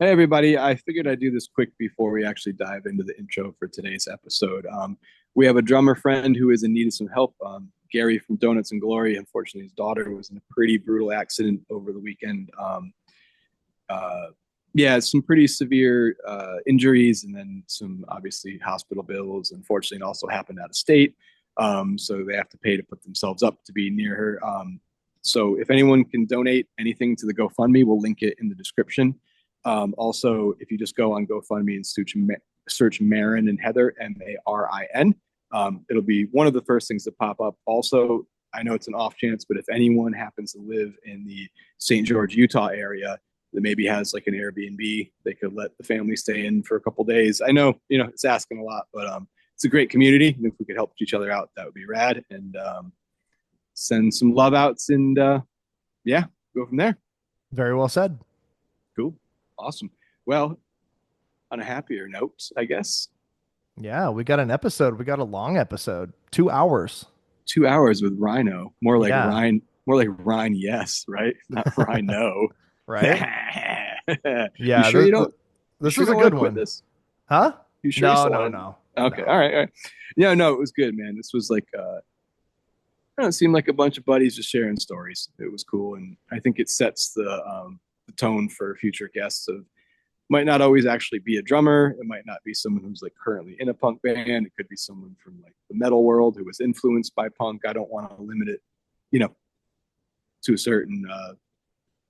Hey everybody, I figured I'd do this quick before we actually dive into the intro for today's episode. We have a drummer friend who is in need of some help. Gary from Donuts and Glory. Unfortunately, his daughter was in a pretty brutal accident over the weekend. Uh, yeah, some pretty severe injuries and then some obviously hospital bills. Unfortunately, it also happened out of state. So they have to pay to put themselves up to be near her. So if anyone can donate anything to the GoFundMe, we'll link it in the description. Also, if you just go on GoFundMe and search Marin and Heather, Marin, it'll be one of the first things to pop up. Also, I know it's an off chance, but if anyone happens to live in the St. George, Utah area that maybe has like an Airbnb, they could let the family stay in for a couple days. I know, it's asking a lot, but it's a great community. And if we could help each other out, that would be rad. And send some love outs and yeah, go from there. Very well said. Cool. Awesome. Well, on a happier note, I guess. Yeah, we got an episode. We got a long episode. 2 hours. 2 hours with Rhino. More like Yeah. Rhine, yes, right? Not Rhino. Right? Yeah. Yeah. You sure you don't? This sure was a you don't good wanna quit one. This? Huh? You sure you No, still no, wanna- no. Okay. No. All right. Yeah, no, it was good, man. This was like I don't know, it seemed like a bunch of buddies just sharing stories. It was cool, and I think it sets the tone for future guests. Of might not always actually be a drummer. It might not be someone who's like currently in a punk band. It could be someone from like the metal world who was influenced by punk. I don't want to limit it, to a certain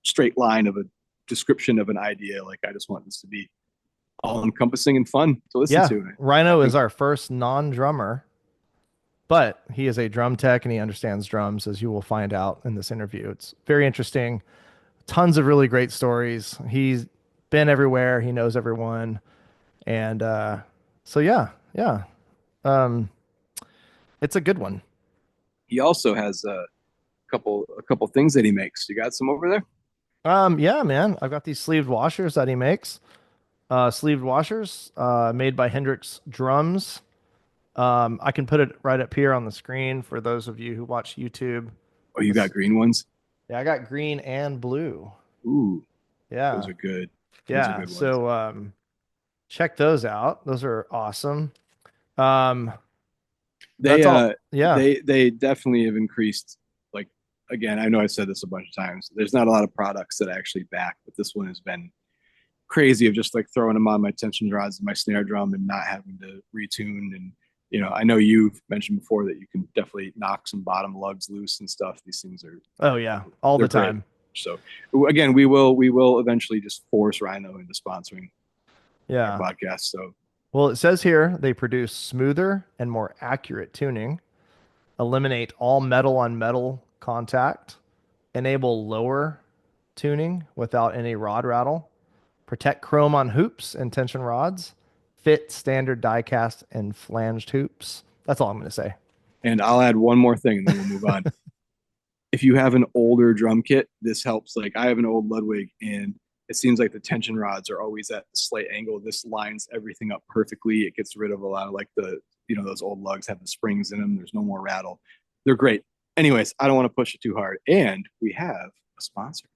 straight line of a description of an idea. Like I just want this to be all encompassing and fun to listen Yeah. to. Rhino is our first non-drummer, but he is a drum tech and he understands drums, as you will find out in this interview. It's very interesting. Tons of really great stories. He's been everywhere. He knows everyone. And so yeah. It's a good one. He also has a couple things that he makes. You got some over there? Yeah, man. I've got these sleeved washers that he makes. Sleeved washers made by Hendrix Drums. I can put it right up here on the screen for those of you who watch YouTube. Oh, you got green ones? Yeah, I got green and blue. Ooh, Yeah. those are good. Those are Yeah. good ones. So check those out. Those are awesome. That's all. Yeah. They definitely have increased. Like again, I know I said this a bunch of times. There's not a lot of products that I actually back, but this one has been crazy of just like throwing them on my tension rods and my snare drum and not having to retune. And I know you've mentioned before that you can definitely knock some bottom lugs loose and stuff. These things are Oh yeah, all the they're great. time. So again, we will eventually just force Rhino into sponsoring Yeah. our podcast. So Well, it says here they produce smoother and more accurate tuning, eliminate all metal on metal contact, enable lower tuning without any rod rattle, protect chrome on hoops and tension rods, fit standard die cast and flanged hoops. That's all I'm going to say. and I'll add one more thing and then we'll move on. If you have an older drum kit, this helps. Like I have an old Ludwig and it seems like the tension rods are always at a slight angle. This lines everything up perfectly. It gets rid of a lot of like those old lugs have the springs in them. There's no more rattle. They're great. Anyways, I don't want to push it too hard. And we have a sponsor.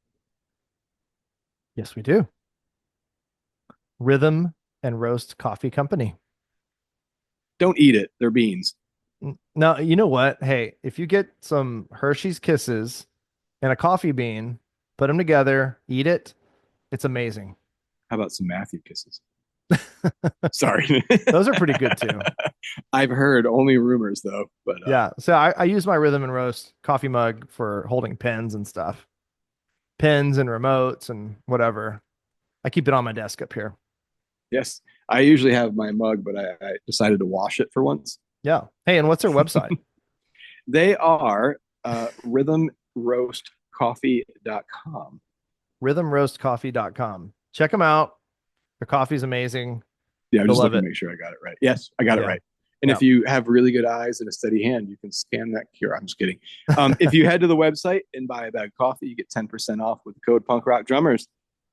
Yes, we do. Rhythm and Roast Coffee Company. Don't eat it. They're beans. Now, you know what? Hey, if you get some Hershey's Kisses and a coffee bean, put them together, eat it. It's amazing. How about some Matthew kisses? Sorry. Those are pretty good too. I've heard only rumors though, but Yeah. So I use my Rhythm and Roast coffee mug for holding pens and stuff. Pens and remotes and whatever. I keep it on my desk up here. yes, I usually have my mug, but I decided to wash it for once. Yeah. Hey, and what's their website? They are rhythmroastcoffee.com. rhythmroastcoffee.com. Check them out. Their coffee's amazing. Yeah, I'm You'll just love looking to it. make sure I got it right. Yes, I got it Yeah. right. And if Yeah. you have really good eyes and a steady hand, you can scan that QR. I'm just kidding. If you head to the website and buy a bag of coffee, you get 10% off with the code Punk Rock Drummers.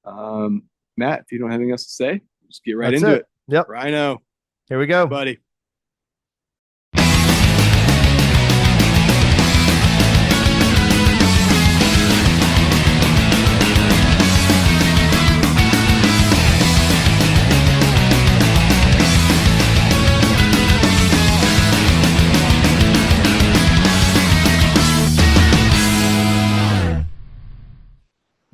Matt, if you don't have anything else to say, just get right That's into it. it. Yep. Rhino, Here we go. buddy.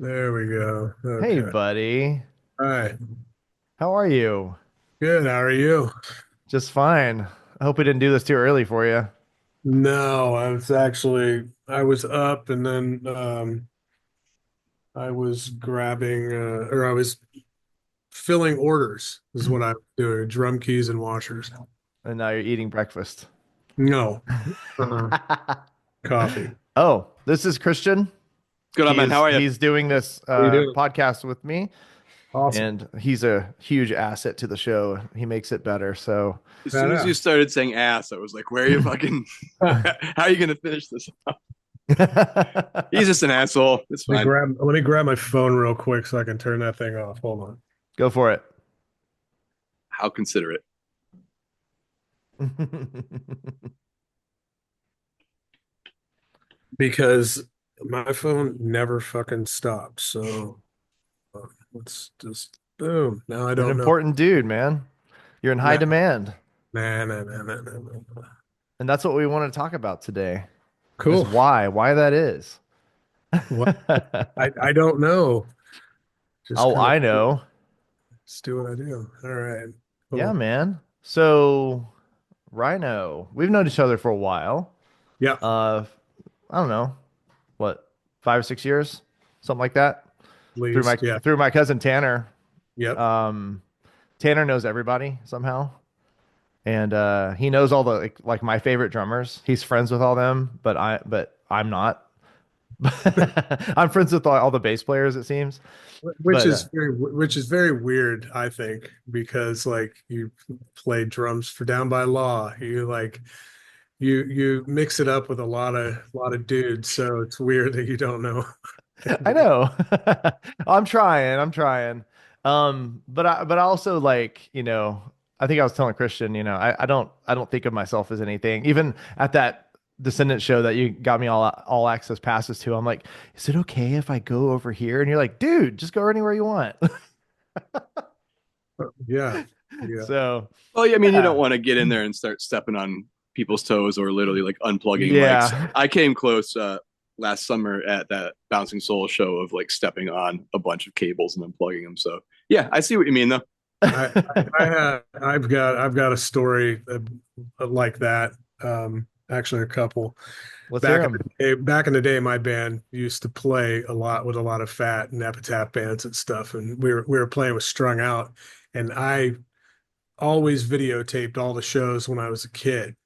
There we go. Hey, Okay. buddy. All right. How are you? Good. How are you? Just fine. I hope we didn't do this too early for you. No, I was up and then I was grabbing or I was filling orders is what I was doing, drum keys and washers. And now you're eating breakfast. No. Uh-uh. Coffee. Oh, this is Christian. Good on, He man. How is are you? he's doing this How you doing? podcast with me, Awesome. and he's a huge asset to the show. He makes it better. So, As soon as you Badass. started saying ass, I was like, where are you fucking, how are you going to finish this? He's just an asshole. It's fine. Let me grab my phone real quick so I can turn that thing off. Hold on. go for it. How considerate. Because my phone never fucking stops. So let's just boom. Now I An don't know. important dude, man. You're in high Nah, demand. nah. And that's what we want to talk about today is Cool. why that is. What I don't know. Just Oh, kind of I know. just do what I do. All right. Yeah, Cool. man. So, Rhino, we've known each other for a while. Yeah. Uh, I don't know, what, 5 or 6 years, something like that. Through my Least. Yeah. through my cousin Tanner. Yep. Um, Tanner knows everybody somehow, and he knows all the like my favorite drummers. He's friends with all them, but I'm not. I'm friends with all the bass players, it seems. Which But is very weird, I think, because like you play drums for Down by Law. You like you mix it up with a lot of dudes, so it's weird that you don't know I anybody. know. I'm trying. I'm trying. But I also like, I think I was telling Christian, I don't think of myself as anything. Even at that Descendant show that you got me all access passes to, I'm like, is it okay if I go over here? And you're like, dude, just go anywhere you want. Yeah. Yeah. So Well, yeah, I mean, you don't yeah. want to get in there and start stepping on people's toes or literally like unplugging mics. Yeah. I came close last summer at that Bouncing Soul show of like stepping on a bunch of cables and unplugging them. So yeah, I see what you mean though. I've got a story like that. Actually, a couple. Let's hear him. Back in the day, my band used to play a lot with a lot of Fat and Epitaph bands and stuff, and we were playing with Strung Out, and I always videotaped all the shows when I was a kid.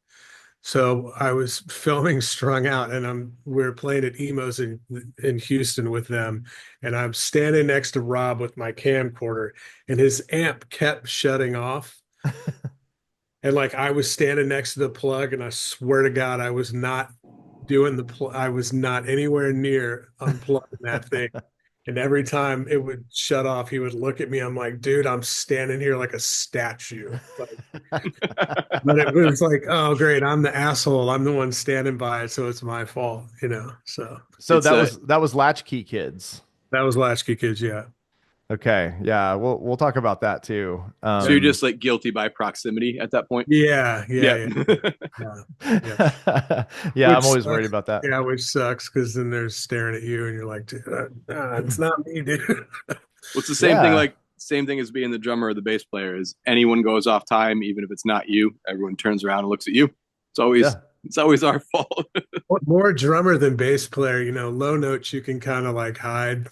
So I was filming Strung Out, and we were playing at Emos in Houston with them, and I'm standing next to Rob with my camcorder, and his amp kept shutting off. And like I was standing next to the plug, and I swear to God, I was not doing I was not anywhere near unplugging that thing. And every time it would shut off, he would look at me. I'm like, dude, I'm standing here like a statue. But it was like, oh, great, I'm the asshole. I'm the one standing by it, so it's my fault. So So It's that was Latchkey Kids. that was Latchkey Kids, yeah. Okay. Yeah, we'll talk about that too. so you're just like guilty by proximity at that point. Yeah, yeah, Yeah. yeah, yeah, yeah. Yeah, I'm Which always worried sucks. about that. Yeah, which sucks because then they're staring at you and you're like, dude, it's not me, dude. What's the same thing Yeah. like same thing as being the drummer or the bass player is anyone goes off time, even if it's not you, everyone turns around and looks at you. It's always Yeah, it's always our fault. More drummer than bass player, low notes you can kind of like hide,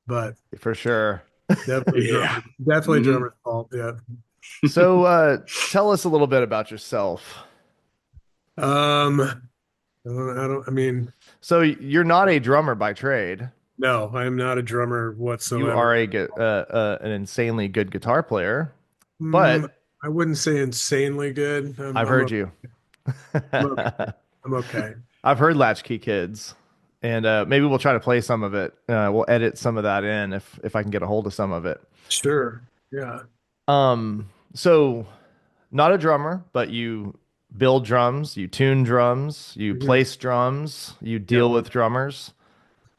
but for sure. Yeah. definitely Hmm. drummer's fault. Yeah. So, tell us a little bit about yourself. I mean, So, you're not a drummer by trade. no, I am not a drummer You whatsoever. are an insanely good guitar player, Mm, but I wouldn't say insanely good. I'm, I've I'm, heard o- you. I'm okay. I'm okay. I've heard Latchkey Kids, and maybe we'll try to play some of it. We'll edit some of that in if I can get a hold of some of it. Sure. Yeah. So not a drummer, but you build drums, you tune drums, you Mhm. place drums, you Yep. deal with drummers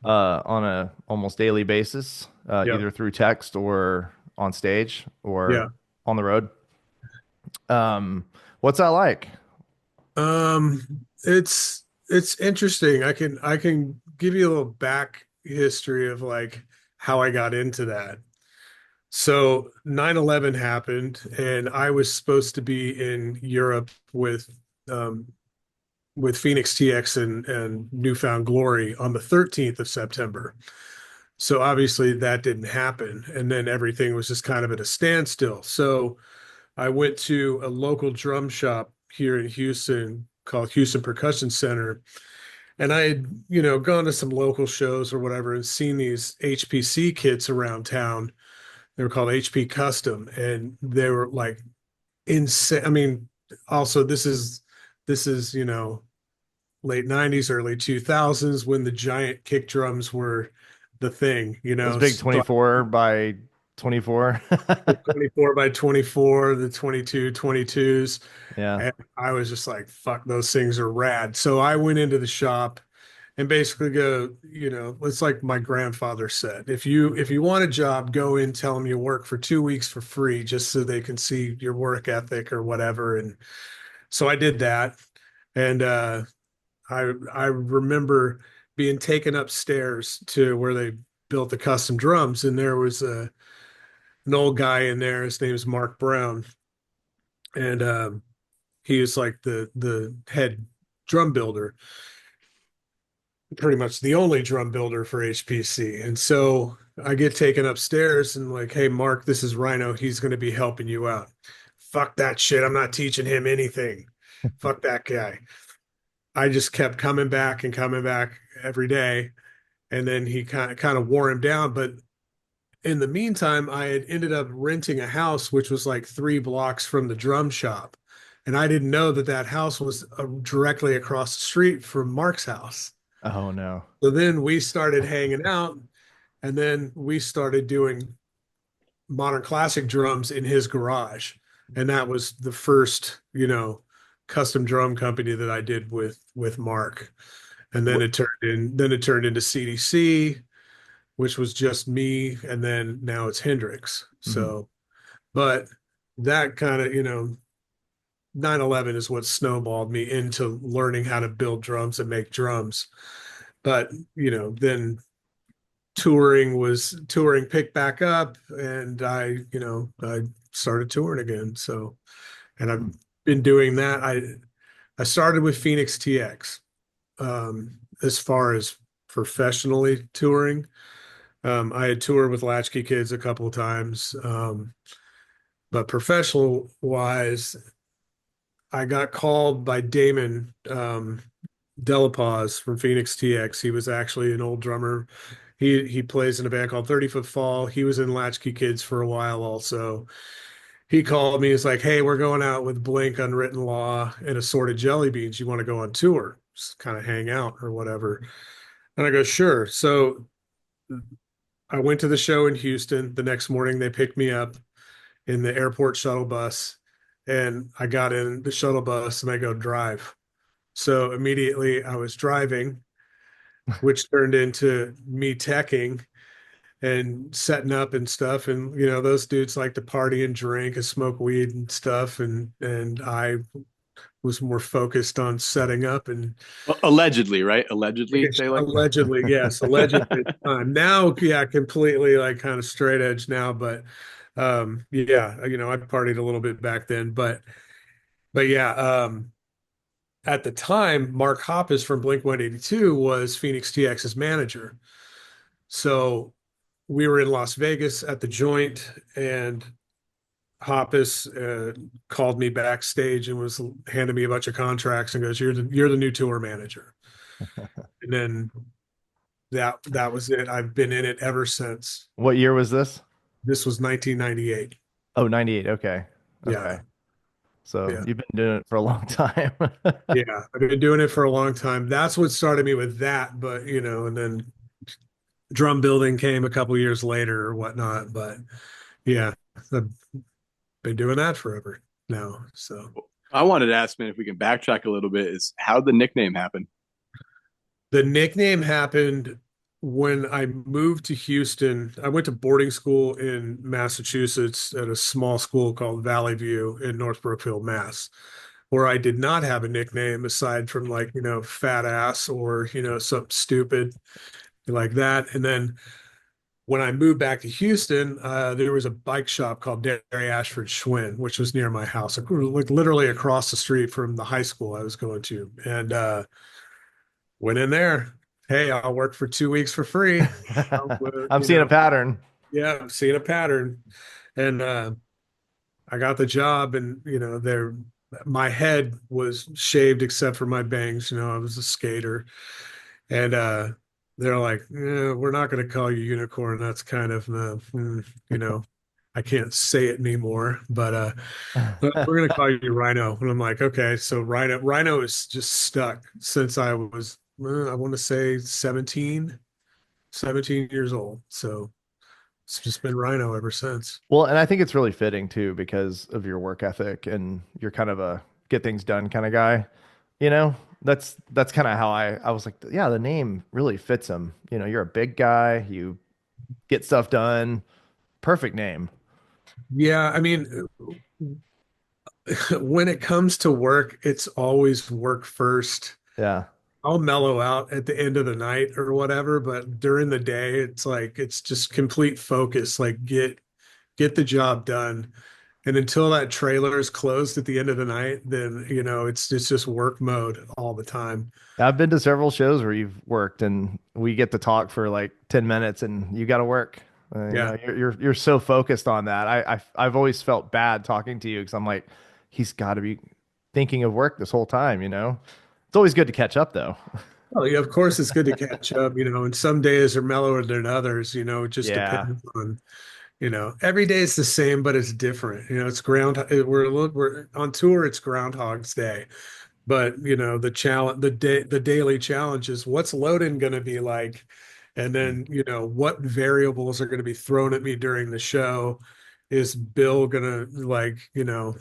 on a almost daily basis, Yep. either through text or on stage or Yeah. on the road. What's that like? It's interesting. I can give you a little back, history of like how I got into that. So 9/11 happened, and I was supposed to be in Europe um, with Phoenix TX and Newfound Glory on the 13th of September. So obviously that didn't happen. And then everything was just kind of at a standstill. So I went to a local drum shop here in Houston called Houston Percussion Center. And I had, gone to some local shows or whatever and seen these HPC kits around town. They were called HP Custom, and they were like insane. I mean, also this is late 90s, early 2000s when the giant kick drums were the thing, Those big So 24 by 24. the 24 by 24, the 22 22s. Yeah. And I was just like, fuck, those things are rad. So I went into the shop and basically go, it's like my grandfather said, if you want a job, go in, tell them you work for 2 weeks for free, just so they can see your work ethic or whatever. And so I did that. And I remember being taken upstairs to where they built the custom drums, and there was an old guy in there. His name is Mark Brown, and he was like the head drum builder, pretty much the only drum builder for HPC. And so I get taken upstairs and like, hey, Mark, this is Rhino. He's going to be helping you out. Fuck that shit. I'm not teaching him anything. Fuck that guy. I just kept coming back and coming back every day. And then he kind of wore him down. But in the meantime, I had ended up renting a house, which was like 3 blocks from the drum shop. And I didn't know that that house was directly across the street from Mark's house. Oh no. So then we started hanging out, and then we started doing modern classic drums in his garage. And that was the first, custom drum company that I did with Mark. And then it turned into CDC, which was just me, and then now it's Hendrix. Mhm. So, but that kind of, 9/11 is what snowballed me into learning how to build drums and make drums. But, then touring picked back up, and I started touring again. So, and I've been doing that. I started with Phoenix TX, as far as professionally touring. I had toured with Latchkey Kids a couple of times, but professional wise, I got called by Damon Delapaz from Phoenix TX. He was actually an old drummer. He plays in a band called 30 Foot Fall. He was in Latchkey Kids for a while also. He called me. He's like, "Hey, we're going out with Blink, Unwritten Law, and Assorted Jelly Beans. You want to go on tour? Just kind of hang out or whatever." And I go, "Sure." So I went to the show in Houston. The next morning, they picked me up in the airport shuttle bus, and I got in the shuttle bus and I go drive. So immediately I was driving, which turned into me teching and setting up and stuff. And those dudes like to party and drink and smoke weed and stuff. And I was more focused on setting up and Allegedly, right? Allegedly, they like. allegedly, yes, allegedly. Now, yeah, completely like kind of straight edge now, but yeah, I partied a little bit back then, but yeah, at the time, Mark Hoppus from Blink 182 was Phoenix TX's manager. So we were in Las Vegas at the joint, and Hoppus called me backstage and was handing me a bunch of contracts and goes, "You're the new tour manager." And then that was it. I've been in it ever since. What year was this? This was 1998. Oh, 98. Okay. Yeah, Okay. So yeah, you've been doing it for a long time. yeah. I've been doing it for a long time. That's what started me with that. But and then drum building came a couple years later or whatnot. But yeah, I've been doing that forever now. So I wanted to ask, man, if we can backtrack a little bit, is how the nickname happened? the nickname happened when I moved to Houston. I went to boarding school in Massachusetts at a small school called Valley View in North Brookfield, Mass, where I did not have a nickname aside from like, fat ass or, something stupid. like that. And then when I moved back to Houston, there was a bike shop called Derry Ashford Schwinn, which was near my house, like literally across the street from the high school I was going to. And went in there. Hey, I'll work for 2 weeks for free. I'm You seeing a know, pattern. yeah, I'm seeing a pattern. And I got the job, and my head was shaved except for my bangs. I was a skater, and they're like, we're not going to call you Unicorn. That's kind of, I can't say it anymore, but we're going to call you Rhino. And I'm like, okay, so Rhino is just stuck since I was, I want to say 17 years old. So it's just been Rhino ever since. Well, and I think it's really fitting too because of your work ethic and you're kind of a get things done kind of guy. You know, that's kind of how I was like, yeah, the name really fits him. You're a big guy, you get stuff done. Perfect name. Yeah, I mean, when it comes to work, it's always work first. Yeah. I'll mellow out at the end of the night or whatever, but during the day, it's like it's just complete focus. Like get the job done. And until that trailer is closed at the end of the night, then it's just work mode all the time. I've been to several shows where you've worked and we get to talk for like 10 minutes and you got to work. Yeah. You're so focused on that. I've always felt bad talking to you because I'm like, he's got to be thinking of work this whole time. It's always good to catch up though. Oh, yeah, of course it's good to catch up, and some days are mellower than others, it just Yeah. depends on, every day is the same, but it's different. It's we're on tour, it's Groundhog's Day. But the challenge, the daily challenge is what's loading going to be like, and then what variables are going to be thrown at me during the show. Is Bill going to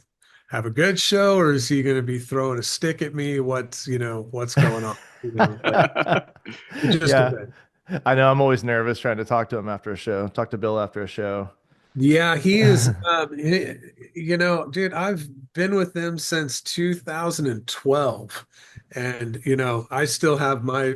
have a good show, or is he going to be throwing a stick at me? What's going on? Like it just Yeah. depends. I know I'm always nervous trying to talk to him after a show, talk to Bill after a show. Yeah, he is. Dude, I've been with them since 2012, and I still have my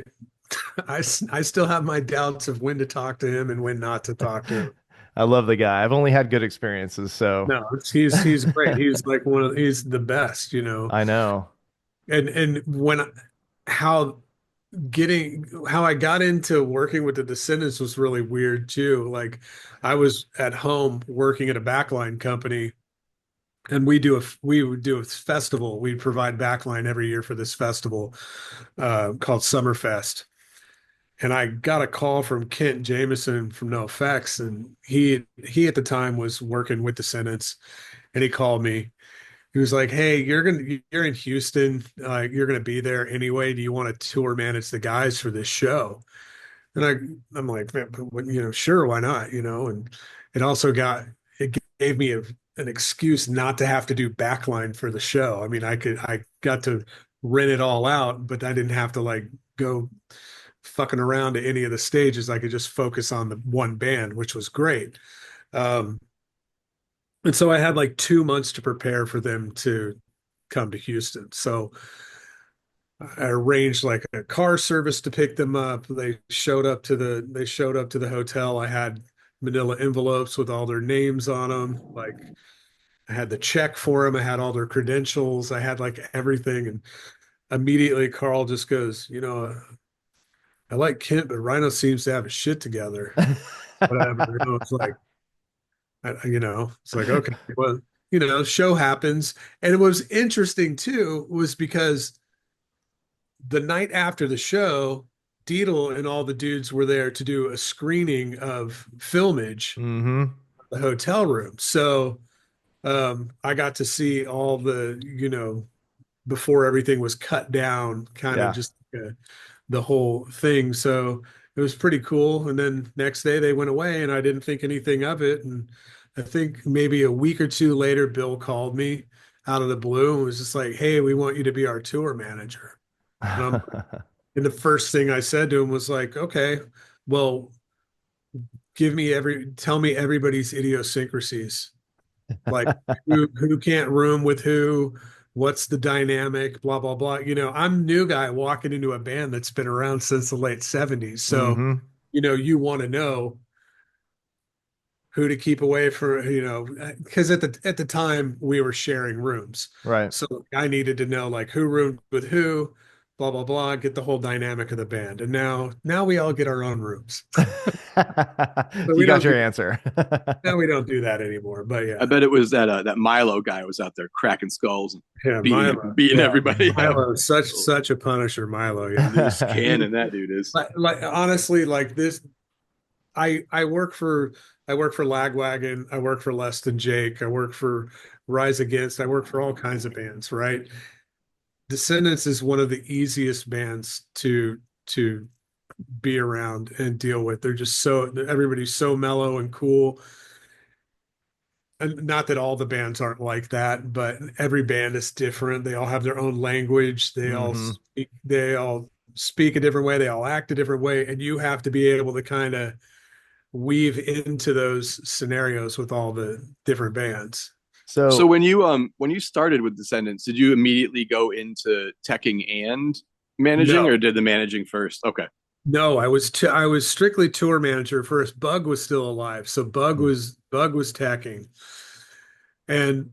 I still have my doubts of when to talk to him and when not to talk to him. I love the guy. I've only had good experiences, so No, he's great. He's like he's the best, I know. And how how I got into working with the Descendants was really weird too. Like I was at home working at a backline company, and we would do a festival. We provide backline every year for this festival called Summerfest. And I got a call from Kent Jameson from NoFX, and he at the time was working with Descendants, and he called me. He was like, "Hey, you're in Houston. You're gonna be there anyway. Do you want to tour manage the guys for this show?" And I'm like, "Man, sure, why not?" And it gave me an excuse not to have to do backline for the show. I mean, I got to rent it all out, but I didn't have to like go fucking around to any of the stages. I could just focus on the one band, which was great. Um, and so I had like 2 months to prepare for them to come to Houston. So I arranged like a car service to pick them up. They showed up to the hotel. I had manila envelopes with all their names on them. Like I had the check for them. I had all their credentials. I had like everything. And immediately Carl just goes, I like Kent, but Rhino seems to have his shit together. Whatever. It's like, it's like, okay, well, show happens. And it was interesting too, was because the night after the show, Deedle and all the dudes were there to do a screening of filmage Mm-hmm. at the hotel room. So I got to see all the, before everything was cut down, kind of Yeah. just the whole thing. So it was pretty cool. And then next day they went away, and I didn't think anything of it. And I think maybe a week or two later, Bill called me out of the blue and was just like, "Hey, we want you to be our tour manager." And and the first thing I said to him was like, "Okay, well, tell me everybody's idiosyncrasies. Like who can't room with who, what's the dynamic, blah blah blah." I'm new guy walking into a band that's been around since the late 70s. So Mm-hmm. you want to know who to keep away for, because at the time we were sharing rooms. Right. So I needed to know like who roomed with who, blah blah blah, get the whole dynamic of the band. And now we all get our own rooms. So You we got don't your do answer. now we don't do that anymore. But I yeah. bet it was that Milo guy was out there cracking skulls and Yeah, beating Milo. beating Yeah. everybody. Yeah. Milo is such a punisher, Milo. Yeah. Loose cannon, that dude is. Like honestly, like this I work for Lagwagon, I work for Less Than Jake, I work for Rise Against, I work for all kinds of bands, right? Descendants is one of the easiest bands to be around and deal with. They're just everybody's so mellow and cool. And not that all the bands aren't like that, but every band is different. They all have their own language. Hmm. They all speak a different way. They all act a different way, and you have to be able to kind of weave into those scenarios with all the different bands. So So when you started with Descendants, did you immediately go into teching and managing, No, or did the managing first? Okay. no, I was strictly tour manager first. Bug was still alive, so Bug was tacking, and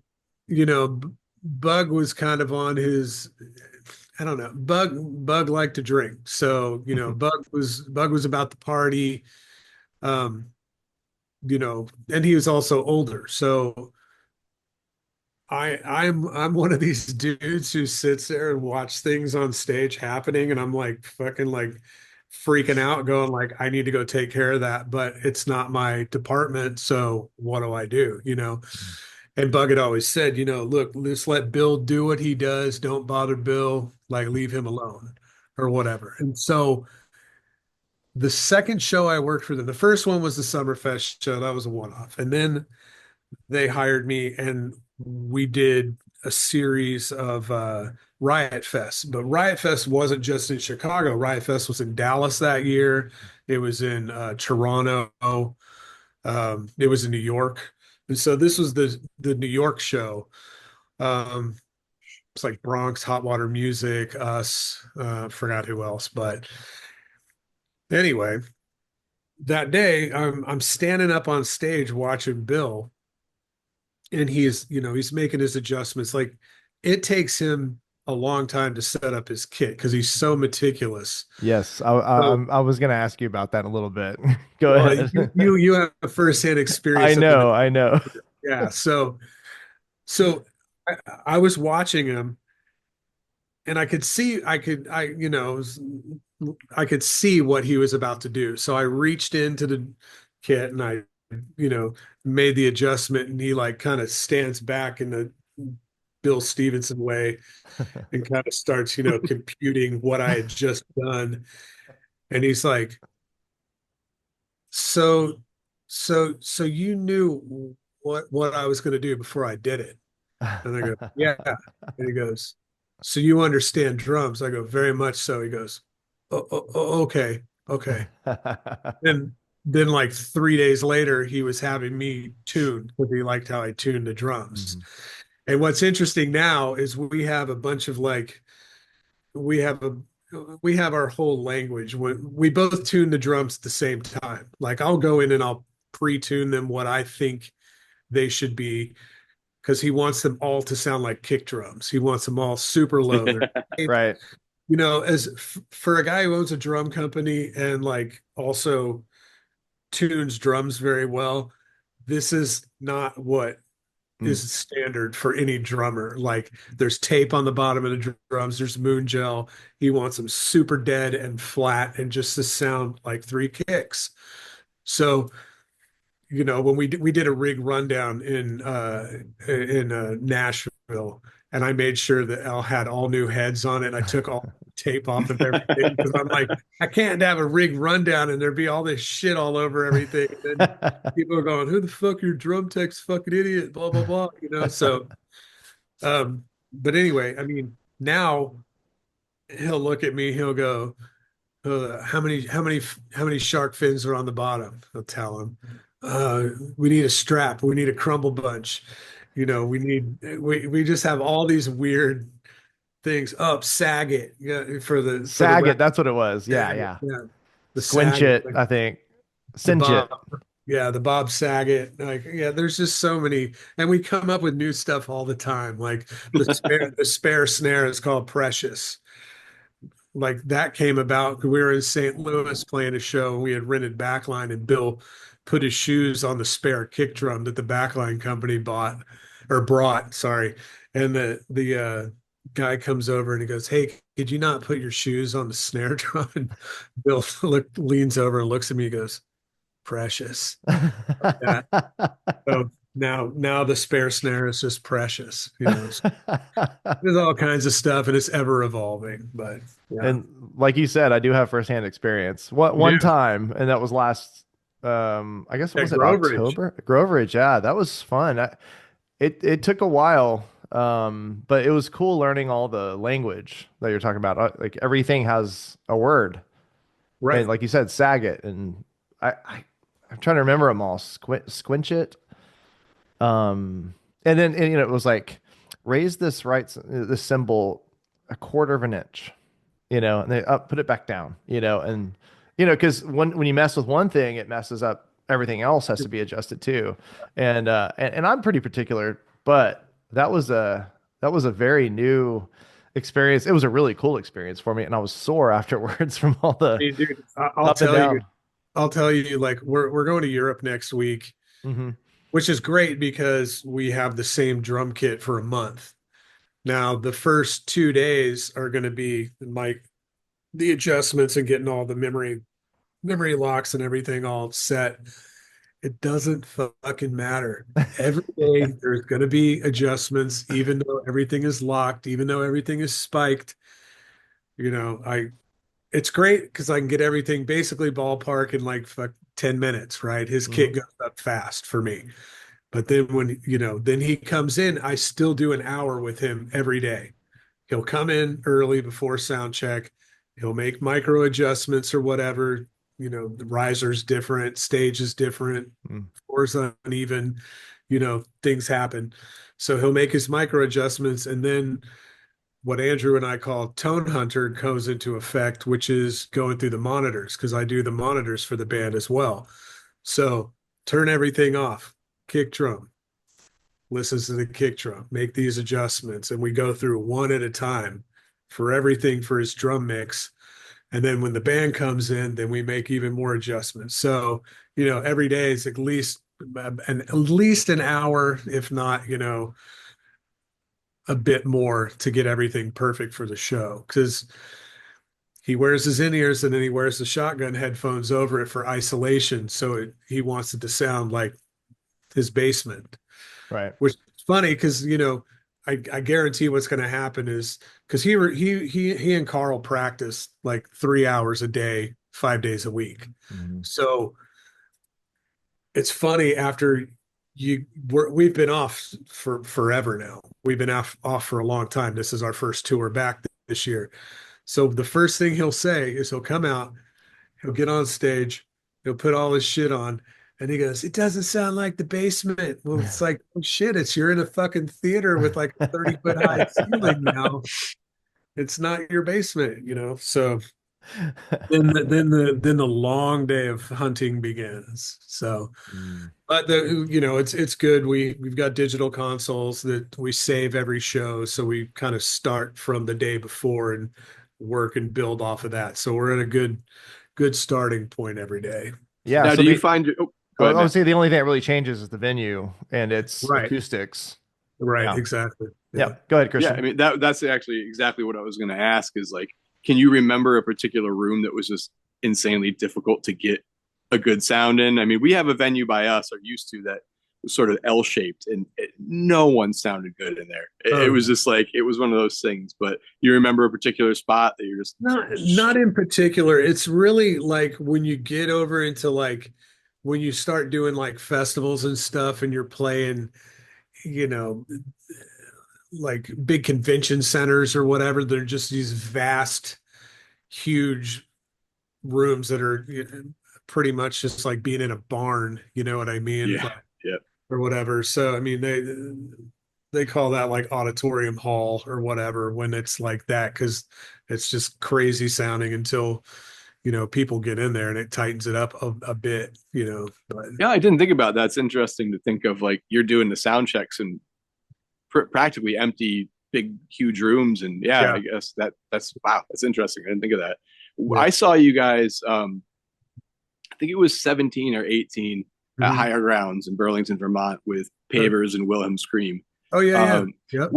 you know, Bug was kind of on his. I don't know. Bug liked to drink, so Bug was about the party. Um, and he was also older, so I'm one of these dudes who sits there and watch things on stage happening, and I'm like fucking like freaking out, going like, I need to go take care of that, but it's not my department, so what do I do? And Bug had always said, look, let's let Bill do what he does. Don't bother Bill, like leave him alone or whatever. And so the second show I worked for them, the first one was the Summerfest show. That was a one-off. And then they hired me and we did a series of Riot Fest. But Riot Fest wasn't just in Chicago. Riot Fest was in Dallas that year. It was in Toronto. It was in New York. And so this was the New York show. Um, it's like Bronx, Hot Water Music, us, forgot who else. But anyway, that day I'm standing up on stage watching Bill and he's making his adjustments. Like it takes him a long time to set up his kit because he's so meticulous. yes, So, I was going to ask you about that in a little bit. Go well, ahead. you have a firsthand I experience of the know, I know. yeah. So I, I was watching him, and I could see I could see what he was about to do. So I reached into the kit and I you know made the adjustment, and he like kind of stands back in the Bill Stevenson way and kind of starts, computing what I had just done. And he's like, so, so you knew what I was going to do before I did it. And I go, yeah. And he goes, so you understand drums? I go, very much so. He goes, okay, okay. And then like 3 days later, he was having me tune because he liked how I tuned the drums. Mhm. And what's interesting now is we have a bunch of like we have a we have our whole language when we both tune the drums at the same time. Like I'll go in and I'll pre-tune them what I think they should be because he wants them all to sound like kick drums. He wants them all super low. Right. As for a guy who owns a drum company and like also tunes drums very well, this is not what Mm. is standard for any drummer. Like there's tape on the bottom of the drums, there's moon gel. He wants them super dead and flat and just to sound like three kicks. So, when we did a rig rundown in Nashville, and I made sure that Al had all new heads on it. I took all the tape off of everything because I'm like, I can't have a rig rundown and there'd be all this shit all over everything. And then people are going, "Who the fuck your drum tech's fucking idiot?" Blah blah blah. So, but anyway, I mean, now he'll look at me, he'll go, how many shark fins are on the bottom? I'll tell him. We need a strap. We need a crumble bunch. We just have all these weird things up, sag it, yeah, for the Saget, rep. that's what it was. Yeah, Sag it, yeah. yeah. the Squinch Saget, it, I think. the Cinch Bob, it. yeah, the Bob Saget. Like, yeah, there's just so many, and we come up with new stuff all the time. Like the spare snare is called Precious. Like that came about. We were in St. Louis playing a show, and we had rented backline, and Bill put his shoes on the spare kick drum that the backline company bought or brought, sorry. And the guy comes over and he goes, "Hey, could you not put your shoes on the snare drum?" And Bill leans over and looks at me and goes, "Precious." Yeah. So now the spare snare is just precious. There's all kinds of stuff, and it's ever evolving. But yeah, And like you said, I do have firsthand experience. What you one do. time, and that was last I guess At was it Groveridge. October? Groveridge, yeah, that was fun. It took a while, but it was cool learning all the language that you're talking about. Like everything has a word, and Right. like you said, Saget, and I'm trying to remember them all. Squinch it, and it was like raise this symbol a quarter of an inch, and they up put it back down, and because when you mess with one thing, it messes up everything else has to be adjusted too, and I'm pretty particular, but that was a very new experience. It was a really cool experience for me, and I was sore afterwards from all the Hey, dude, I'll up and tell you, down. like we're going to Europe next week, Hmm. which is great because we have the same drum kit for a month. Now, the first 2 days are going to be the adjustments and getting all the memory locks and everything all set. It doesn't fucking matter. Every day there's going to be adjustments, even though everything is locked, even though everything is spiked. I it's great because I can get everything basically ballpark in like 10 minutes, right? His Hmm. kit goes up fast for me. But then then he comes in, I still do an hour with him every day. He'll come in early before sound check. He'll make micro adjustments or whatever. The riser's different, stage is different, floor's uneven, things happen. So he'll make his micro adjustments, and then what Andrew and I call Tone Hunter goes into effect, which is going through the monitors because I do the monitors for the band as well. So turn everything off, kick drum, listens to the kick drum, make these adjustments, and we go through one at a time for everything for his drum mix. And then when the band comes in, then we make even more adjustments. So, every day is at least an hour, if not, a bit more to get everything perfect for the show. Because he wears his in-ears and then he wears the shotgun headphones over it for isolation. So he wants it to sound like his basement, Right. which is funny because I guarantee what's going to happen is because he and Carl practice like 3 hours a day, 5 days a week. Mhm. So it's funny after we've been off for forever now. We've been off for a long time. This is our first tour back this year. So the first thing he'll say is he'll come out, he'll get on stage, he'll put all his shit on, and he goes, "It doesn't sound like the basement." Well, it's like, oh shit, you're in a fucking theater with like a 30-foot high ceiling now. It's not your basement. So then the long day of hunting begins. So, Mm. but it's good. We've got digital consoles that we save every show, so we kind of start from the day before and work and build off of that. So we're at a good starting point every day. Yeah. Now, So do you find your, oh, I go ahead, would man. say the only thing that really changes is the venue and its Right, acoustics. right, Yeah. exactly. Yeah. Yeah. Go ahead, Yeah, Christian. I mean that's actually exactly what I was going to ask is like, can you remember a particular room that was just insanely difficult to get a good sound in? I mean, we have a venue by us, or used to, that was sort of L-shaped, and no one sounded good in there. It Oh, was just like it was one of those things. But you remember a particular spot that you're just not in particular. It's really like when you get over into like when you start doing like festivals and stuff and you're playing, you know, like big convention centers or whatever. They're just these vast, huge rooms that are pretty much just like being in a barn, you know what I mean? yeah, Like, yeah. or whatever. So I mean they call that like auditorium hall or whatever when it's like that because it's just crazy sounding until people get in there and it tightens it up a bit, but Yeah, I didn't think about that. It's interesting to think of like you're doing the sound checks in practically empty, big, huge rooms, and yeah, yeah, I guess that's wow, that's interesting. I didn't think of that. yeah. I saw you guys. I think it was 17 or 18 at Mhm. Higher Grounds in Burlington, Vermont, with Uh, Pavers and Wilhelm Scream. oh yeah, yeah. Um, Yep.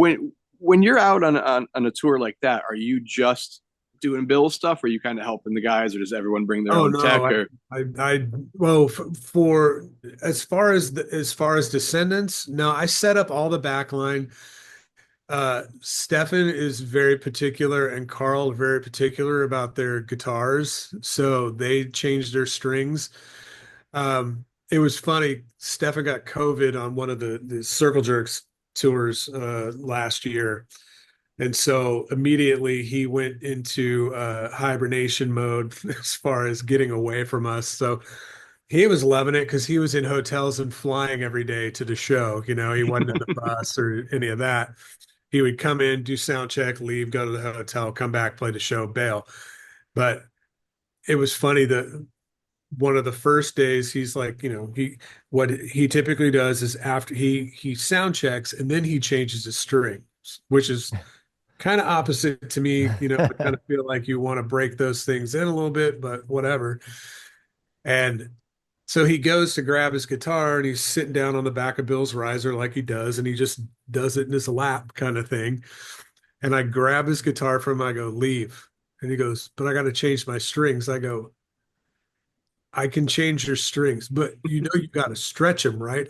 when you're out on a tour like that, are you just doing Bill stuff? Or are you kind of helping the guys, or does everyone bring their Oh own no, tech? Or well, for as far as Descendants, no, I set up all the backline. Stefan is very particular and Carl very particular about their guitars, so they changed their strings. It was funny. Stefan got COVID on one of the Circle Jerks tours last year, and so immediately he went into hibernation mode as far as getting away from us. So he was loving it because he was in hotels and flying every day to the show. He wasn't in the bus or any of that. He would come in, do sound check, leave, go to the hotel, come back, play the show, bail. But it was funny that one of the first days he's like, what he typically does is after he sound checks and then he changes his strings, which is kind of opposite to me. I kind of feel like you want to break those things in a little bit, but whatever. And so he goes to grab his guitar and he's sitting down on the back of Bill's riser like he does, and he just does it in his lap kind of thing. And I grab his guitar from him, I go, leave. And he goes, but I got to change my strings. I go, I can change your strings, but you got to stretch them, right?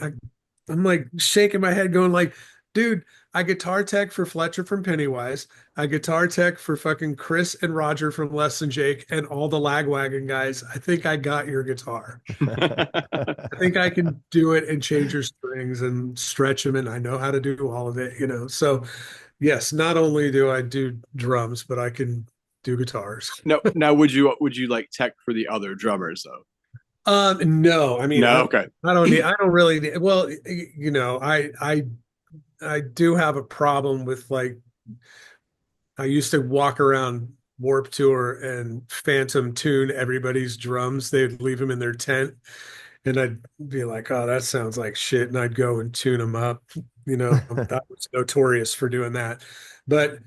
I'm like shaking my head, going like, dude, I guitar tech for Fletcher from Pennywise. I guitar tech for fucking Chris and Roger from Less Than Jake and all the Lagwagon guys. I think I got your guitar. I think I can do it and change your strings and stretch them, and I know how to do all of it. So yes, not only do I do drums, but I can do guitars. now, would you like tech for the other drummers though? No, I mean, I No, don't, okay. I don't need, I don't really need, well, I do have a problem with like, I used to walk around Warp Tour and phantom tune everybody's drums. They'd leave them in their tent and I'd be like, oh, that sounds like shit. And I'd go and tune them up. I was notorious for doing that. But,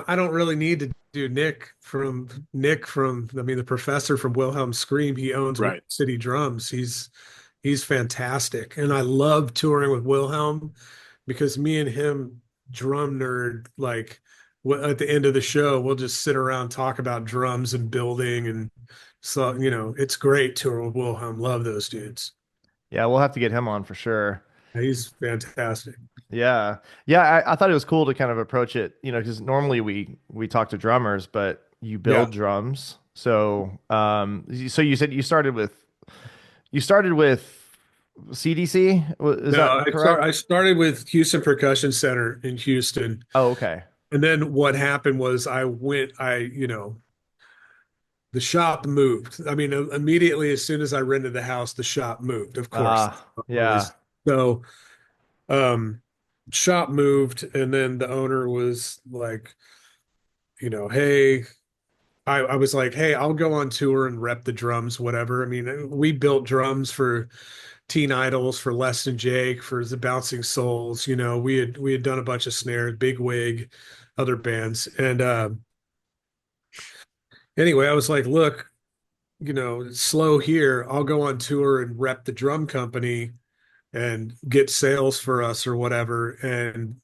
I don't really need to do Nick from, I mean, the professor from Wilhelm Scream. He owns Wind Right. City Drums. He's fantastic. And I love touring with Wilhelm because me and him drum nerd, like at the end of the show, we'll just sit around, talk about drums and building. And so, it's great touring with Wilhelm. Love those dudes. Yeah, we'll have to get him on for sure. He's fantastic. Yeah. Yeah, I thought it was cool to kind of approach it, because normally we talk to drummers, but you Yeah. build drums. So you said you started with CDC, is No, that correct? I started with Houston Percussion Center in Houston. Oh, okay. And then what happened was the shop moved. I mean, immediately as soon as I rented the house, the shop moved, of course. Yeah. Always. So, um, shop moved, and then the owner was like, hey, I was like, hey, I'll go on tour and rep the drums, whatever. I mean, we built drums for Teen Idols, for Less Than Jake, for the Bouncing Souls. We had done a bunch of snares, Big Wig, other bands, and anyway, I was like, look, slow here. I'll go on tour and rep the drum company and get sales for us or whatever. And,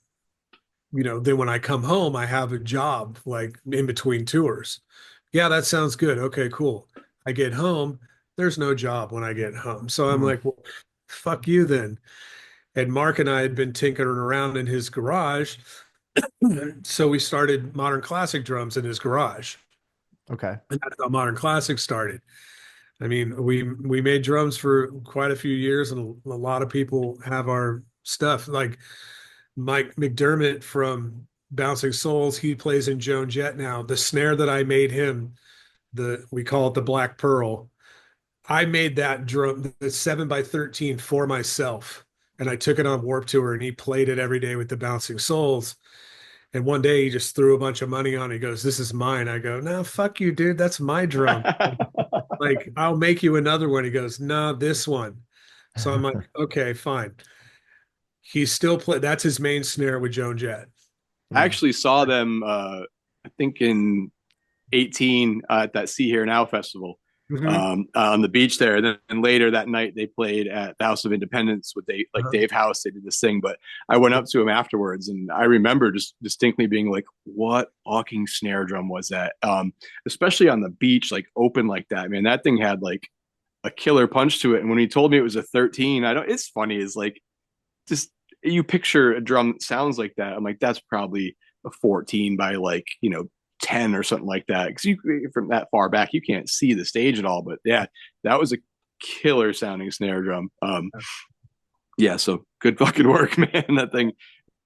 then when I come home, I have a job like in between tours. Yeah, that sounds good. Okay, cool. I get home, there's no job when I get home. So I'm Hmm. like, well, fuck you then. And Mark and I had been tinkering around in his garage. So we started Modern Classic Drums in his garage. Okay. And that's how Modern Classic started. I mean, we made drums for quite a few years, and a lot of people have our stuff. Like Mike McDermott from Bouncing Souls, he plays in Joan Jett now. The snare that I made him, the we call it the Black Pearl. I made that drum, the 7x13 for myself, and I took it on Warp Tour, and he played it every day with the Bouncing Souls. And one day he just threw a bunch of money on it. He goes, "This is mine." I go, "No, fuck you, dude. That's my drum. Like, I'll make you another one." He goes, "No, this one." So I'm like, "Okay, fine." He's still play. That's his main snare with Joan Jett. I Mm. actually saw them, I think in 18 at that See Here Now festival Hmm. on the beach there. And then later that night they played at the House of Independence with Dave House. They did this thing, but I went up to him afterwards and I remember just distinctly being like, what fucking snare drum was that? Especially on the beach, like open like that, man, that thing had like a killer punch to it. And when he told me it was a 13, it's funny is like, just you picture a drum that sounds like that. I'm like, that's probably a 14 by like, 10 or something like that. Because you from that far back, you can't see the stage at all. But yeah, that was a killer sounding snare drum. Yeah, so good fucking work, man. That thing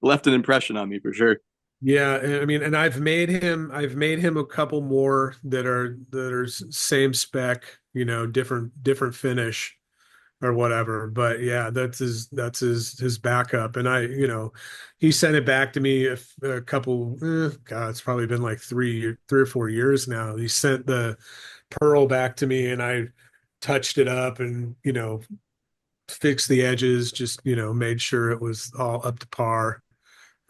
left an impression on me for sure. Yeah, I mean, and I've made him a couple more that are same spec, different finish or whatever. But yeah, that's his backup. And he sent it back to me a couple, God, it's probably been like 3 or 4 years now. He sent the Pearl back to me and I touched it up and, fixed the edges, just, made sure it was all up to par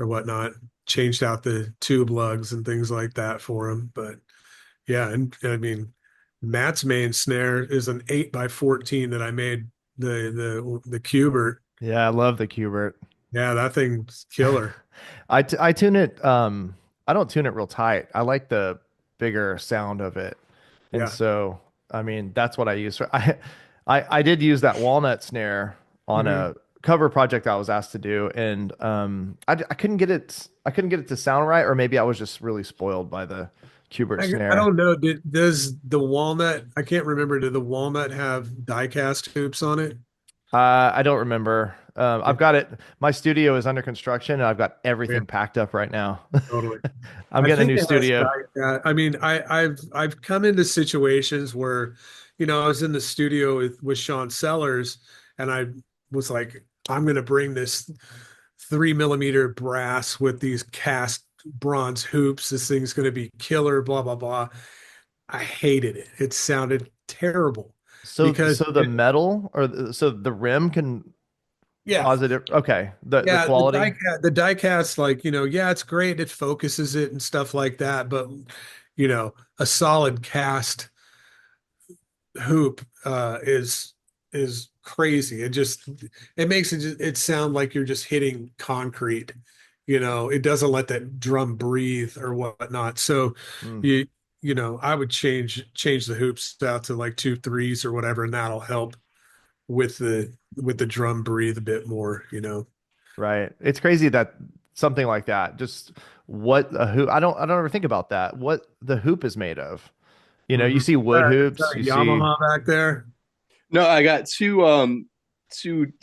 or whatnot, changed out the tube lugs and things like that for him. But yeah, and I mean, Matt's main snare is an 8x14 that I made the Cubert. Yeah, I love the Qbert. Yeah, that thing's killer. I tune it. I don't tune it real tight. I like the bigger sound of it, and Yeah. so I mean that's what I use. I did use that walnut snare on Hmm. a cover project I was asked to do, and I couldn't get it. I couldn't get it to sound right, or maybe I was just really spoiled by the Qbert I snare. don't know. Does the walnut? I can't remember. Did the walnut have die-cast hoops on it? I don't remember. Yeah. I've got it. My studio is under construction, and I've got Yeah, everything packed up right now. totally. I'm I getting a think new it has studio. I mean, I've come into situations where, I was in the studio with Sean Sellers, and I was like, I'm going to bring this 3 millimeter brass with these cast bronze hoops. This thing's going to be killer. Blah blah blah. I hated it. It sounded terrible because So the metal so the rim can yeah, cause it. Okay. The yeah, quality. the die cast, like, yeah, it's great. It focuses it and stuff like that, but a solid cast hoop is crazy. It makes it sound like you're just hitting concrete. It doesn't let that drum breathe or whatnot. So Mm, you I would change the hoops out to like 2 3s or whatever, and that'll help with the drum breathe a bit more. right. It's crazy that something like that. Just what a hoop. I don't ever think about that. What the hoop is made of. You Mhm. see wood Is hoops. that You a see. Yamaha back there? No, I got two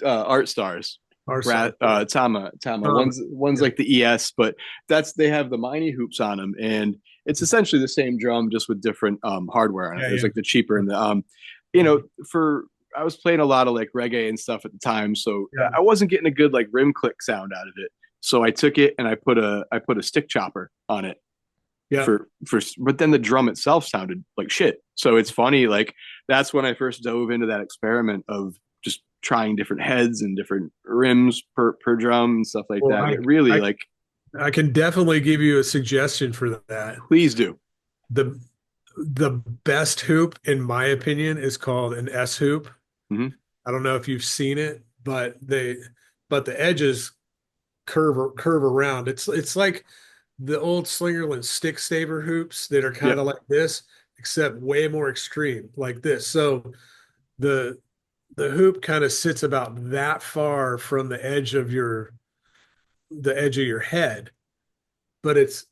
art stars. Or Rat sorry. Tama. One's Yeah. like the ES, but they have the Mini hoops on them, and it's essentially the same drum just with different hardware on it. Yeah, There's yeah. like the cheaper and the you know, for I was playing a lot of like reggae and stuff at the time, so Yeah. I wasn't getting a good like rim click sound out of it. So I took it and I put a stick chopper on it Yeah. for but then the drum itself sounded like shit. So it's funny, like that's when I first dove into that experiment of just trying different heads and different rims per drum and stuff like Well, that. And it really I like, I can definitely give you a suggestion for that. please do. The the best hoop, in my opinion, is called an S hoop. Mm-hmm. I don't know if you've seen it, but the edges curve around. It's like the old Slingerland stick saver hoops that are kind Yep. of like this, except way more extreme, like this. So the the hoop kind of sits about that far from the edge of your head, but it's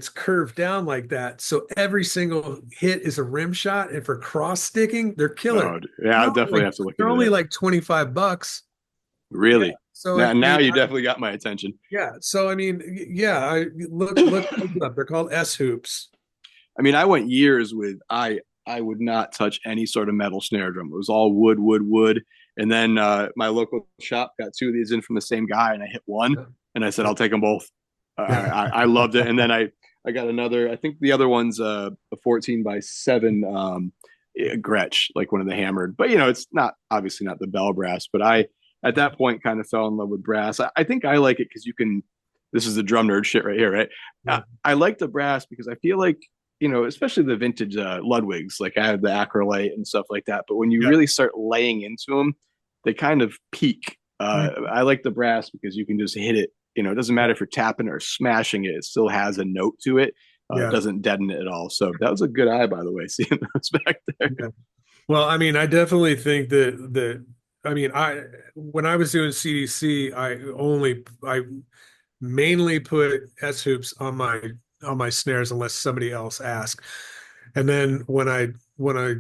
curved down like that. So every single hit is a rim shot, and for cross sticking, they're killer. Oh, yeah, I'll definitely have to look They're into only that. like $25. Yeah. Really. So Now you definitely got my attention. yeah. So I mean, yeah. I look it up. They're called S hoops. I mean, I went years with I would not touch any sort of metal snare drum. It was all wood. And then my local shop got two of these in from the same guy, and I hit one, and I said, "I'll take them both." I loved it. And then I got another. I think the other one's a 14 by 7 Gretsch, like one of the hammered. But it's not obviously not the bell brass. But I at that point kind of fell in love with brass. I think I like it because you can. This is the drum nerd shit right here, right? Yeah. I like the brass because I feel like especially the vintage Ludwigs. Like I have the acrylite and stuff like that. But when you Yeah. really start laying into them, they kind of peak. I like the brass because you can just hit it. It doesn't matter if you're tapping or smashing it; it still has a note to it. It Yeah. doesn't deaden it at all. So that was a good eye, by the way, seeing those back there. Yeah. Well, I mean, I definitely think I mean, when I was doing CDC, I mainly put S hoops on my snares unless somebody else asked. And then when I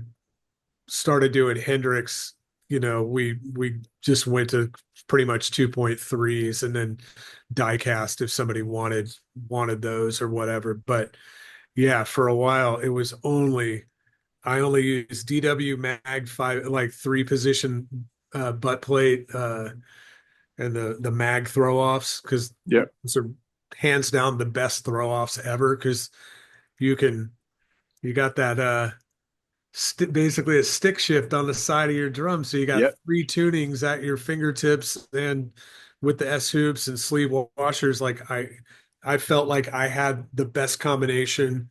started doing Hendrix, we just went to pretty much 2.3s and then die cast if somebody wanted those or whatever. But yeah, for a while it was I only used DW mag 5, like 3 position butt plate and the mag throw offs because Yeah, those are hands down the best throw offs ever because you got that basically a stick shift on the side of your drum. So you got yeah, 3 tunings at your fingertips and with the S hoops and sleeve washers, like I felt like I had the best combination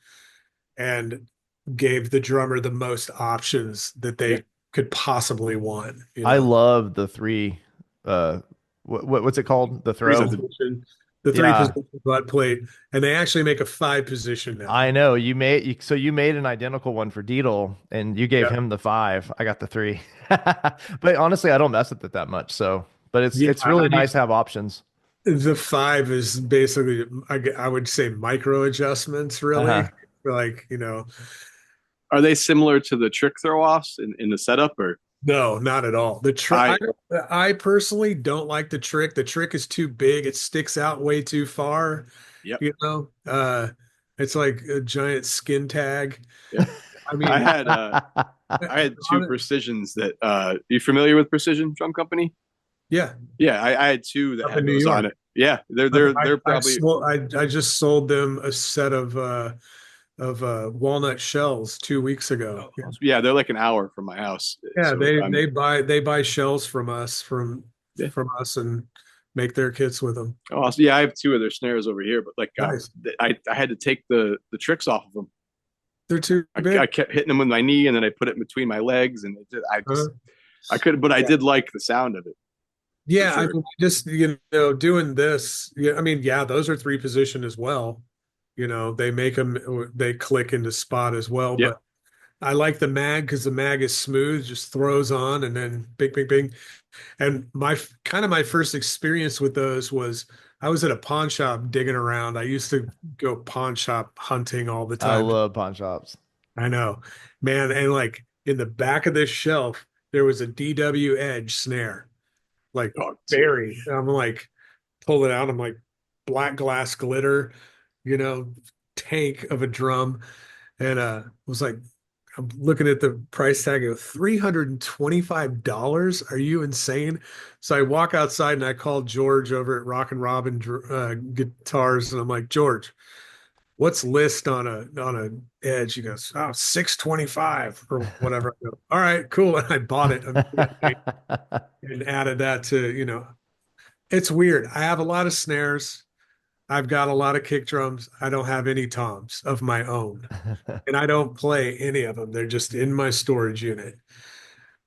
and gave the drummer the most options that yeah. they could possibly want, I love the three. Uh, what's it called? The Three throw. position, the three Yeah, position butt plate, and they actually make a 5 position now. I know you made an identical one for Deedle, and you gave Yeah. him the 5. I got the 3. But honestly, I don't mess with it that much. So, but it's Yeah, it's I really mean, nice to have options. the 5 is basically, I would say micro adjustments, really. Uh-huh. Like, Are they similar to the trick throw offs in the setup, or no, not at all. I? I personally don't like the trick. The trick is too big. It sticks out way too far. Yep, It's like a giant skin tag. yep. I I mean, had uh I had two precisions that you familiar with Precision Drum Company? yeah, Yeah, I had two that up in had New those on York. it. Yeah, they're I've, they're I, they're I've probably sold, I just sold them a set of walnut shells 2 weeks ago. oh, Yeah, awesome. Yeah, they're like an hour from my house. yeah. So They buy shells from us yeah. from us and make their kits with them. Oh, awesome. Yeah, I have two of their snares over here, but like Nice. I had to take the tricks off of them. They're too I big. kept hitting them with my knee, and then I put it in between my legs, and Huh? I could, but I Yeah. did like the sound of it for Yeah, I sure. mean, just doing this. Yeah, I mean, yeah, those are 3 position as well. They make them, they click into spot as well. Yep. But I like the mag because the mag is smooth, just throws on and then bing, bing, bing. And my first experience with those was I was at a pawn shop digging around. I used to go pawn shop hunting all the I time. love pawn shops. I know, man. And like in the back of this shelf, there was a DW Edge snare, like Oh, buried. I'm like, pull it out. I'm like, black glass glitter, you know, tank of a drum. And was like, I'm looking at the price tag of $325. Are you insane? So I walk outside and I call George over at Rock and Robin Guitars, and I'm like, George, what's list on a Edge? He goes, oh, 625 or whatever. I go, all right, cool. And I bought it immediately and added that to, it's weird. I have a lot of snares. I've got a lot of kick drums. I don't have any toms of my own, and I don't play any of them. They're just in my storage unit.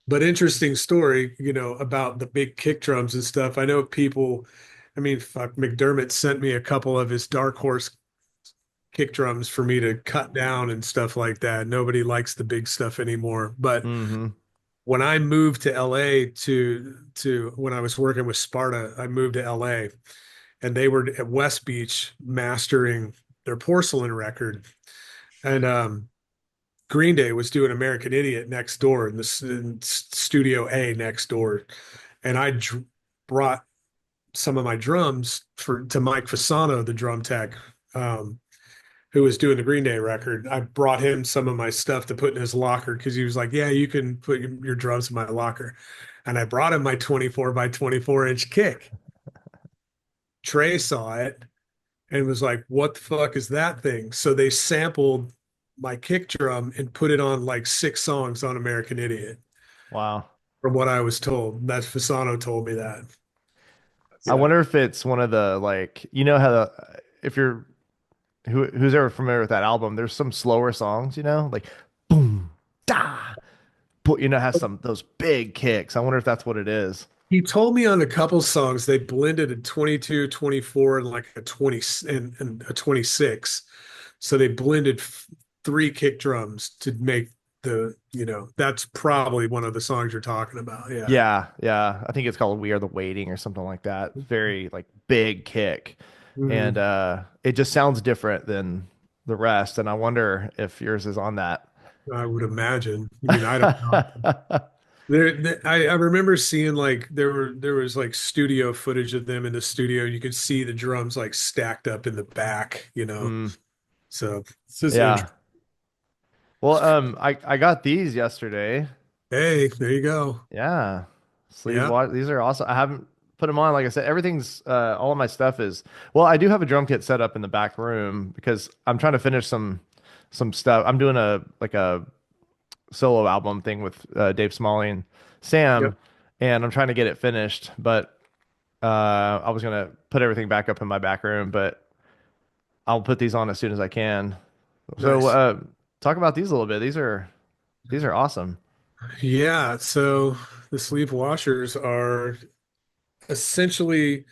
But interesting story, about the big kick drums and stuff. I know people, I mean, fuck, McDermott sent me a couple of his Dark Horse kick drums for me to cut down and stuff like that. Nobody likes the big stuff anymore. But Hmm. when I moved to LA to when I was working with Sparta, I moved to LA and they were at West Beach mastering their porcelain record. And Green Day was doing American Idiot next door in Studio A next door. And brought some of my drums to Mike Fasano, the drum tech, who was doing the Green Day record. I brought him some of my stuff to put in his locker because he was like, yeah, you can put your drums in my locker. And I brought him my 24 by 24 inch kick. Trey saw it and was like, what the fuck is that thing? So they sampled my kick drum and put it on like 6 songs on American Idiot, Wow. from what I was told. That's Fasano told me that. I Yeah. wonder if it's one of the like you know how if you're who's ever familiar with that album, there's some slower songs, like boom, da, but has some those big kicks. I wonder if that's what it is. He told me on a couple songs they blended a 22, 24, and like a 20 and a 26. So they blended 3 kick drums to make that's probably one of the songs you're talking about. Yeah. Yeah, yeah. I think it's called We Are the Waiting or something like that. Very like big kick. And Mhm. it just sounds different than the rest. And I wonder if yours is on that. I would imagine. I mean, I don't know. I remember seeing like there was like studio footage of them in the studio. You could see the drums like stacked up in the back. Mm, So this is yeah. interesting. Well, I got these yesterday. Hey, there you go. Yeah. Sleeve Yeah. watch. These are awesome. I haven't put them on. Like I said, everything's all of my stuff is well, I do have a drum kit set up in the back room because I'm trying to finish some stuff. I'm doing a solo album thing with Dave Smalley and Yep. Sam, and I'm trying to get it finished. But I was gonna put everything back up in my back room, but I'll put these on as soon as I can. So Nice. talk about these a little bit. These are awesome. Yeah. So the sleeve washers are essentially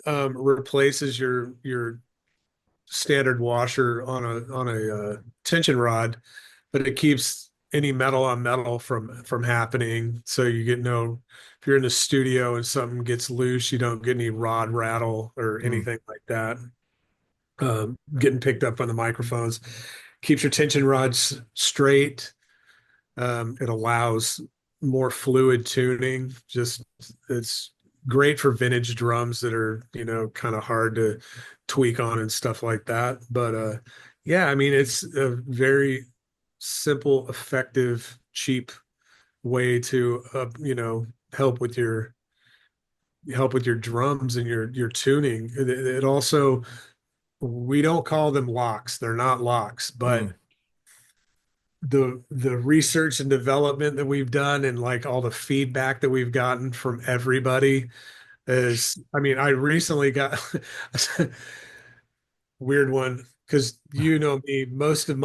replaces your standard washer on a tension rod, but it keeps any metal on metal from happening. So you get no, if you're in the studio and something gets loose, you don't get any rod rattle or Mm, anything like that. Getting picked up on the microphones keeps your tension rods straight. It allows more fluid tuning. Just it's great for vintage drums that are, kind of hard to tweak on and stuff like that. But yeah, I mean, it's a very simple, effective, cheap way to help with your drums and your tuning. It also, we don't call them locks. They're not locks, but mm, the research and development that we've done and like all the feedback that we've gotten from everybody is, I mean, I recently got weird one because me, most of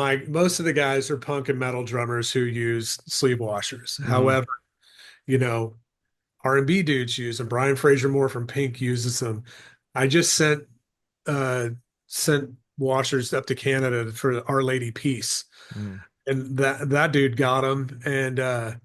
the guys are punk and metal drummers who use sleeve washers. mm, However, you know, R&B dudes use them. Brian Fraser Moore from Pink uses them. I just uh sent washers up to Canada for Our Lady Peace, mm. and that dude got them. And I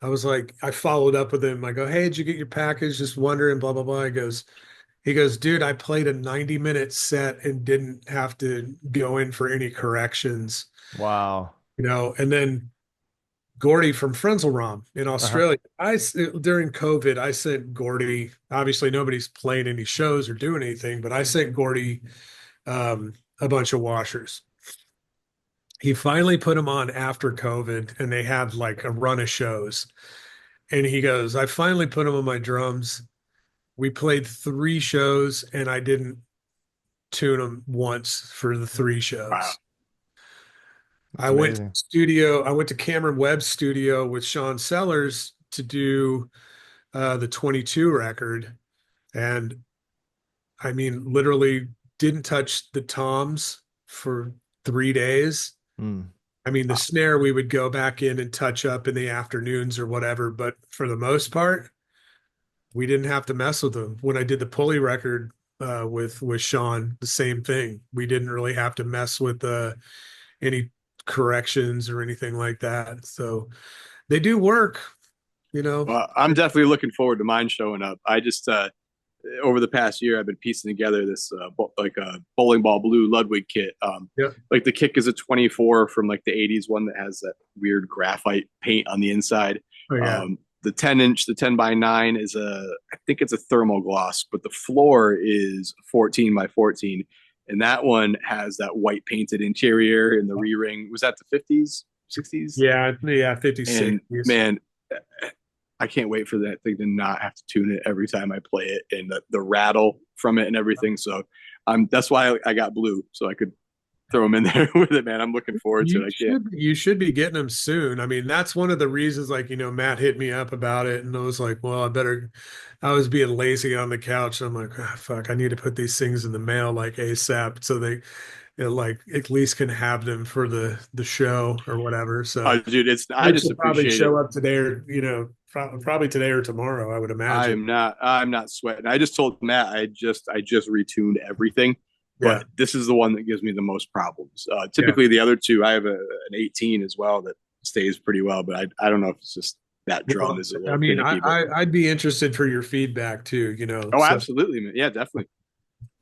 was like, I followed up with him. I go, hey, did you get your package? Just wondering, blah blah blah. He goes, dude, I played a 90-minute set and didn't have to go in for any corrections. Wow. And then Gordy from Frenzelrom in Uh-huh. Australia. During COVID, I sent Gordy. Obviously, nobody's playing any shows or doing anything, but I sent Gordy a bunch of washers. He finally put them on after COVID, and they had like a run of shows. And he goes, I finally put them on my drums. We played 3 shows, and I didn't tune them once for the 3 shows. That's I went to amazing. studio. I went to Cameron Webb's studio with Sean Sellers to do the 22 record, and I mean, literally didn't touch the toms for 3 days. Mm. I mean, the snare we would go back in and touch up in the afternoons or whatever, but for the most part, we didn't have to mess with them. When I did the pulley record with Sean, the same thing. We didn't really have to mess with any corrections or anything like that. So they do work, you know. Well, I'm definitely looking forward to mine showing up. I just over the past year, I've been piecing together this like a bowling ball blue Ludwig kit. Yep. Like the kick is a 24 from like the 80s one that has that weird graphite paint on the inside. Oh yeah. The 10-inch, the 10x9 is I think it's a thermal gloss, but the floor is 14 by 14. And that one has that white painted interior and the re ring. Was that the 50s, 60s? Yeah, yeah, 56. And man, I can't wait for that thing to not have to tune it every time I play it, and the rattle from it and everything. So that's why I got blue, so I could throw them in there with it, man. I'm looking forward to it. I can't. You should be getting them soon. I mean, that's one of the reasons, like, Matt hit me up about it, and I was like, well, I was being lazy on the couch. I'm like, "Ah, fuck, I need to put these things in the mail like ASAP so they, like at least can have them for the show or whatever." So Dude, I which just will probably appreciate it. show up today or, probably today or tomorrow, I would imagine. I'm not sweating. I just told Matt I just retuned everything, Yeah. but this is the one that gives me the most problems. Yeah. Typically the other two, I have an 18 as well that stays pretty well, but I don't know if it's just that drum Well, is a I little mean, finicky, but I'd be interested for your feedback too, oh, So absolutely, man. Yeah, definitely.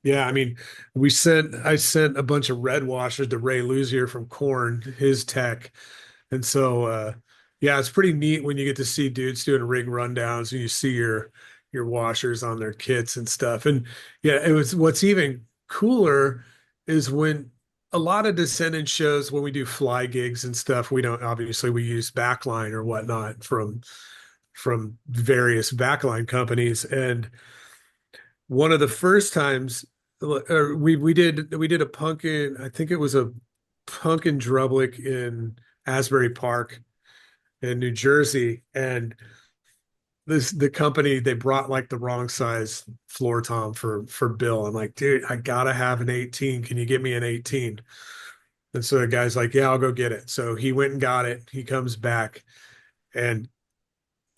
yeah, I mean, I sent a bunch of red washers to Ray Luzier from Korn, his tech. And so yeah, it's pretty neat when you get to see dudes doing rig rundowns and you see your washers on their kits and stuff. And yeah, it was what's even cooler is when a lot of descendant shows when we do fly gigs and stuff, we don't obviously we use backline or whatnot from various backline companies. And one of the first times we did a pumpkin, I think it was a pumpkin drublick in Asbury Park in New Jersey, and the company they brought like the wrong size floor tom for Bill. I'm like, dude, I gotta have an 18. Can you get me an 18? And so the guy's like, yeah, I'll go get it. So he went and got it. He comes back, and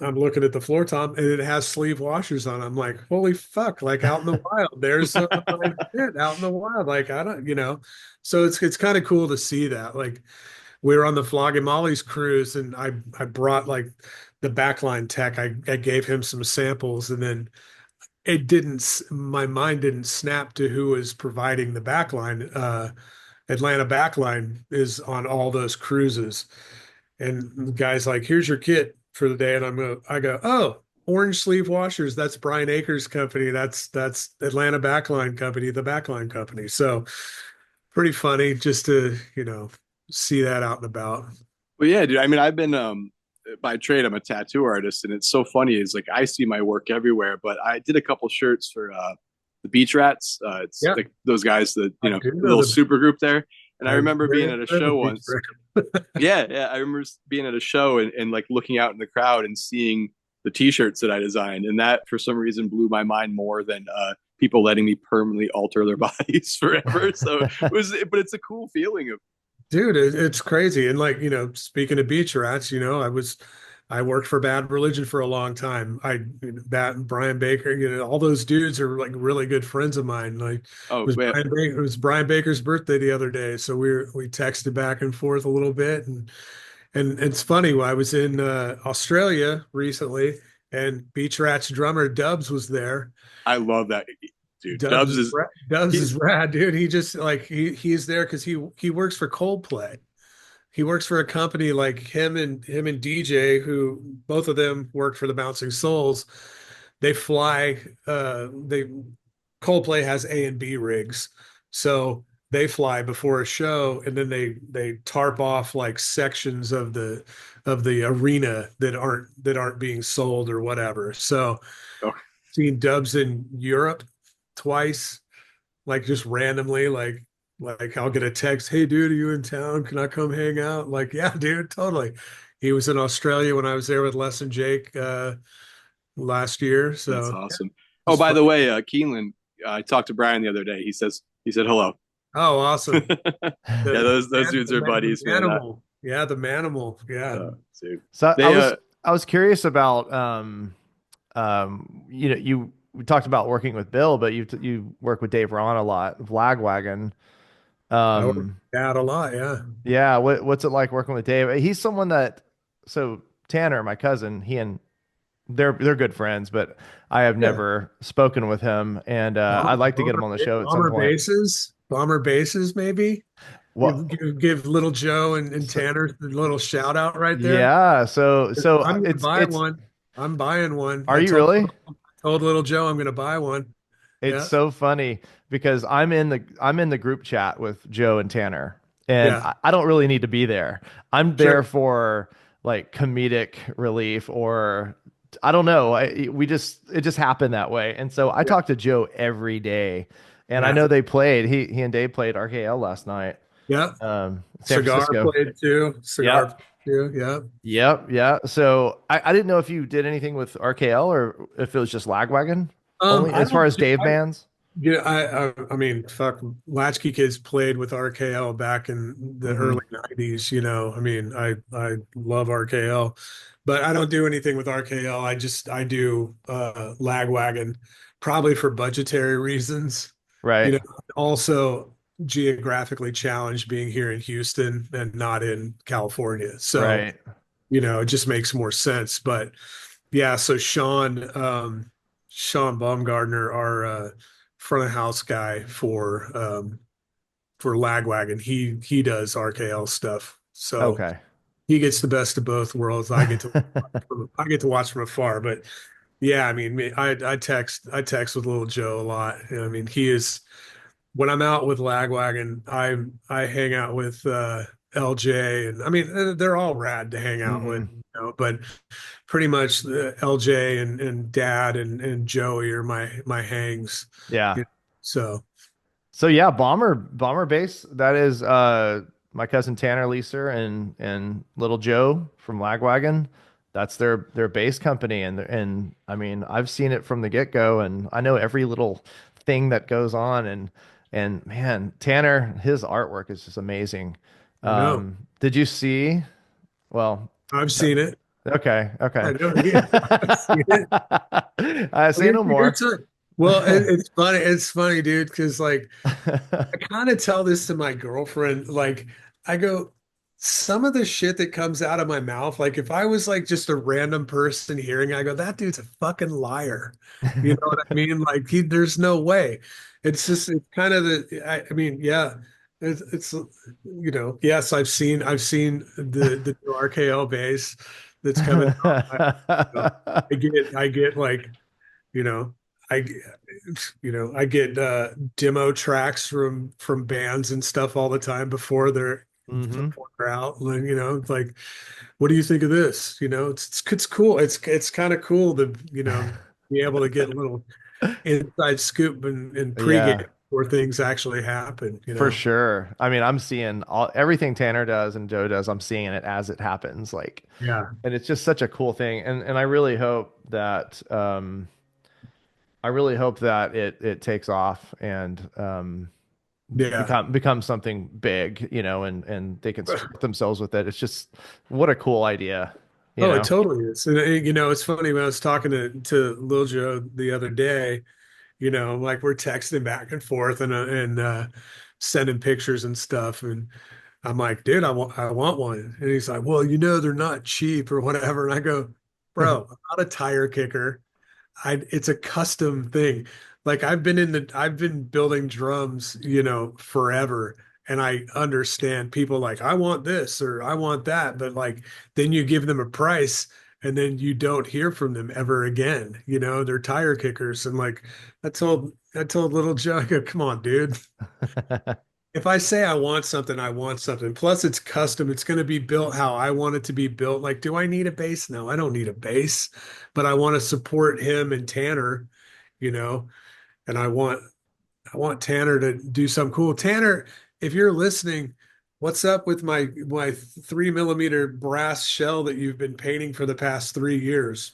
I'm looking at the floor tom and it has sleeve washers on. I'm like, holy fuck, like out in the wild. There's a nice shit out in the wild. Like I don't, so it's kind of cool to see that. Like we were on the Flogging Molly's cruise and I brought like the backline tech. I gave him some samples and then my mind didn't snap to who was providing the backline. Atlanta Backline is on all those cruises. And the guy's like, here's your kit for the day. And I go, oh, orange sleeve washers. That's Brian Akers' company. That's Atlanta Backline Company, the Backline Company. So pretty funny just to, see that out and about. Well, yeah, dude. I mean, I've been by trade, I'm a tattoo artist, and it's so funny. Is like I see my work everywhere, but I did a couple shirts for the Beach Rats. It's Yeah. like those guys, the I do know little the super group there. And I I'm remember very being at a aware of show the beach once. Yeah, yeah. I remember being at a show and like looking out in the crowd and seeing the T-shirts that I designed, and that for some reason blew my mind more than people letting me permanently alter their bodies forever. So but it's a cool feeling of. Dude, it's crazy. And like, speaking of beach rats, I worked for Bad Religion for a long time. That and Brian Baker, all those dudes are like really good friends of mine. Like Oh man, It was Brian Baker's birthday the other day. So we texted back and forth a little bit. And it's funny, I was in Australia recently and Beach Rats drummer Dubs was there. I love that dude. Dubs Dubs is is Dubs he, is rad, dude. He just like he's there because he works for Coldplay. He works for a company like him and DJ, who both of them work for the Bouncing Souls. They fly. They Coldplay has A and B rigs, so they fly before a show, and then they tarp off like sections of the arena that aren't being sold or whatever. So oh, seen Dubs in Europe twice, like just randomly, like I'll get a text, hey dude, are you in town? Can I come hang out? Like, yeah, dude, totally. He was in Australia when I was there with Les and Jake last year. that's So yeah, awesome. Oh, it's by fun. the way, Keeneland, I talked to Brian the other day. He said hello. Oh, awesome. Yeah, The those dudes are the buddies, man. manimal. Yeah, the manimal. Yeah. Dude. So They I was curious about you we talked about working with Bill, but you work with Dave Ron a lot, Flagwagon. I work with Um, that a lot, yeah. yeah, what's it like working with Dave? He's someone that so Tanner, my cousin, he and they're good friends, but I have Yeah. never spoken with him, and I'd like to get him on the show at some point. Bomber bases, maybe. Well, Give little Joe and so, Tanner a little shout out right there. yeah, so I'm gonna buy it's one. I'm buying one. are you really? Told little Joe I'm gonna buy one. It's Yeah, so funny because I'm in the group chat with Joe and Tanner, and yeah, I don't really need to be there. I'm there sure. for like comedic relief or I don't know. It just happened that way. And so I Yeah. talk to Joe every day, and I Yeah. know they played. He and Dave played RKL last night. Yeah. San Cigar Francisco. played too. Cigar Yep. played too. Yeah. Yep. Yeah. So I didn't know if you did anything with RKL or if it was just Lagwagon only I as far don't. as Dave bands. Yeah, I mean, fuck, Latchkey Kids played with RKL back in the Hmm. early '90s. I mean, I love RKL, but I don't do anything with RKL. I do Lagwagon, probably for budgetary reasons. You Right. know, also geographically challenged being here in Houston and not in California. So, Right. it just makes more sense. But yeah, so Sean Baumgartner, our front of house guy for Lagwagon, he does RKL stuff. So Okay. he gets the best of both worlds. I get to watch from afar. But yeah, I mean, I text with little Joe a lot. I mean, he is when I'm out with Lagwagon, I hang out with LJ, and I mean they're all rad to hang out with, Hmm. but pretty much LJ and Dad and Joey are my hangs. Yeah. You know, so So yeah, Bomber Base. That is my cousin Tanner Leeser and little Joe from Lagwagon. That's their bass company, and I mean I've seen it from the get go, and I know every little thing that goes on, and man, Tanner, his artwork is just amazing. I know Did you see? Well, I've seen it. okay, okay. I know, yeah, I've seen it. I I say mean, no it's more. a good time. Well, it's funny. It's funny, dude, because like I kind of tell this to my girlfriend. Like, I go, some of the shit that comes out of my mouth, like if I was like just a random person hearing, I go, that dude's a fucking liar. You know what I mean? Like, there's no way. It's kind of I mean, yeah, it's, yes, I've seen the new RKO bass that's coming out. I get like, you know, I I get demo tracks from bands and stuff all the time Hmm. before they're out. And, it's like, what do you think of this? It's cool. It's kind of cool to be able to get a little inside scoop and pregame Yeah. before things actually happen. For sure. I mean, I'm seeing everything Tanner does and Joe does, I'm seeing it as it happens. Like, Yeah, and it's just such a cool thing. And I really hope that it takes off and yeah. become something big, and they can support themselves with it. It's just what a cool idea, you Oh, it know. totally is. And it's funny when I was talking to Lil Joe the other day. Like we're texting back and forth and sending pictures and stuff. And I'm like, dude, I want one. And he's like, well, they're not cheap or whatever. And I go, bro, I'm not a tire kicker. It's a custom thing. Like I've been building drums, forever. And I understand people like, I want this or I want that. But like, then you give them a price and then you don't hear from them ever again. They're tire kickers. And like, I told little Joe, I go, come on, dude. If I say I want something, I want something. Plus, it's custom. It's going to be built how I want it to be built. Like, do I need a bass? No, I don't need a bass, but I want to support him and Tanner, you know, and I want Tanner to do something cool. Tanner, if you're listening, what's up with my 3 millimeter brass shell that you've been painting for the past 3 years?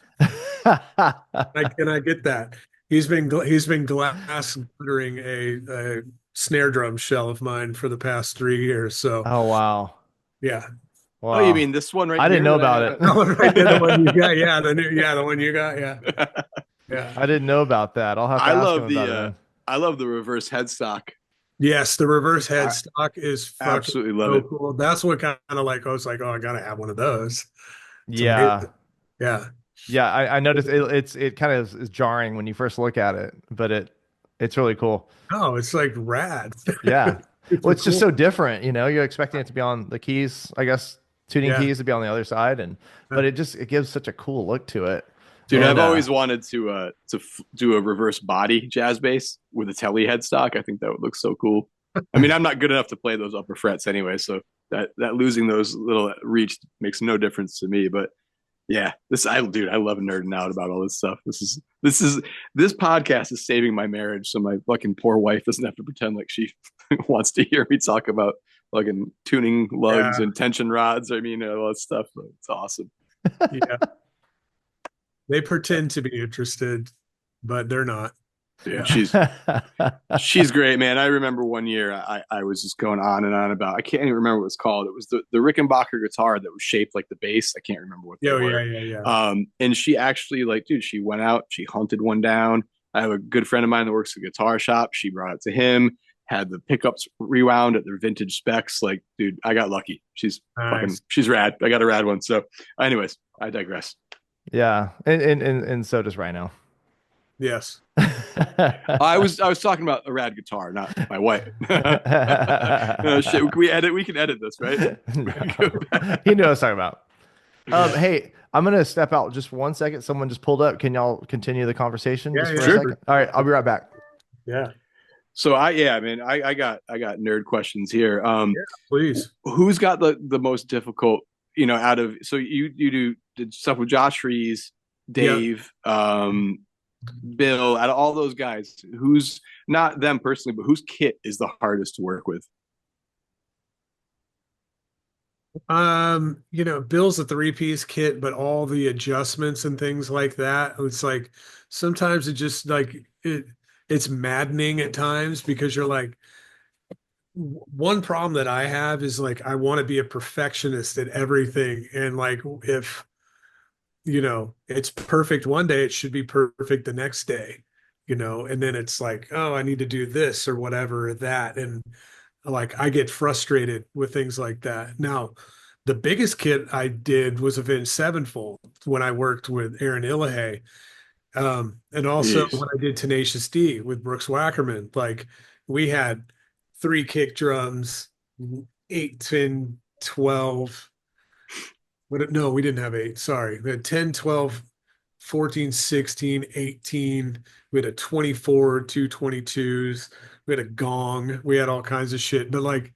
I get that. He's been glass glittering a snare drum shell of mine for the past 3 years. So Oh wow. yeah. Oh, you Wow. mean this one right I didn't here know that I about have? That one right there, the one you got. it. Yeah, the one you got. Yeah. Yeah. I didn't know about that. I'll have to I ask him love about it then. I love the reverse headstock. Yes, the reverse I headstock is fucking absolutely love so it. cool. That's what kind of like I was like, oh, I gotta have one of those. It's amazing. Yeah. Yeah. Yeah, I noticed it kind of is jarring when you first look at it, but it's really cool. Oh, it's like rad. Yeah. Well, Super it's just so cool. different, you're expecting it to be on the keys, I guess, tuning Yeah. keys to be on the other side but it gives such a cool look to it. Dude, And I've always wanted to do a reverse body jazz bass with a telly headstock. I think that would look so cool. I mean, I'm not good enough to play those upper frets anyway, so that losing those little reach makes no difference to me. But Yeah, I love nerding out about all this stuff. This podcast is saving my marriage, so my fucking poor wife doesn't have to pretend like she wants to hear me talk about fucking tuning lugs Yeah, and tension rods. I mean, all that stuff. It's awesome. yeah. They pretend to be interested, but they're not. Dude, she's great, man. I remember one year I was just going on and on about, I can't even remember what it's called. It was the Rickenbacker guitar that was shaped like the bass. I can't remember what they Oh, were. yeah, yeah, yeah. And she actually, like, dude, she went out, she hunted one down. I have a good friend of mine that works at a guitar shop. She brought it to him, had the pickups rewound at their vintage specs. Like, dude, I got lucky. Nice. She's rad. I got a rad one. So, anyways, I digress. Yeah, and so does Rhino. Yes. I was talking about a rad guitar, not my wife. Shit, we can edit this, right? No. You know what I was talking about. Hey, I'm gonna step out just 1 second. Someone just pulled up. Can y'all continue the conversation Yeah, just yeah, for a Sure. second? All right, I'll be right back. yeah. So man, I got nerd questions here. Yeah, please. Who's got the most difficult, out of, so you did stuff with Josh Freeze, Yeah. Dave, Bill, out of all those guys, who's, not them personally, but whose kit is the hardest to work with? Bill's a three-piece kit, but all the adjustments and things like that, it's like sometimes it just like it's maddening at times because you're like, one problem that I have is like I want to be a perfectionist at everything. And like if it's perfect one day, it should be perfect the next day, and then it's like, oh, I need to do this or whatever or that. And like I get frustrated with things like that. Now, the biggest kit I did was Avenged Sevenfold when I worked with Aaron Illahay. And also Jeez. when I did Tenacious D with Brooks Wackerman, like we had three kick drums, 8, 10, 12. No, we didn't have eight. Sorry. We had 10, 12, 14, 16, 18. We had a 24, two 22s. We had a gong. We had all kinds of shit. But like,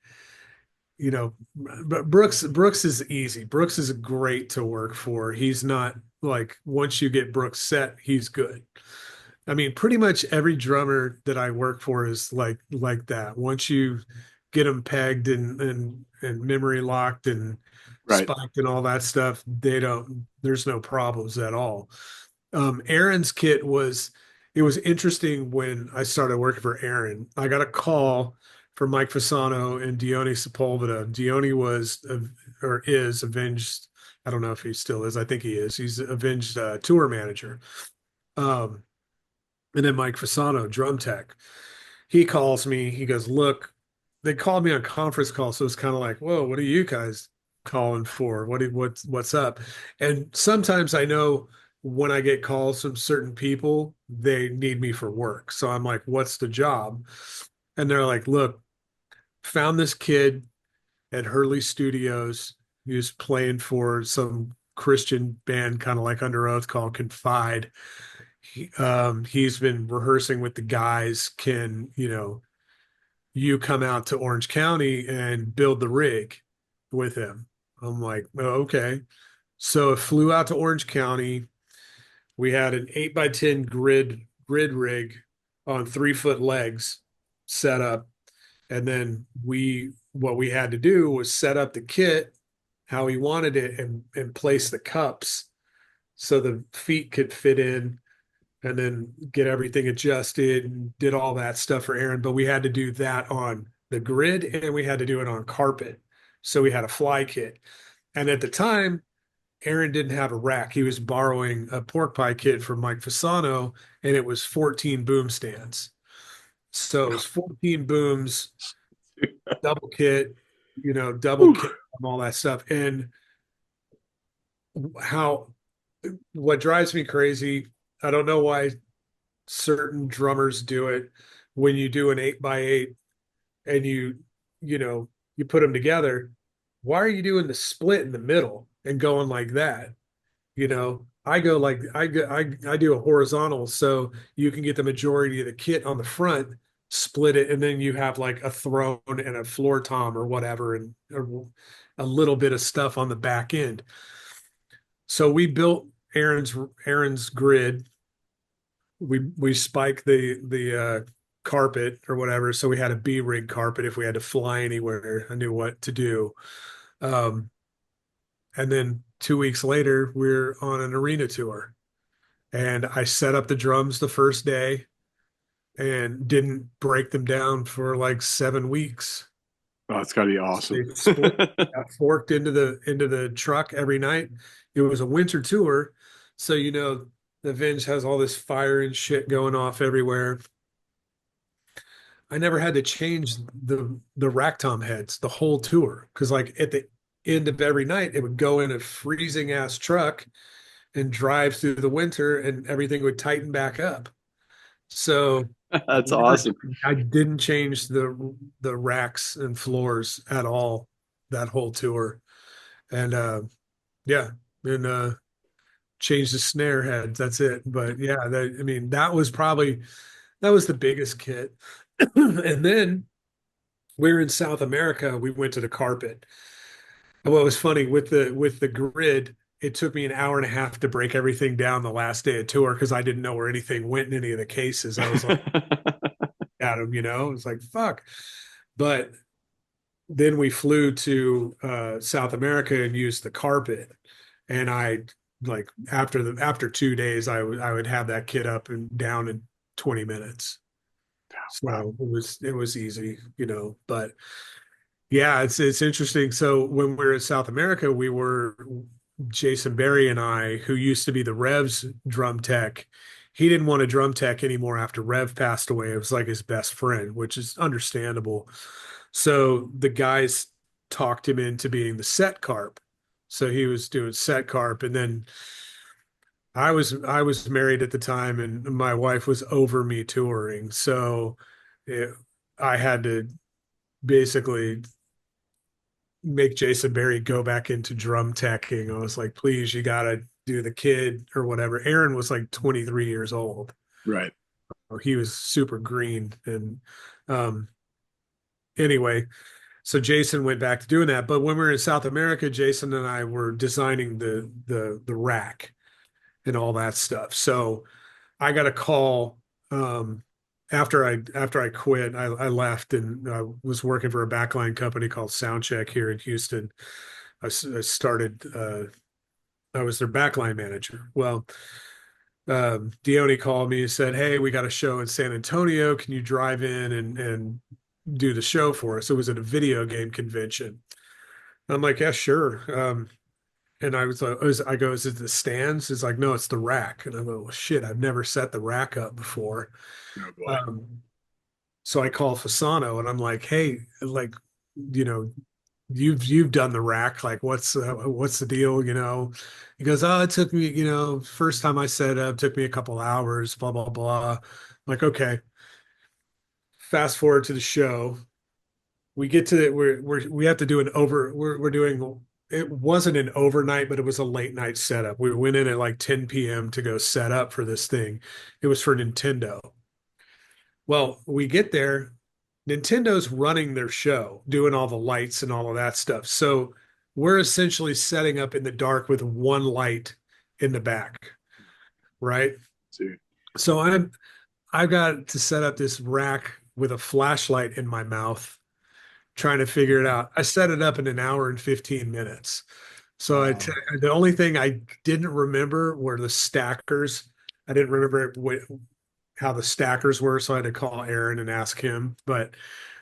but Brooks is easy. Brooks is great to work for. He's not like once you get Brooks set, he's good. I mean, pretty much every drummer that I work for is like that. Once you get them pegged and memory locked and Right. spiked and all that stuff, there's no problems at all. Aaron's kit it was interesting when I started working for Aaron. I got a call from Mike Fasano and Dione Sepulveda. Dione was or is Avenged. I don't know if he still is. I think he is. He's Avenged tour manager. Um, and then Mike Fasano, drum tech. He calls me. He goes, "Look, they called me on conference call, so it's kind of like, whoa, what are you guys calling for? What's up?" And sometimes I know when I get calls from certain people, they need me for work. So I'm like, "What's the job?" And they're like, "Look, found this kid at Hurley Studios. He was playing for some Christian band, kind of like Under Oath, called Confide. He's been rehearsing with the guys. Can you come out to Orange County and build the rig with him?" I'm like, "Oh, okay." So I flew out to Orange County. We had an 8x10 grid rig on 3-foot legs set up. And then what we had to do was set up the kit how he wanted it and place the cups so the feet could fit in and then get everything adjusted and did all that stuff for Aaron. But we had to do that on the grid and we had to do it on carpet. So we had a fly kit. And at the time, Aaron didn't have a rack. He was borrowing a pork pie kit from Mike Fasano, and it was 14 boom stands. So it was 14 booms, double kit, double Whew. kit, all that stuff. And how what drives me crazy, I don't know why certain drummers do it when you do an 8x8 and you put them together. Why are you doing the split in the middle and going like that? I go like I do a horizontal so you can get the majority of the kit on the front, split it, and then you have like a throne and a floor tom or whatever, and a little bit of stuff on the back end. So we built Aaron's grid. We spiked the carpet or whatever, so we had a B rig carpet if we had to fly anywhere. I knew what to do. Um, and then 2 weeks later, we're on an arena tour, and I set up the drums the first day and didn't break them down for like 7 weeks. Oh, it's gotta be awesome. They got forked into the truck every night. It was a winter tour, so the Vinge has all this fire and shit going off everywhere. I never had to change the rack tom heads the whole tour because like at the end of every night, it would go in a freezing ass truck and drive through the winter, and everything would tighten back up. So That's awesome. I didn't change the racks and floors at all that whole tour. And yeah, and changed the snare heads. That's it. But yeah, I mean, that was the biggest kit. And then we're in South America. We went to the carpet. And what was funny with the grid, it took me an hour and a half to break everything down the last day of tour because I didn't know where anything went in any of the cases. I was like, at them, it's like fuck. But then we flew to South America and used the carpet, and I like after 2 days, I would have that kit up and down in 20 minutes. So it was easy, but yeah, it's interesting. So when we were in South America, we were Jason Berry and I, who used to be the Rev's drum tech. He didn't want a drum tech anymore after Rev passed away. It was like his best friend, which is understandable. So the guys talked him into being the set carp. So he was doing set carp, and then I was married at the time, and my wife was over me touring. So it, I had to basically make Jason Berry go back into drum teching. I was like, please, you gotta do the kid or whatever. Aaron was like 23 years old. Right. He was super green. And um, anyway, so Jason went back to doing that. But when we were in South America, Jason and I were designing the rack and all that stuff. So I got a call after I quit. I left and I was working for a backline company called Soundcheck here in Houston. I started. I was their backline manager. Well, Dione called me and said, "Hey, we got a show in San Antonio. Can you drive in and do the show for us?" It was at a video game convention. I'm like, "Yeah, sure." And I go, "Is it the stands?" It's like, "No, it's the rack." And I go, "Well, shit, I've never set the rack up before." Oh boy. So I call Fasano and I'm like, "Hey, like, you know, you've done the rack. Like, what's the deal? He goes, "Oh, it took me, first time I set it up, took me a couple hours, blah, blah, blah." I'm like, okay. Fast forward to the show. We get to we have to do we're doing, it wasn't an overnight, but it was a late night setup. We went in at like 10 p.m. to go set up for this thing. It was for Nintendo. Well, we get there, Nintendo's running their show, doing all the lights and all of that stuff. So we're essentially setting up in the dark with one light in the back, right? Dude. So I've got to set up this rack with a flashlight in my mouth, trying to figure it out. I set it up in an hour and 15 minutes. So the only thing I didn't remember were the stackers. I didn't remember how the stackers were, so I had to call Aaron and ask him. But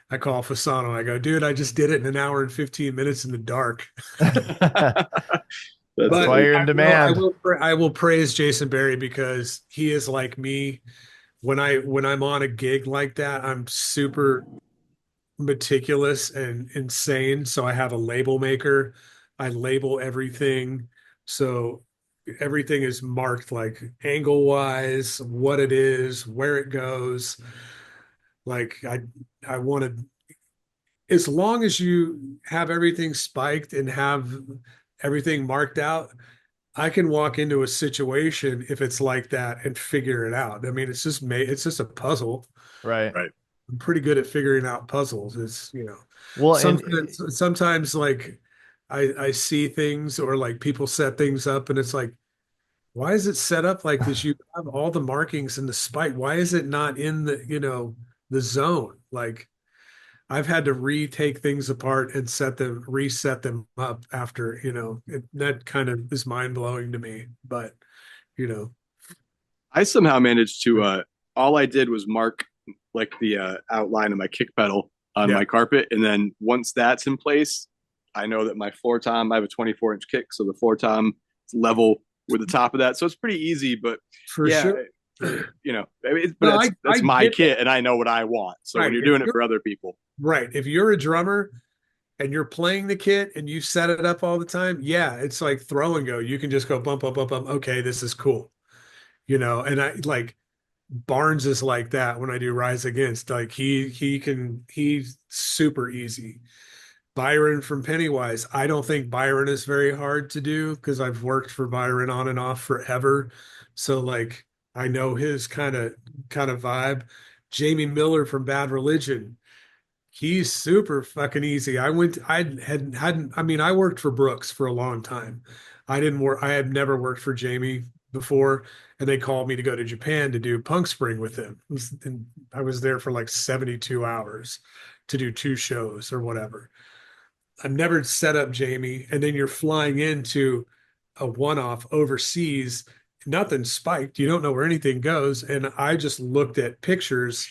I call Fasano and I go, "Dude, I just did it in an hour and 15 minutes in the dark." That's why you're in demand. I will praise Jason Berry because he is like me. When I'm on a gig like that, I'm super meticulous and insane. So I have a label maker. I label everything. So everything is marked like angle wise, what it is, where it goes. Like I wanted, as long as you have everything spiked and have everything marked out, I can walk into a situation if it's like that and figure it out. I mean, it's just a puzzle. Right. Right. I'm pretty good at figuring out puzzles. Well, Sometimes like I see things or like people set things up and it's like, why is it set up like this? You have all the markings and the spike. Why is it not in the, the zone? Like I've had to retake things apart and reset them up after, that kind of is mind blowing to me. But, you know, I somehow managed to all I did was mark like the outline of my kick pedal on yeah, my carpet, and then once that's in place, I know that my floor tom, I have a 24-inch kick, so the floor tom is level with the top of that, so it's pretty easy. But for yeah, sure. but No, that's I my get that. kit, and I know what I want. So when Right. you're doing it for other people, If you're a drummer and you're playing the kit and you set it up all the time, yeah, it's like throw and go. You can just go bump, bump, bump, bump. Okay, this is cool. And I like Barnes is like that when I do Rise Against. Like he's super easy. Byron from Pennywise. I don't think Byron is very hard to do because I've worked for Byron on and off forever. So like I know his kind of vibe. Jamie Miller from Bad Religion. He's super fucking easy. I mean, I worked for Brooks for a long time. I had never worked for Jamie before, and they called me to go to Japan to do Punk Spring with him. And I was there for like 72 hours to do two shows or whatever. I've never set up Jamie, and then you're flying into a one-off overseas, nothing spiked. You don't know where anything goes. And I just looked at pictures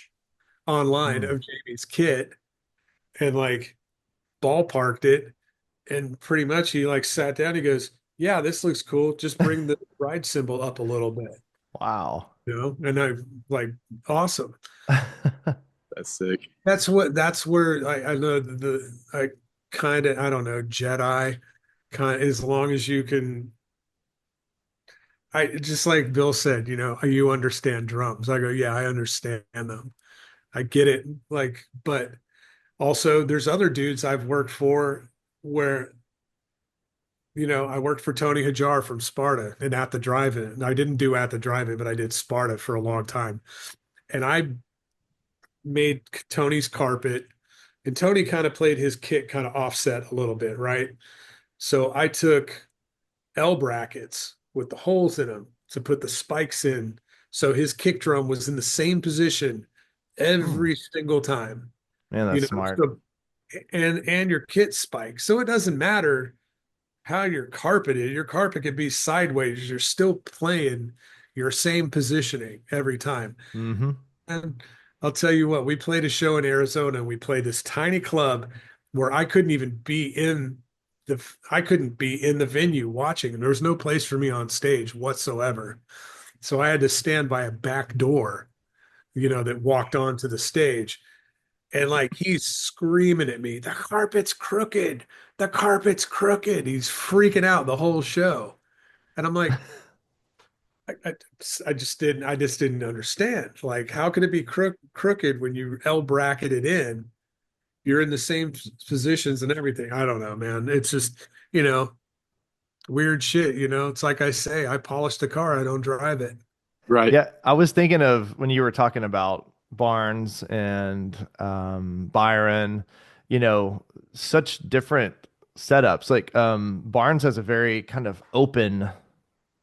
online Mm. of Jamie's kit and like ballparked it. And pretty much he like sat down. He goes, "Yeah, this looks cool. Just bring the ride symbol up a little bit, Wow. And I like, awesome. that's sick. That's where I know I kind of, I don't know, Jedi kind of, as long as you can, I just like Bill said, you understand drums. I go, yeah, I understand them. I get it. Like, but also there's other dudes I've worked for where I worked for Tony Hajar from Sparta and At the Drive-In. And I didn't do At the Drive-In, but I did Sparta for a long time. And I made Tony's carpet, and Tony kind of played his kit kind of offset a little bit, right? So I took L brackets with the holes in them to put the spikes in. So his kick drum was in the same position Hmm. every single time, Man, you that's know. smart. So and your kit spikes. So it doesn't matter how your carpet is. Your carpet could be sideways. You're still playing your same positioning every time. Hmm. And I'll tell you what, we played a show in Arizona and we played this tiny club where I couldn't be in the venue watching. And there was no place for me on stage whatsoever. So I had to stand by a back door, that walked onto the stage. And like he's screaming at me, the carpet's crooked. The carpet's crooked. He's freaking out the whole show. And I'm like, I, I, I just didn't understand. Like, how can it be crooked when you L bracket it in? You're in the same positions and everything. I don't know, man. It's just, weird shit. It's like I say, I polish the car, I don't drive it. Right. Yeah, I was thinking of when you were talking about Barnes and Byron, such different setups. Like Barnes has a very kind of open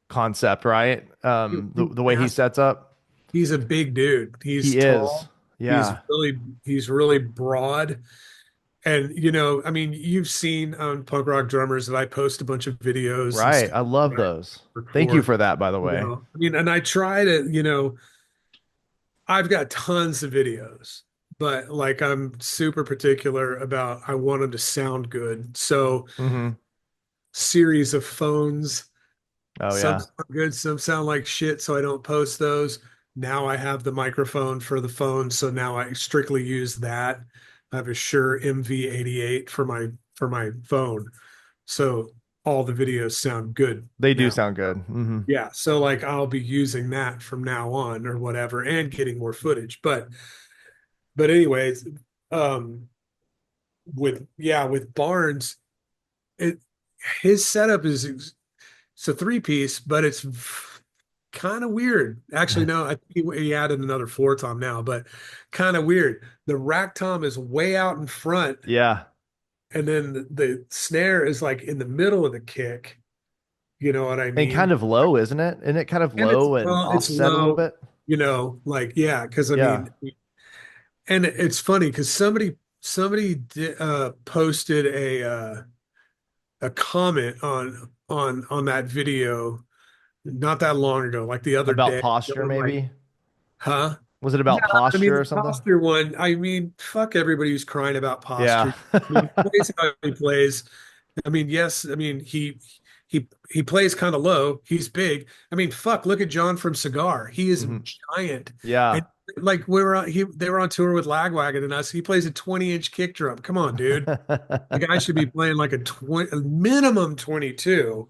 concept, right? The way he Massive. sets up. He's a big dude. He's He is. tall. He's Yeah. really he's really broad. And I mean, you've seen on Punk Rock Drummers that I post a bunch of videos and Right. stuff I love that I those. Thank you record. for that, by the way. I mean, and I try to, I've got tons of videos, but like I'm super particular about I want them to sound good. So Hmm. series of phones. Oh Some yeah. sound good, some sound like shit, so I don't post those. Now I have the microphone for the phone, so now I strictly use that. I have a Shure MV88 for my phone, so all the videos sound good They do now. sound good. Hmm. Yeah, so like I'll be using that from now on or whatever, and getting more footage. But anyways, um, with Barnes, it his setup is it's a three-piece, but it's kind of weird. Actually, no, I think he added another floor tom now, but kind of weird. The rack tom is way out in front, Yeah. and then the snare is like in the middle of the kick. You know what I And mean? kind of low, isn't it? Isn't it kind of And it's low and well, it's offset a little low, bit? like yeah, because I Yeah. mean, and it's funny because posted a comment on that video not that long ago, like the other About day. posture, Going like, maybe? huh? Was it Yeah, about I mean posture the or something? posture one. I mean, fuck everybody who's crying about Yeah. posture. I mean, he plays how he plays. I mean, yes, I mean he plays kind of low. He's big. I mean, fuck, look at John from Cigar. He is Mhm. giant. Yeah. And like we were on they were on tour with Lagwagon and us. He plays a 20-inch kick drum. Come on, dude. The guy should be playing like a minimum 22.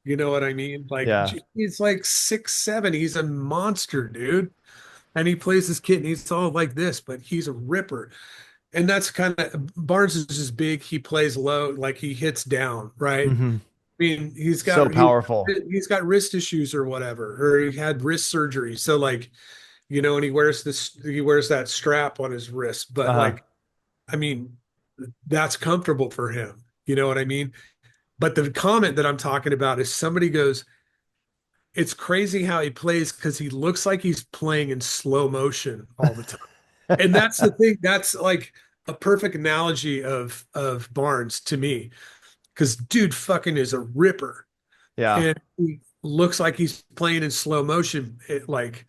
You know what I mean? Like Yeah. he's like 6'7". He's a monster, dude. And he plays this kit and he's all like this, but he's a ripper. And that's kind of Barnes is just big. He plays low, like he hits down, right? Hmm. I mean, So powerful. he's got wrist issues or whatever, or he had wrist surgery. So like, and he wears that strap on his wrist, but Uh-huh. like, I mean, that's comfortable for him. You know what I mean? But the comment that I'm talking about is somebody goes, it's crazy how he plays because he looks like he's playing in slow motion all the time. And that's the thing. That's like a perfect analogy of Barnes to me. Because dude fucking is a ripper. Yeah. And he looks like he's playing in slow motion. Like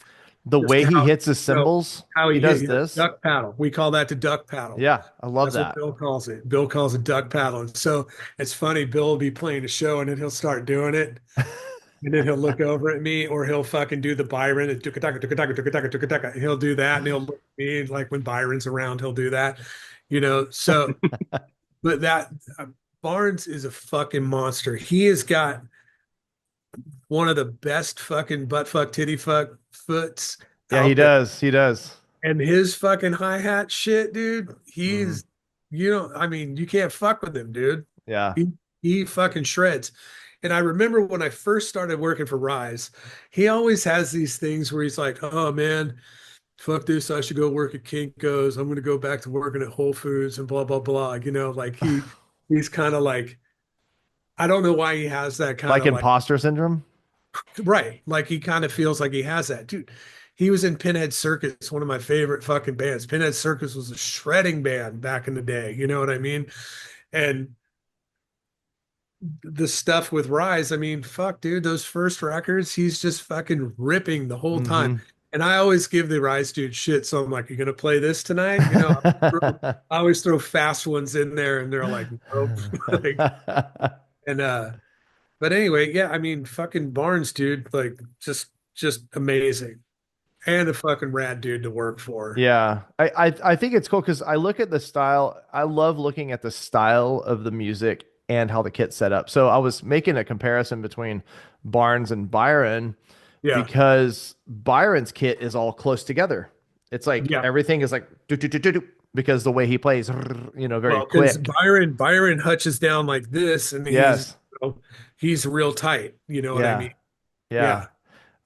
The just way he hits his you know, cymbals, how he he hit, does this. duck paddle. We call that the duck paddle. Yeah, I love That's what that. Bill calls it. Bill calls it duck paddle. And so it's funny, Bill will be playing a show and then he'll start doing it. And then he'll look over at me, or he'll fucking do the Byron and he'll do that, and he'll look at me like when Byron's around, he'll do that, So, but that Barnes is a fucking monster. He has got one of the best fucking butt fuck titty fuck foots Yeah, he out there, does. He does. and his fucking hi hat shit, dude. Mhm. I mean, you can't fuck with him, dude. Yeah. He he fucking shreds. And I remember when I first started working for Rise, he always has these things where he's like, "Oh man, fuck this, I should go work at Kinko's. I'm gonna go back to working at Whole Foods and blah blah blah." Like he's kind of like, I don't know why he has that kind Like of like, imposter syndrome? right, like he kind of feels like he has that. Dude, he was in Pinhead Circus, one of my favorite fucking bands. Pinhead Circus was a shredding band back in the day, you know what I mean? And the stuff with Rise, I mean, fuck, dude, those first records, he's just fucking ripping the whole time. Hmm. And I always give the Rise dude shit. So I'm like, you gonna play this tonight? I always throw fast ones in there and they're like, nope. Like, and but anyway, yeah, I mean, fucking Barnes, dude, like just amazing. And a fucking rad dude to work for. Yeah, I think it's cool because I look at the style. I love looking at the style of the music and how the kit's set up. So I was making a comparison between Barnes and Byron Yeah. because Byron's kit is all close together. It's like Yeah. everything is like do, do, do, do, do, because the way he plays, very Well, because quick. Byron hutches down like this and Yes. he's real tight. You know what I Yeah. mean? Yeah. Yeah.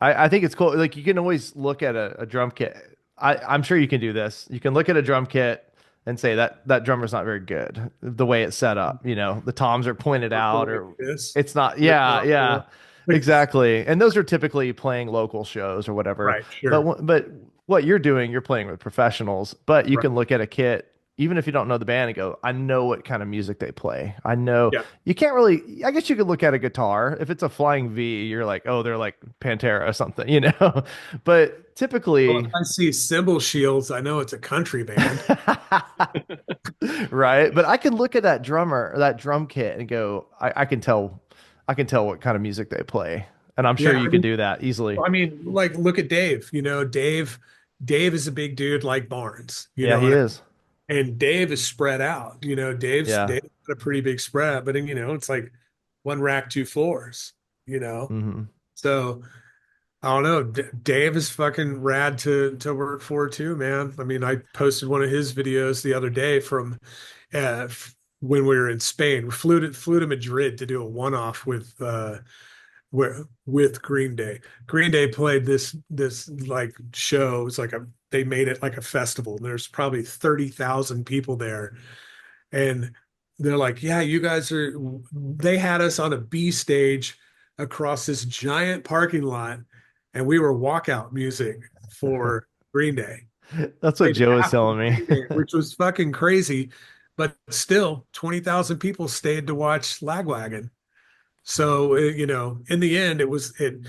I think it's cool. Like you can always look at a drum kit. I'm sure you can do this. You can look at a drum kit and say that drummer's not very good. The way it's set up, the toms are pointed out Like or this. it's not. Yeah, yeah, Like, exactly. And those are typically playing local shows or whatever. right, sure. But what you're doing, you're playing with professionals. But you Right. can look at a kit even if you don't know the band and go, I know what kind of music they play. I know Yeah. you can't really, I guess you could look at a guitar. If it's a flying V, you're like, oh, they're like Pantera or something. But Well, if typically, I see cymbal shields, I know it's a country band. right. But I can look at that drummer, that drum kit and go, I can tell what kind of music they play. And I'm sure Yeah, you could do that easily. like look at Dave. Dave is a big dude like Barnes. Yeah, he is. And Dave is spread out. Yeah. Dave's got a pretty big spread, but then, it's like one rack, two floors. You know, Hmm. so I don't know. Dave is fucking rad to work for too, man. I mean, I posted one of his videos the other day from when we were in Spain. We flew to Madrid to do a one-off with Green Day. Green Day played this like show. It's like they made it like a festival. There's probably 30,000 people there, and they're like, yeah, you guys are, they had us on a B stage across this giant parking lot, and we were walkout music for Green Day. That's what Played Joe was half of telling me. Green Day, which was fucking crazy. But still, 20,000 people stayed to watch Lagwagon. So in the end, it was it.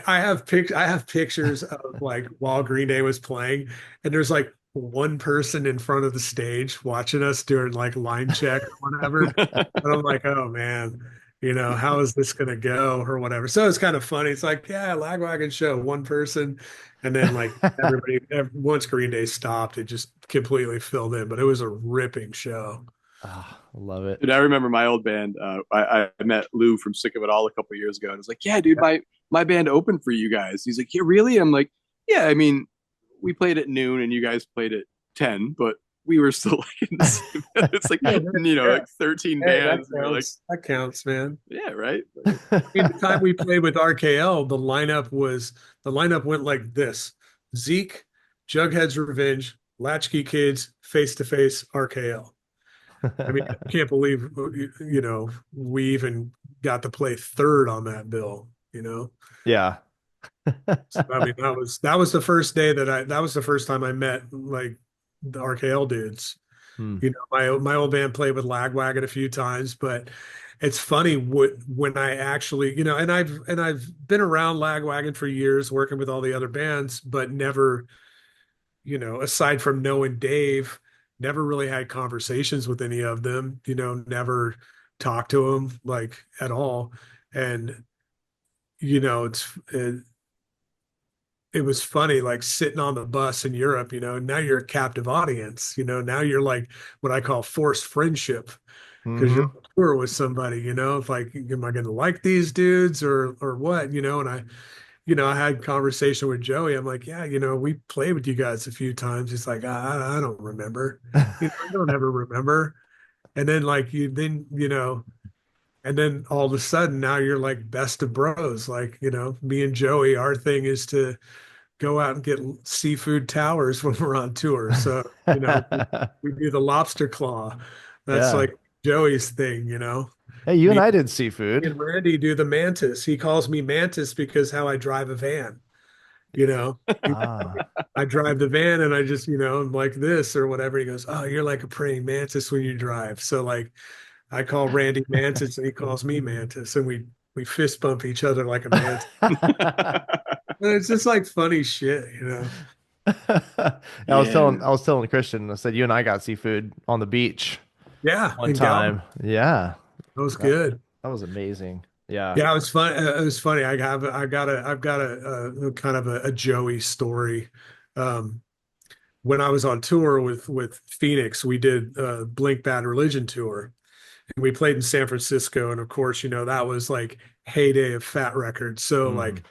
I have pictures of like while Green Day was playing, and there's like one person in front of the stage watching us during like line check or whatever. And I'm like, oh man, how is this gonna go or whatever. So it's kind of funny. It's like, yeah, Lagwagon show, one person, and then like once Green Day stopped, it just completely filled in. But it was a ripping show. Ah, love it. Dude, I remember my old band. I met Lou from Sick of It All a couple of years ago, and I was like, "Yeah, dude, my band opened for you guys." He's like, "Yeah, really?" I'm like, "Yeah, I mean, we played at noon, and you guys played at 10, but we were still like in the same." It's like Yeah, like 13 hey, that bands. And we're like, counts. That counts, man. yeah, right. I mean, the time we played with RKL, the lineup went like this: Zeke, Jughead's Revenge, Latchkey Kids, Face to Face, RKL. I mean, I can't believe we even got to play third on that bill. Yeah. So, I mean, that was the first day that was the first time I met like the RKL dudes. Hmm. My old band played with Lagwagon a few times, but it's funny when I actually, and I've been around Lagwagon for years, working with all the other bands, but never, aside from knowing Dave, never really had conversations with any of them. Never talked to them like at all, and it was funny, like sitting on the bus in Europe, now you're a captive audience, now you're like what I call forced friendship because you're Hmm. on tour with somebody, if like, am I going to like these dudes or what, and I had conversation with Joey. I'm like, yeah, we played with you guys a few times. He's like, I don't remember, I don't ever remember. And then like and then all of a sudden now you're like best of bros. Like, me and Joey, our thing is to go out and get seafood towers when we're on tour. So, we do the lobster claw. That's Yeah. like Joey's thing, Hey, you and Me I did seafood. and Randy do the mantis. He calls me mantis because how I drive a van, you know. Ah. I drive the van and I just, I'm like this or whatever. He goes, oh, you're like a praying mantis when you drive. So like I call Randy mantis and he calls me mantis and we fist bump each other like a mantis. And it's just like funny shit. Yeah. I was telling Christian, I said, you and I got seafood on the beach Yeah, one in Galveston. time. Yeah. That was That, good. that was amazing. Yeah. Yeah, it was fun. It was funny. I've got a kind of a Joey story. Um, when I was on tour with Phoenix, we did a Blink Bad Religion tour, and we played in San Francisco. And of course, that was like heyday of Fat Records. So Mhm. like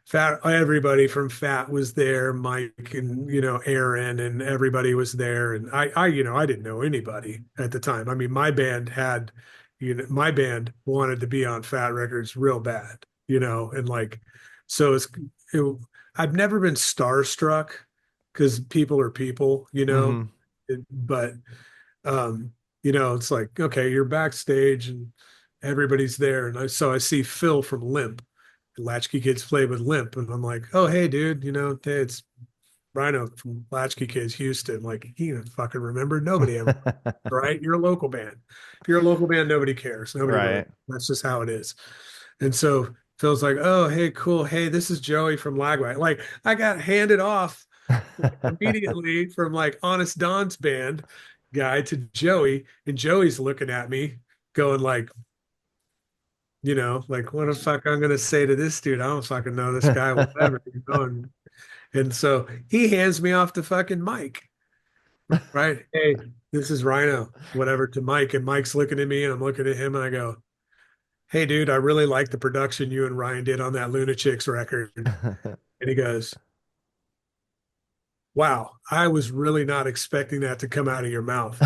Fat, everybody from Fat was there, Mike and Aaron and everybody was there, and I didn't know anybody at the time. I mean, my band wanted to be on Fat Records real bad, and like, so it, I've never been starstruck because people are people, Mhm. but it's like okay, you're backstage and everybody's there, and so I see Phil from Limp. Latchkey Kids play with Limp, and I'm like, oh hey dude, hey, it's Rhino from Latchkey Kids Houston. Like he didn't fucking remember. Nobody ever, right? You're a local band. If you're a local band, nobody cares. Nobody really. Right. That's just how it is. And so Phil's like, oh hey, cool. Hey, this is Joey from Lagwagon. Like I got handed off immediately from like Honest Don's band guy to Joey, and Joey's looking at me, going like, like what the fuck I'm gonna say to this dude? I don't fucking know this guy, whatever. And so he hands me off to fucking Mike, right? Hey, this is Rhino, whatever, to Mike. And Mike's looking at me and I'm looking at him and I go, hey dude, I really like the production you and Ryan did on that Lunatics record. And he goes, wow, I was really not expecting that to come out of your mouth.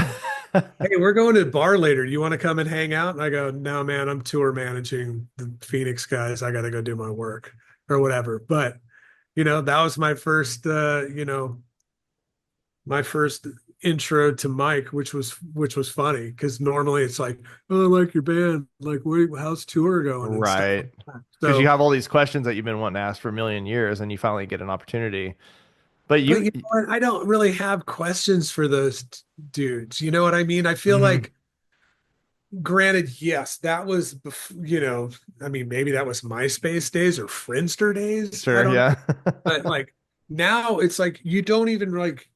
Hey, we're going to the bar later. Do you want to come and hang out? And I go, no, man, I'm tour managing the Phoenix guys. I got to go do my work or whatever. But, that was my first intro to Mike, which was funny because normally it's like, oh, I like your band, like, wait, how's tour going and stuff Right. like that. Because you So, have all these questions that you've been wanting to ask for a million years, and you finally get an opportunity. But but you, you know what? I don't really have questions for those dudes. You know what I mean? I feel Mhm. like, granted, yes, that was, I mean, maybe that was MySpace days or Friendster days. I Sure, don't know. yeah. But like now it's like you don't even like,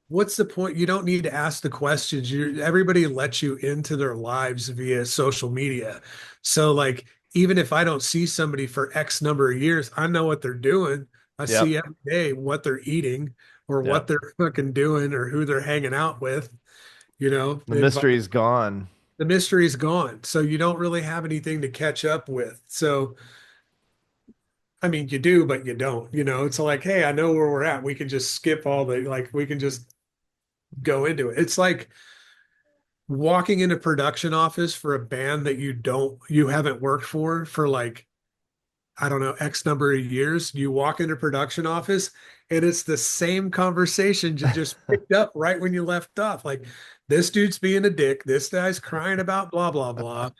what's the point? You don't need to ask the questions. Everybody lets you into their lives via social media. So like even if I don't see somebody for X number of years, I know what they're doing. I see Yep. every day what they're eating or what Yep. they're fucking doing or who they're hanging out with. The mystery's gone. The mystery's gone. So you don't really have anything to catch up with. So I mean, you do, but you don't. It's like, hey, I know where we're at. We can just skip all the like. We can just go into it. It's like walking in a production office for a band that you haven't worked for like, I don't know, X number of years. You walk into production office and it's the same conversation you just picked up right when you left off. Like, this dude's being a dick. This guy's crying about blah, blah, blah.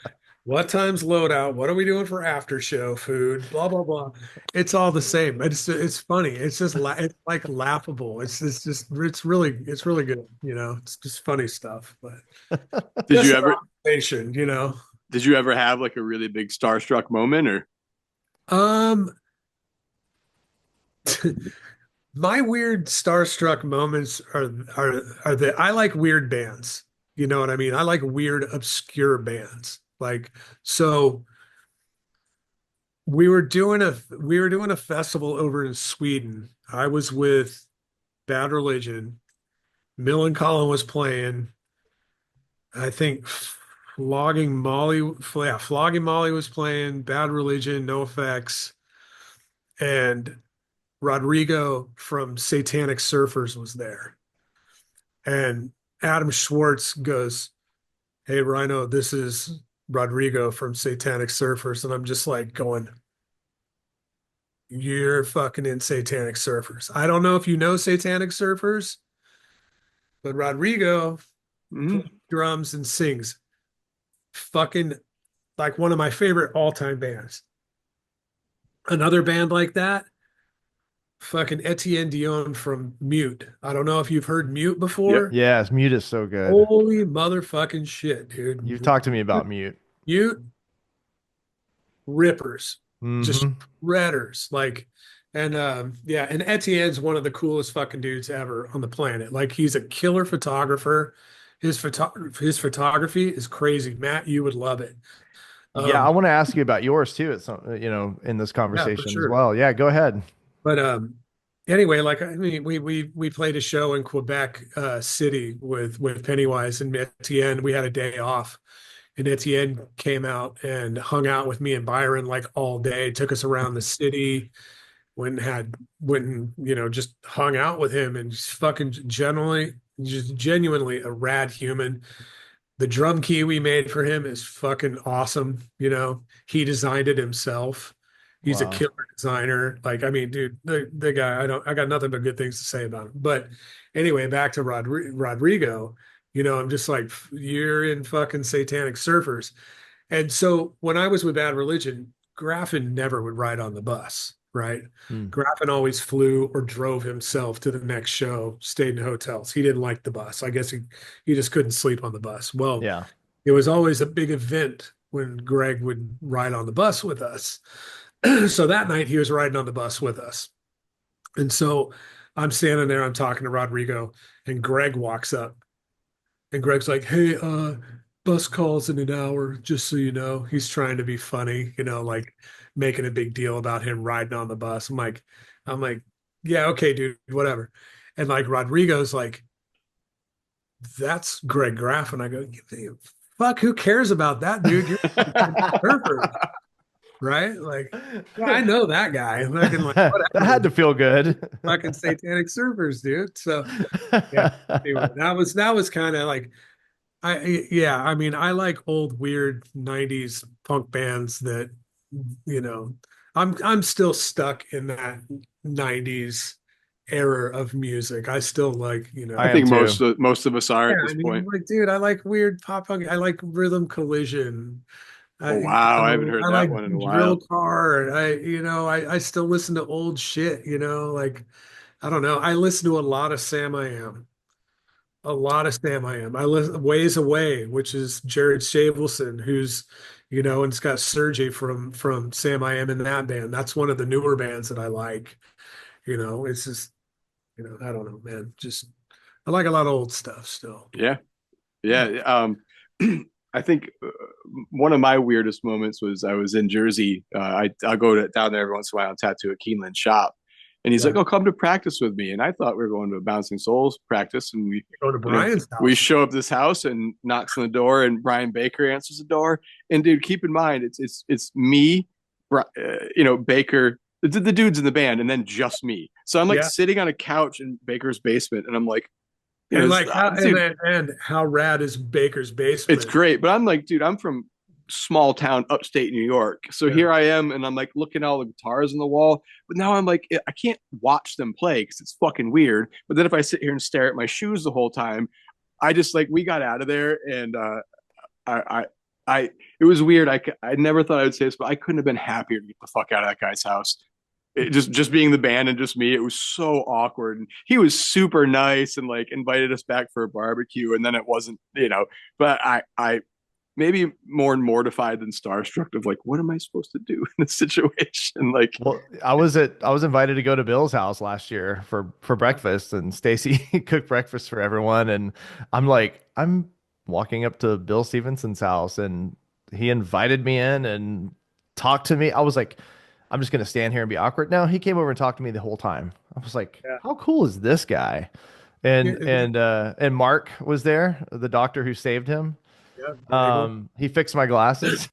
What time's loadout? What are we doing for after show food? Blah, blah, blah. It's all the same. It's funny. It's just it's like laughable. It's really good. It's just funny stuff. But Did just you an ever observation. did you ever have like a really big starstruck moment or Um, my weird starstruck moments are that I like weird bands. You know what I mean? I like weird, obscure bands. Like, so we were doing a festival over in Sweden. I was with Bad Religion. Millencolin was playing. I think Flogging Molly was playing. Bad Religion, No Effects, and Rodrigo from Satanic Surfers was there. And Adam Schwartz goes, "Hey, Rhino, this is Rodrigo from Satanic Surfers." And I'm just like going, "You're fucking in Satanic Surfers." I don't know if you know Satanic Surfers, but Rodrigo Mhm. plays drums and sings. Fucking like one of my favorite all-time bands. Another band like that, fucking Etienne Dion from Mute. I don't know if you've heard Mute Yep. before. Yes, Mute is so good. Holy motherfucking shit, dude. You've talked to me about Mute. Mute rippers, just Hmm. redders. Like, and yeah, and Etienne's one of the coolest fucking dudes ever on the planet. Like, he's a killer photographer. His photography is crazy. Matt, you would love it. Yeah, I Um, want to ask you about yours too at some, in this yeah, for conversation as sure. well. Yeah, go ahead. But anyway, like, I mean, we played a show in Quebec City with Pennywise and Etienne. We had a day off, and Etienne came out and hung out with me and Byron like all day. Took us around the city. Went and just hung out with him, and just genuinely a rad human. The drum key we made for him is fucking awesome. He designed it himself. He's a Wow. killer designer. Like, I mean, dude, the guy, I got nothing but good things to say about him. But anyway, back to Rodrigo, I'm just like, you're in fucking Satanic Surfers. And so when I was with Bad Religion, Graffin never would ride on the bus, right? Hmm. Graffin always flew or drove himself to the next show, stayed in hotels. He didn't like the bus. I guess he just couldn't sleep on the bus. Well, Yeah. it was always a big event when Greg would ride on the bus with us. So that night he was riding on the bus with us. And so I'm standing there, I'm talking to Rodrigo, and Greg walks up. And Greg's like, "Hey, bus calls in an hour, just so you know." He's trying to be funny, like making a big deal about him riding on the bus. I'm like, yeah, okay, dude, whatever. And like Rodrigo's like, "That's Greg Graff." And I go, "Fuck, who cares about that, dude? You're a surfer, right?" Like, yeah, I know that guy. Fucking like, That whatever. had to feel good. Fucking Satanic Surfers, dude. So yeah. Anyway, that was kind of like, yeah, I mean, I like old weird 90s punk bands that, you know, I'm still stuck in that 90s era of music. I still like, I I am think too. most of us are yeah, at I this mean, point. like, dude, I like weird pop punk. I like Rhythm Collision. Oh wow, I haven't heard I that like one in a Drill while. Car. I still listen to old shit, like, I don't know. I listen to a lot of Sam I Am. A lot of Sam I Am. I listen Ways Away, which is Jared Shavelson, who's, and it's got Sergey from Sam I Am in that band. That's one of the newer bands that I like. It's just, I don't know, man. Just I like a lot of old stuff still. Yeah, yeah. I think one of my weirdest moments was I was in Jersey. I'll go down there every once in a while and tattoo at Keeneland shop. And he's Yeah. like, "Oh, come to practice with me." And I thought we were going to a Bouncing Souls practice, and Go to Brian's we house. show up at this house and knocks on the door, and Brian Baker answers the door. And dude, keep in mind, it's me, Baker, the dudes in the band, and then just me. So I'm like Yeah. sitting on a couch in Baker's basement, and I'm like, And like dude, and how rad is Baker's it's basement? great. But I'm like, dude, I'm from small town upstate New York. So Yeah. here I am, and I'm like looking at all the guitars on the wall. But now I'm like, I can't watch them play because it's fucking weird. But then if I sit here and stare at my shoes the whole time, I just like we got out of there, and I, it was weird. I never thought I would say this, but I couldn't have been happier to get the fuck out of that guy's house. It just being the band and just me, it was so awkward. And he was super nice and like invited us back for a barbecue, and then it wasn't, But I maybe more mortified than starstruck of like, what am I supposed to do in this situation? Like, Well, I was invited to go to Bill's house last year for breakfast, and Stacy cooked breakfast for everyone, and I'm walking up to Bill Stevenson's house, and he invited me in and talked to me. I was like, I'm just gonna stand here and be awkward. No, he came over and talked to me the whole time. I was like, Yeah. how cool is this guy? And Yeah. and Mark was there, the doctor who saved him. Yeah. Nagel. He fixed my glasses.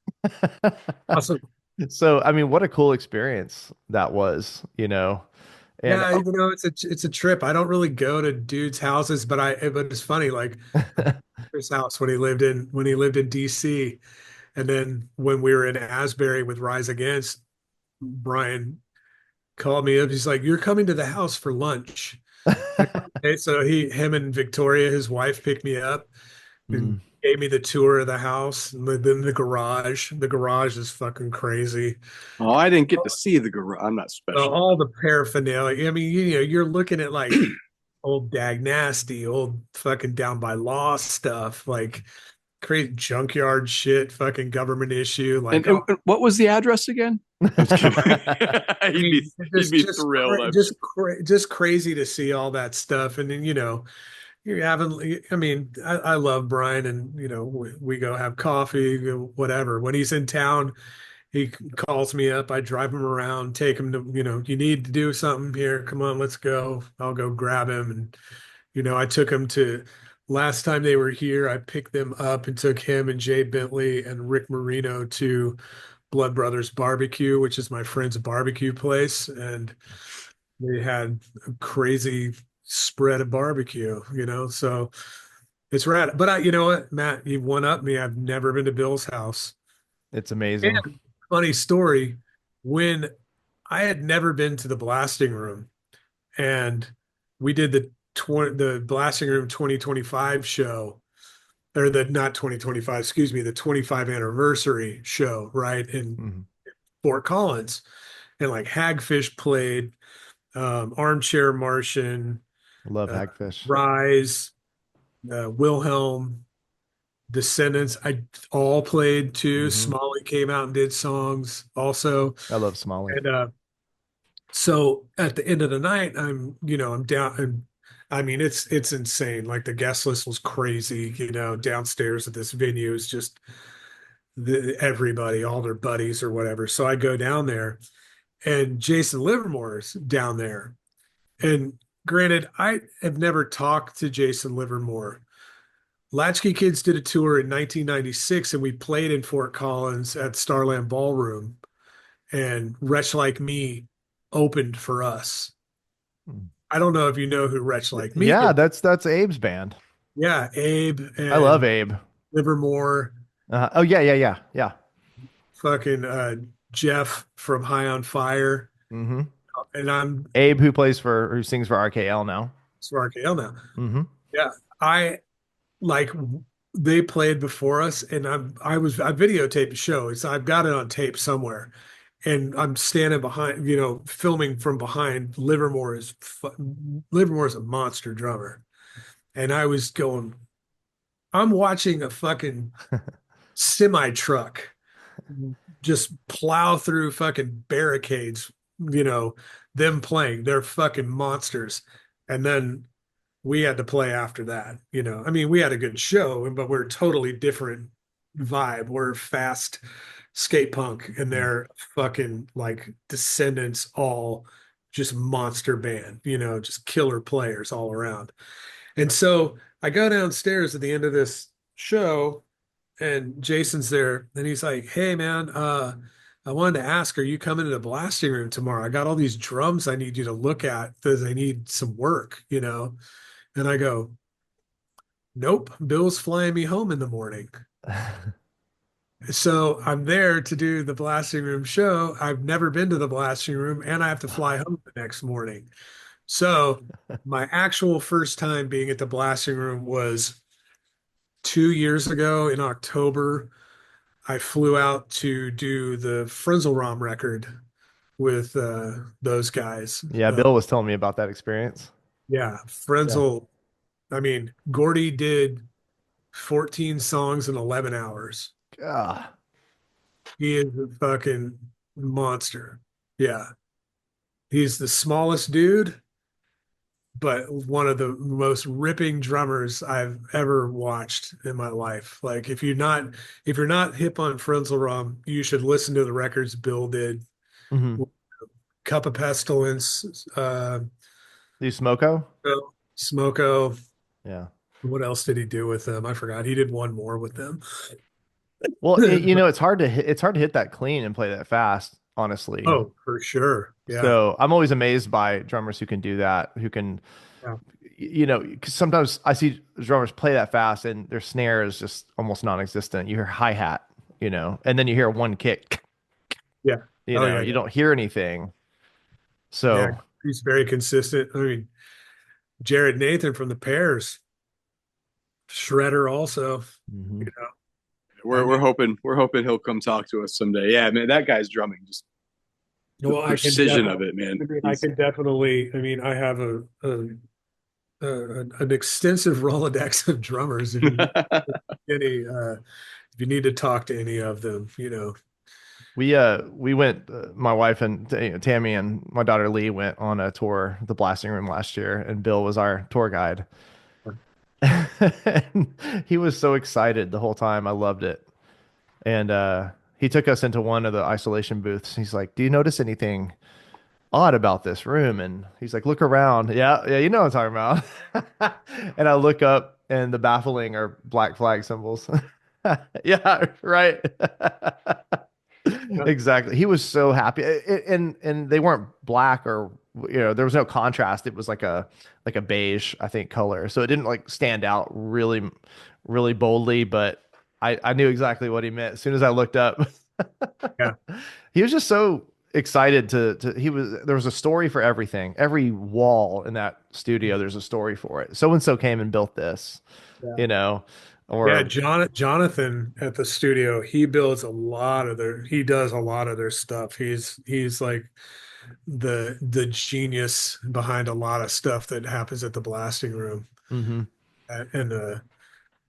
Awesome. So, I mean, what a cool experience that was. And Yeah, it's a trip. I don't really go to dudes' houses, but it's funny, like his house when he lived in DC. And then when we were in Asbury with Rise Against, Brian called me up. He's like, "You're coming to the house for lunch." Okay, so him and Victoria, his wife, picked me up and Mm. gave me the tour of the house and then the garage. The garage is fucking crazy. oh, I didn't get to see the garage. I'm not special. All the paraphernalia. I mean, you're looking at like old Dag Nasty, old fucking Down by Law stuff, like crazy junkyard shit, fucking government issue. And, Like, and oh, and what was the address again? I was kidding. I mean, He'd be thrilled. just crazy to see all that stuff. And then, you're having, I mean, I love Brian and, we go have coffee, whatever. When he's in town, he calls me up. I drive him around, take him to, you need to do something here. Come on, let's go. I'll go grab him. And, I took him to, last time they were here, I picked them up and took him and Jay Bentley and Rick Marino to Blood Brothers Barbecue, which is my friend's barbecue place. And we had a crazy spread of barbecue. So it's rad. But you know what, Matt, you've one up me. I've never been to Bill's house. It's And amazing. funny story, when I had never been to the blasting room and we did the blasting room 2025 show, or the not 2025, excuse me, the 25 anniversary show, right, in Mhm. Fort Collins. And like Hagfish played, Armchair Martian, Love uh, Hagfish. Rise, Wilhelm, Descendants. I all played too. Hmm. Smalley came out and did songs also. I love Smalley. And so at the end of the night, I'm down, and I mean it's insane. Like the guest list was crazy. Downstairs at this venue is just everybody, all their buddies or whatever. So I go down there, and Jason Livermore's down there. And granted, I have never talked to Jason Livermore. Latchkey Kids did a tour in 1996, and we played in Fort Collins at Starland Ballroom, and Wretch Like Me opened for us. Mm. I don't know if you know who Wretch Like Me Yeah, is. that's Abe's band. Yeah, Abe I love and Abe. Livermore, Oh yeah, yeah, yeah, yeah. fucking Jeff from High on Fire. Hmm. and I'm Abe, who sings for RKL now. for RKL now. Hmm. Yeah, I like they played before us, and I videotaped the show. I've got it on tape somewhere, and I'm standing behind, filming from behind. Livermore is a monster drummer, and I was going. I'm watching a fucking semi truck just plow through fucking barricades, them playing. They're fucking monsters. And then we had to play after that. I mean, we had a good show, but we're totally different vibe. We're fast skate punk, and they're fucking like Descendants, all just monster band, just killer players all around. And so I go downstairs at the end of this show, and Jason's there, and he's like, "Hey, man, I wanted to ask, are you coming to the blasting room tomorrow? I got all these drums I need you to look at because I need some work." And I go, "Nope, Bill's flying me home in the morning." So I'm there to do the blasting room show. I've never been to the blasting room, and I have to fly home the next morning. So my actual first time being at the blasting room was 2 years ago in October. I flew out to do the Frenzelrom record with those guys. Yeah, Bill was telling me about that experience. Yeah, Yeah. Frenzel. I mean, Gordy did 14 songs in 11 hours. Ah, He is a fucking monster. Yeah. He's the smallest dude, but one of the most ripping drummers I've ever watched in my life. Like if you're not hip on Frenzelrom, you should listen to the records Bill did. hmm. Cup of Pestilence, You Smoko? Smoko. Yeah. What else did he do with them? I forgot. He did one more with them. Well, it's hard to hit that clean and play that fast, honestly. Oh, for sure. Yeah. So I'm always amazed by drummers who can do that, who can, Yeah. 'cause sometimes I see drummers play that fast and their snare is just almost non-existent. You hear hi-hat, and then you hear one kick, Yeah. Oh, yeah. you Yeah. don't hear anything. Yeah. So, He's very consistent. I mean, Jared Nathan from the Pairs, shredder also. mhm. You know, I We're mean, hoping he'll come talk to us someday. Yeah, man, that guy's drumming, just the well, precision of it, man. I can definitely. I mean, I have an extensive Rolodex of drummers. If you need any, if you need to talk to any of them. We went, my wife and Tammy and my daughter Lee went on a tour, the Blasting Room last year, and Bill was our tour guide. And he was so excited the whole time. I loved it. And he took us into one of the isolation booths. He's like, "Do you notice anything odd about this room?" And he's like, "Look around." Yeah, yeah, you know what I'm talking about. And I look up, and the baffling are black flag symbols. Yeah, right. Exactly. He was so happy. And they weren't black, or there was no contrast. It was like a beige, I think, color. So it didn't like stand out really really boldly, but I knew exactly what he meant as soon as I looked up. Yeah. He was just so excited there was a story for everything. Every wall in that studio, there's a story for it. So and so came and built this, Yeah. you know, Yeah, or Jonathan at the studio, he does a lot of their stuff. He's like the genius behind a lot of stuff that happens at the blasting room. mhm.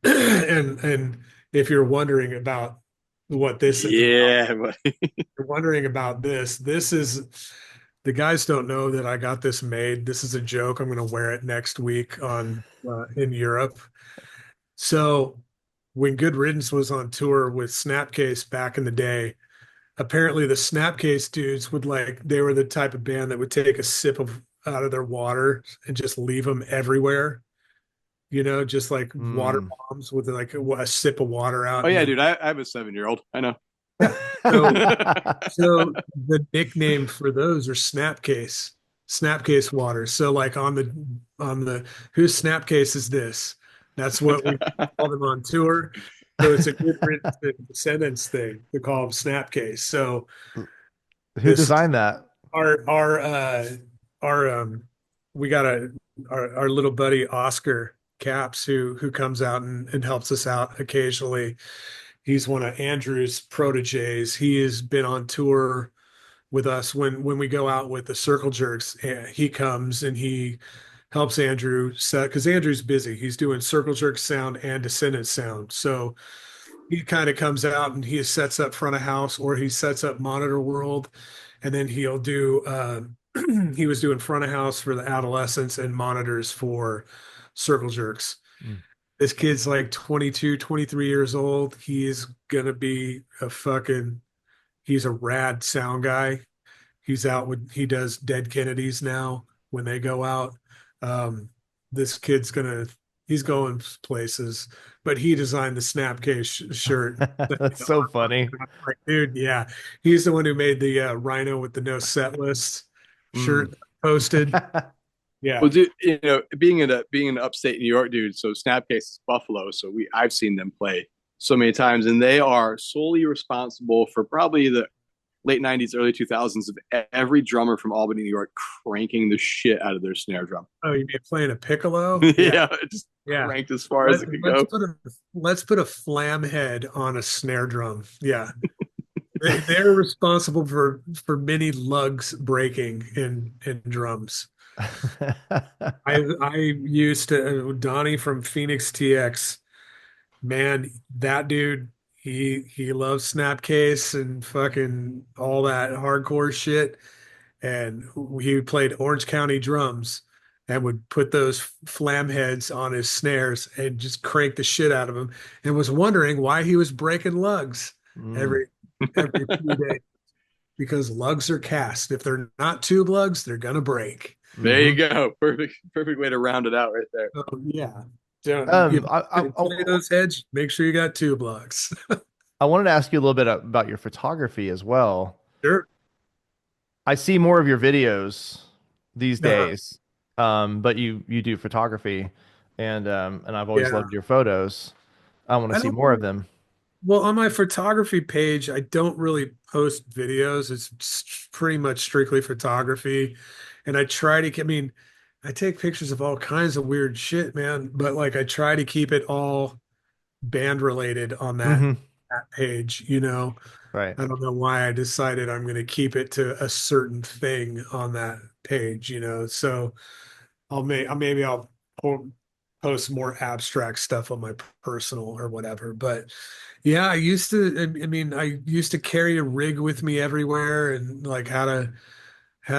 And and if you're wondering about what this is about, Yeah, buddy. you're wondering about this is the guys don't know that I got this made. This is a joke. I'm going to wear it next week on in Europe. So when Good Riddance was on tour with Snapcase back in the day, apparently the Snapcase dudes they were the type of band that would take a sip of out of their water and just leave them everywhere. Just like water Mm. bombs with like a sip of water out. Oh And yeah, then, dude. I have a 7-year-old. I know. yeah. So, so the nickname for those are Snapcase water. So like on the whose Snapcase is this? That's what we call them on tour. So it's a Good Riddance Descendants thing to call them Snapcase. So Who this designed that? our our we got our little buddy Oscar Caps who comes out and helps us out occasionally. He's one of Andrew's proteges. He has been on tour with us when we go out with the circle jerks. He comes and he helps Andrew set because Andrew's busy. He's doing circle jerk sound and descendant sound. So he kind of comes out and he sets up front of house or he sets up monitor world, and then he'll do. He was doing front of house for the adolescents and monitors for circle jerks. Mm. This kid's like 22, 23 years old. He is gonna be a fucking. He's a rad sound guy. He does Dead Kennedys now when they go out. Um, this kid's he's going places, but he designed the Snapcase shirt. That's so funny. Like, dude, yeah. He's the one who made the Rhino with the no set list shirt posted. Yeah. Well, dude, being in upstate New York, dude. So Snapcase is Buffalo. So I've seen them play so many times, and they are solely responsible for probably the late 90s, early 2000s of every drummer from Albany, New York, cranking the shit out of their snare drum. Oh, you mean playing a piccolo? Yeah, just cranked as far as it could go. Let's put a flam head on a snare drum. Yeah. They're responsible for many lugs breaking in drums. I used to Donnie from Phoenix TX. Man, that dude, he loves Snapcase and fucking all that hardcore shit. And he played Orange County drums and would put those flam heads on his snares and just crank the shit out of them, and was wondering why he was breaking lugs every few days, because lugs are cast. If they're not tube lugs, they're gonna break. There you go. Perfect way to round it out right there. Yeah. Play those heads, make sure you got tube lugs. I wanted to ask you a little bit about your photography as well. Sure. I see more of your videos these days, but you do photography, and I've always loved your photos. I want to see more of them. Well, on my photography page, I don't really post videos. It's pretty much strictly photography. And I take pictures of all kinds of weird shit, man. But like, I try to keep it all band related on that page, Right. I don't know why I decided I'm going to keep it to a certain thing on that page, So maybe I'll post more abstract stuff on my personal or whatever. But yeah, I used to carry a rig with me everywhere, and like had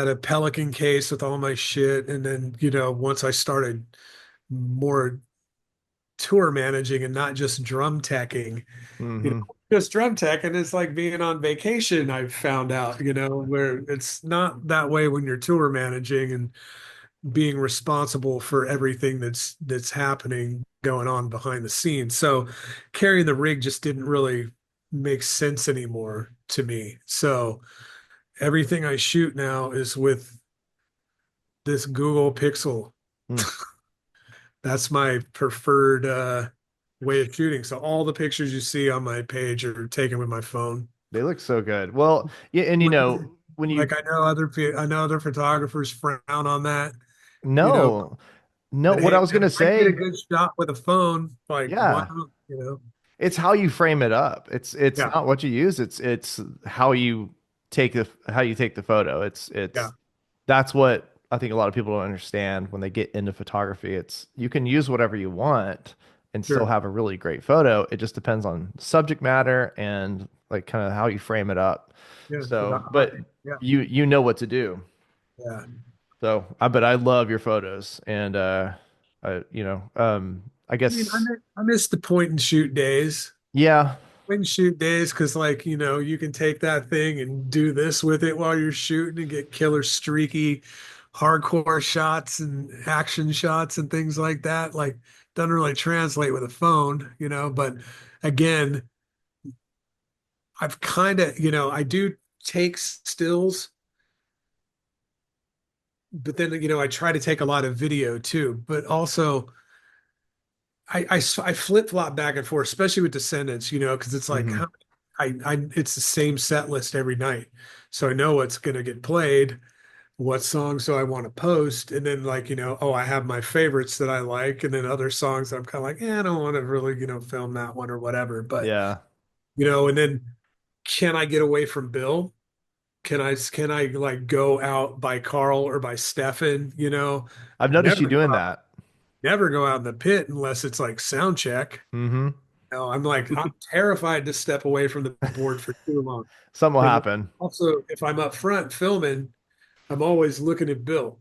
a Pelican case with all my shit. And then, once I started more tour managing and not just drum teching, just drum tech, and it's like being on vacation. I've found out, where it's not that way when you're tour managing and being responsible for everything that's happening going on behind the scenes. So carrying the rig just didn't really make sense anymore to me. So everything I shoot now is with this Google Pixel. That's my preferred way of shooting. So all the pictures you see on my page are taken with my phone. They look so good. Well, yeah, and when you like, I know other photographers frown on that. No, But what hey, I was gonna I say, get a good shot with a phone. Like, yeah, wow, it's how you frame it up. It's not what you use. It's how you take the photo. It's that's what I think a lot of people don't understand when they get into photography. It's you can use whatever you want and still have a really great photo. It just depends on subject matter and like kind of how you frame it up. Yeah, so, but you know what to do. Yeah. So, but I love your photos, and I guess I miss the point and shoot days. Yeah, Point and shoot days, because like you can take that thing and do this with it while you're shooting and get killer streaky, hardcore shots and action shots and things like that. Like, doesn't really translate with a phone, But again, I've kind of I do take stills. But then, I try to take a lot of video too, but also I flip flop back and forth, especially with Descendants, because it's like, it's the same set list every night. So I know what's going to get played, what songs do I want to post, and then like, oh, I have my favorites that I like, and then other songs that I'm kind of like, I don't want to really, film that one or whatever. But, Yeah. and then can I get away from Bill? Can I like go out by Carl or by Stefan? I've noticed Never you doing that. never go out in the pit unless it's like sound check. Mm-hmm. I'm terrified to step away from the board for too long. Something will And happen. also, if I'm up front filming, I'm always looking at Bill,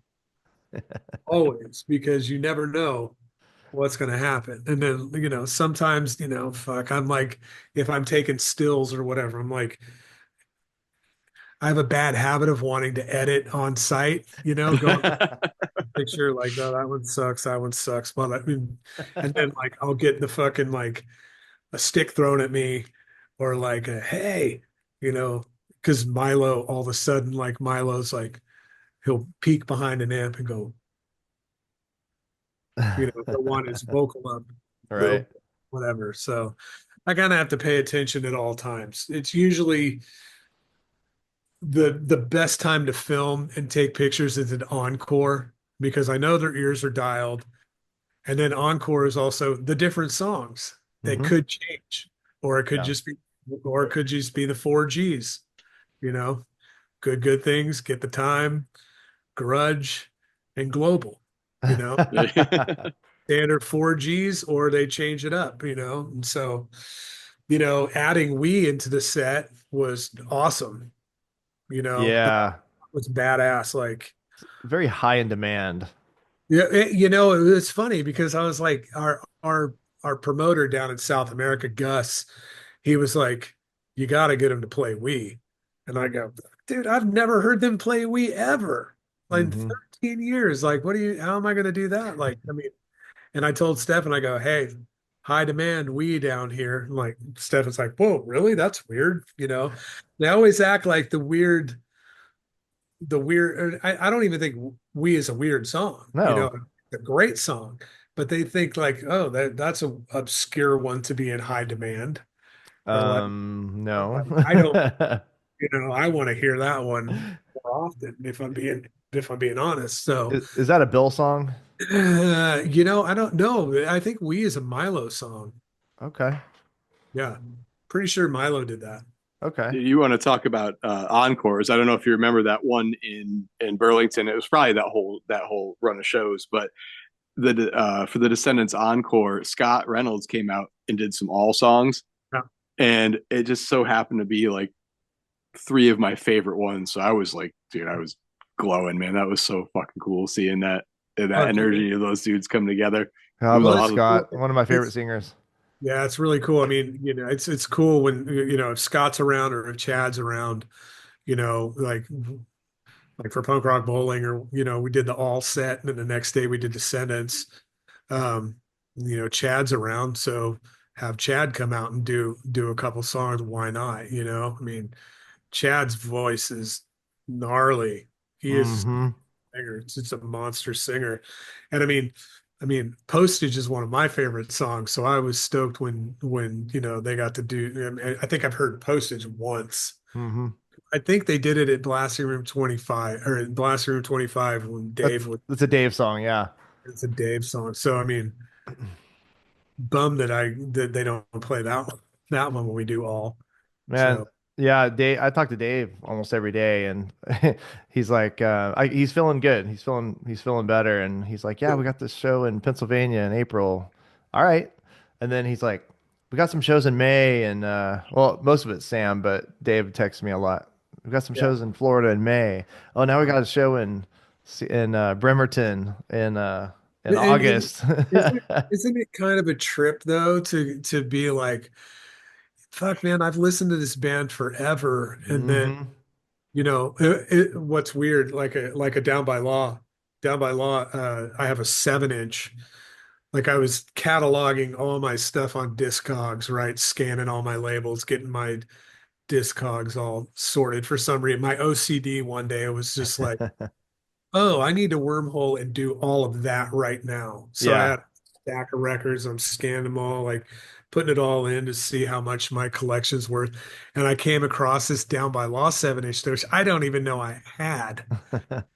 always, because you never know what's going to happen. And then, sometimes, fuck, I'm like, if I'm taking stills or whatever, I'm like, I have a bad habit of wanting to edit on site, going picture like, oh, that one sucks, that one sucks. Well, and then like I'll get the fucking like a stick thrown at me or like a hey, because Milo all of a sudden like Milo's like he'll peek behind an amp and go, he'll want his vocal up a little Right. whatever. So I kind of have to pay attention at all times. It's usually the best time to film and take pictures is an encore because I know their ears are dialed. And then encore is also the different songs that Mm-hmm. could change, or it could Yeah. just be, or it could just be the four G's, you know, good things, get the time, grudge, and global, you know, standard four G's, or they change it up, And so, adding we into the set was awesome, that Yeah. was badass. Like, Very high in demand. yeah, it's funny because I was like, our promoter down in South America, Gus, he was like, "You got to get him to play Wii," and I go, "Dude, I've never heard them play Wii ever, like in Mm-hmm. 13 years. Like, how am I going to do that? Like, I mean." And I told Stefan, I go, "Hey, high demand Wii down here." And like Stefan's like, "Whoa, really? That's weird." They always act like the weird. I don't even think "We" is a weird song. No. A great song, but they think like, oh, that's a obscure one to be in high demand. Or like, No. I don't, I want to hear that one more often if I'm being honest. So, Is that a Bill song? I don't know. I think "We" is a Milo song. Okay. Yeah, pretty sure Milo did that. Okay. You want to talk about encores? I don't know if you remember that one in Burlington. It was probably that whole run of shows, but the for the Descendants encore, Scott Reynolds came out and did some all songs, Yeah. and it just so happened to be like three of my favorite ones. So I was like, dude, I was glowing, man. That was so fucking cool seeing that Oh, dude. energy of those dudes come together. I It was Well, love it's awesome. cool. Scott, one of my favorite It's singers. Yeah, it's really cool. I mean, it's cool when if Scott's around or if Chad's around, like for punk rock bowling or we did the all set and then the next day we did Descendants. Um, Chad's around, so have Chad come out and do a couple songs. Why not? I mean, Chad's voice is gnarly. He is Mm-hmm. a singer. It's a monster singer, and I mean, Postage is one of my favorite songs. So I was stoked when they got to do. I mean, I think I've heard Postage once. Mm-hmm. I think they did it at Blasting Room 25 or in Blasting Room 25 when That, Dave was. that's a Dave song, yeah. It's a Dave song. So I mean, bummed that they don't play that one when we do all. Man, So yeah, Dave, I talk to Dave almost every day and he's like he's feeling good. He's feeling better and he's like, "Yeah, we got this show in Pennsylvania in April." All right. And then he's like, "We got some shows in May and well, most of it's Sam, but Dave texts me a lot. We got some yeah, shows in Florida in May. Oh, now we got a show in Bremerton in and August." isn't it kind of a trip though to be like, fuck, man, I've listened to this band forever, and then Hmm. what's weird, like a Down by Law, I have a 7-inch. Like I was cataloging all my stuff on Discogs, right? Scanning all my labels, getting my Discogs all sorted for some reason. My OCD one day, it was just like, oh, I need to wormhole and do all of that right now. So I Yeah. had a stack of records. I'm scanning them all, like putting it all in to see how much my collection's worth. And I came across this Down by Law 7-inch, which I don't even know I had.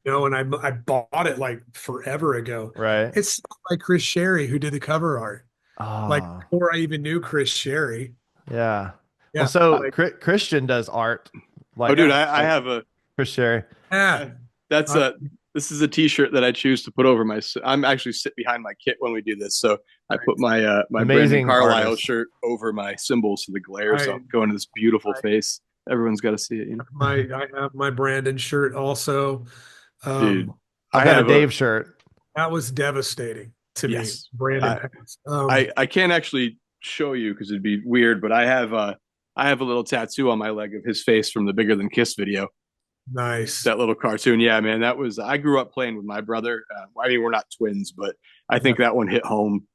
And I bought it like forever ago. Right. It's like Chris Sherry who did the cover art. Like Ah, before I even knew Chris Sherry. yeah. Well, Yeah, so like Christian does art Oh, like dude, yeah, I have a Chris Sherry. yeah. that's I, a this is a T-shirt that I choose to put over my. I'm actually sit behind my kit when we do this, so I put my Brandon Amazing Carlisle artist. shirt over my cymbals so the glares I, don't go into this beautiful I face. Everyone's got to see it, you know. I have my Brandon shirt also. Dude, I've I got a have a Dave shirt. That was devastating to me, yes. Brandon I Pass. I can't actually show you because it'd be weird, but I have a little tattoo on my leg of his face from the Bigger Than Kiss video. Nice. That little cartoon, yeah, man. That was I grew up playing with my brother. I mean, we're not twins, but I Yeah. think that one hit home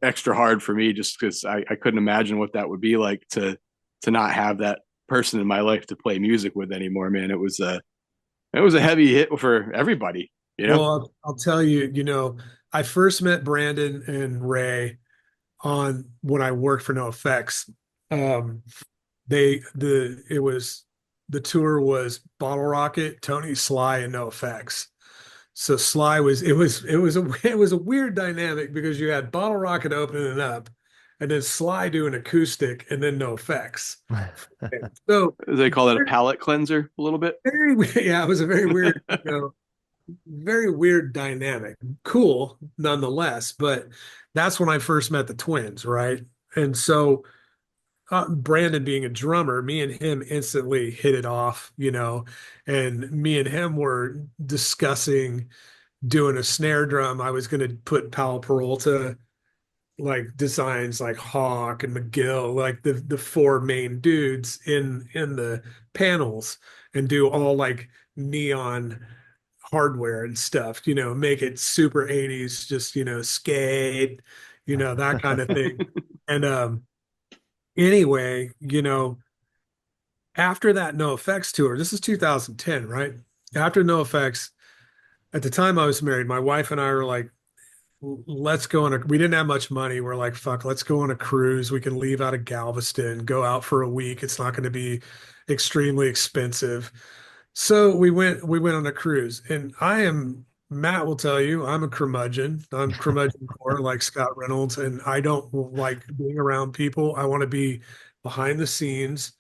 extra hard for me just because I couldn't imagine what that would be like to not have that person in my life to play music with anymore, man. It was a heavy hit for everybody, you Well, know. I'll tell you, I first met Brandon and Ray on when I worked for No Effects. Um, it was the tour was Bottle Rocket, Tony Sly, and No Effects. So Sly was it was a weird dynamic because you had Bottle Rocket opening it up, and then Sly doing acoustic, and then No Effects. So They call that a palate cleanser a little bit. yeah, it was a very weird, very weird dynamic. Cool nonetheless, but that's when I first met the twins, right? And so Brandon being a drummer, me and him instantly hit it off, and me and him were discussing doing a snare drum. I was going to put Powell Peralta like designs like Hawk and McGill, like the four main dudes in the panels, and do all like neon hardware and stuff, make it super 80s, just, skate, that kind of thing. And anyway, after that No Effects tour, this is 2010, right? After No Effects, at the time I was married, my wife and I were like, let's go on we didn't have much money. We're like, fuck, let's go on a cruise. We can leave out of Galveston, go out for a week. It's not going to be extremely expensive. So we went on a cruise, and Matt will tell you, I'm a curmudgeon. I'm curmudgeon core like Scott Reynolds, and I don't like being around people. I want to be behind the scenes.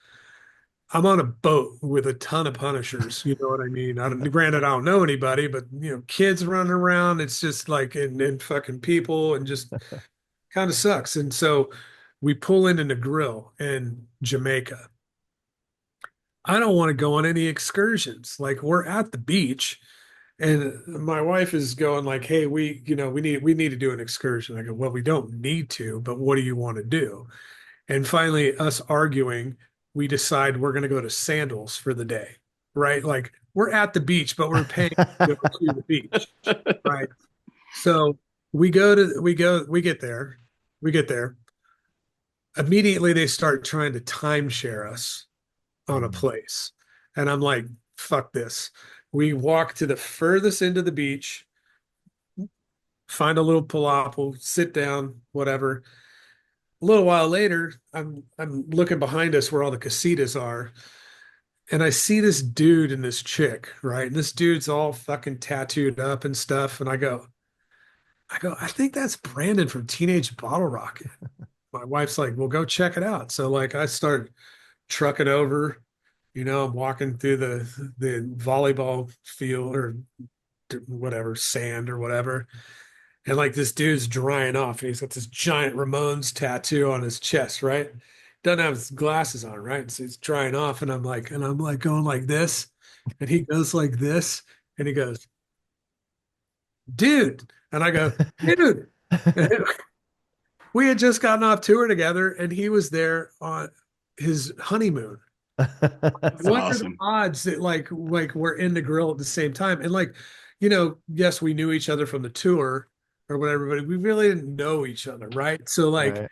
I'm on a boat with a ton of punishers. You know what I mean? Granted, I don't know anybody, but kids running around. It's just like and fucking people, and just kind of sucks. And so we pull in the grill in Jamaica. I don't want to go on any excursions. Like we're at the beach, and my wife is going like, "Hey, we need to do an excursion." I go, "Well, we don't need to, but what do you want to do?" And finally, us arguing, we decide we're going to go to Sandals for the day, right? Like we're at the beach, but we're paying to go to the beach, right? So we get there, we get there. Immediately, they start trying to timeshare us on a place. And I'm like, fuck this. We walk to the furthest end of the beach, find a little palapa, sit down, whatever. A little while later, I'm looking behind us where all the casitas are, and I see this dude and this chick, right? And this dude's all fucking tattooed up and stuff. And I think that's Brandon from Teenage Bottle Rocket. My wife's like, well, go check it out. So like I start trucking over, I'm walking through the volleyball field or whatever, sand or whatever. And like this dude's drying off. And he's got this giant Ramones tattoo on his chest, right? Doesn't have his glasses on, right? So he's drying off, and I'm like going like this, and he goes like this, and he goes, dude. And I go, dude. We had just gotten off tour together, and he was there on his honeymoon. That's What are the awesome. odds that like we're in the grill at the same time? And like, yes, we knew each other from the tour or whatever, but we really didn't know each other, right? So like Right.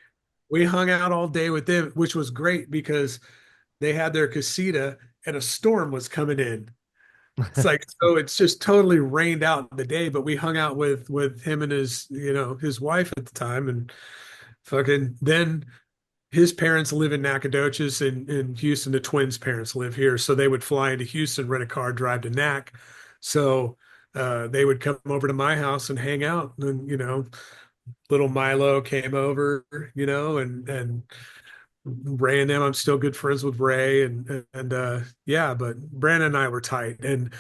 we hung out all day with them, which was great because they had their casita and a storm was coming in. It's like, so it's just totally rained out the day, but we hung out with him and his, his wife at the time, and fucking then his parents live in Nacogdoches in Houston. The twins' parents live here, so they would fly into Houston, rent a car, drive to Nac. So they would come over to my house and hang out, and little Milo came over, and Ray and them. I'm still good friends with Ray, and yeah, but Brandon and I were tight, and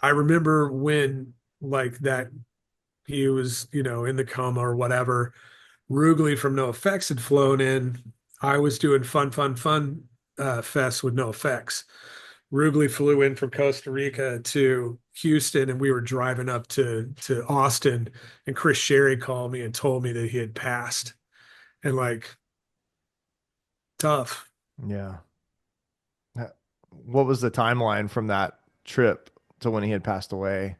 I remember when like that he was, in the coma or whatever. Rugley from No Effects had flown in. I was doing fun fest with No Effects. Rugley flew in from Costa Rica to Houston, and we were driving up to Austin. And Chris Sherry called me and told me that he had passed. And like, tough. Yeah. What was the timeline from that trip to when he had passed away?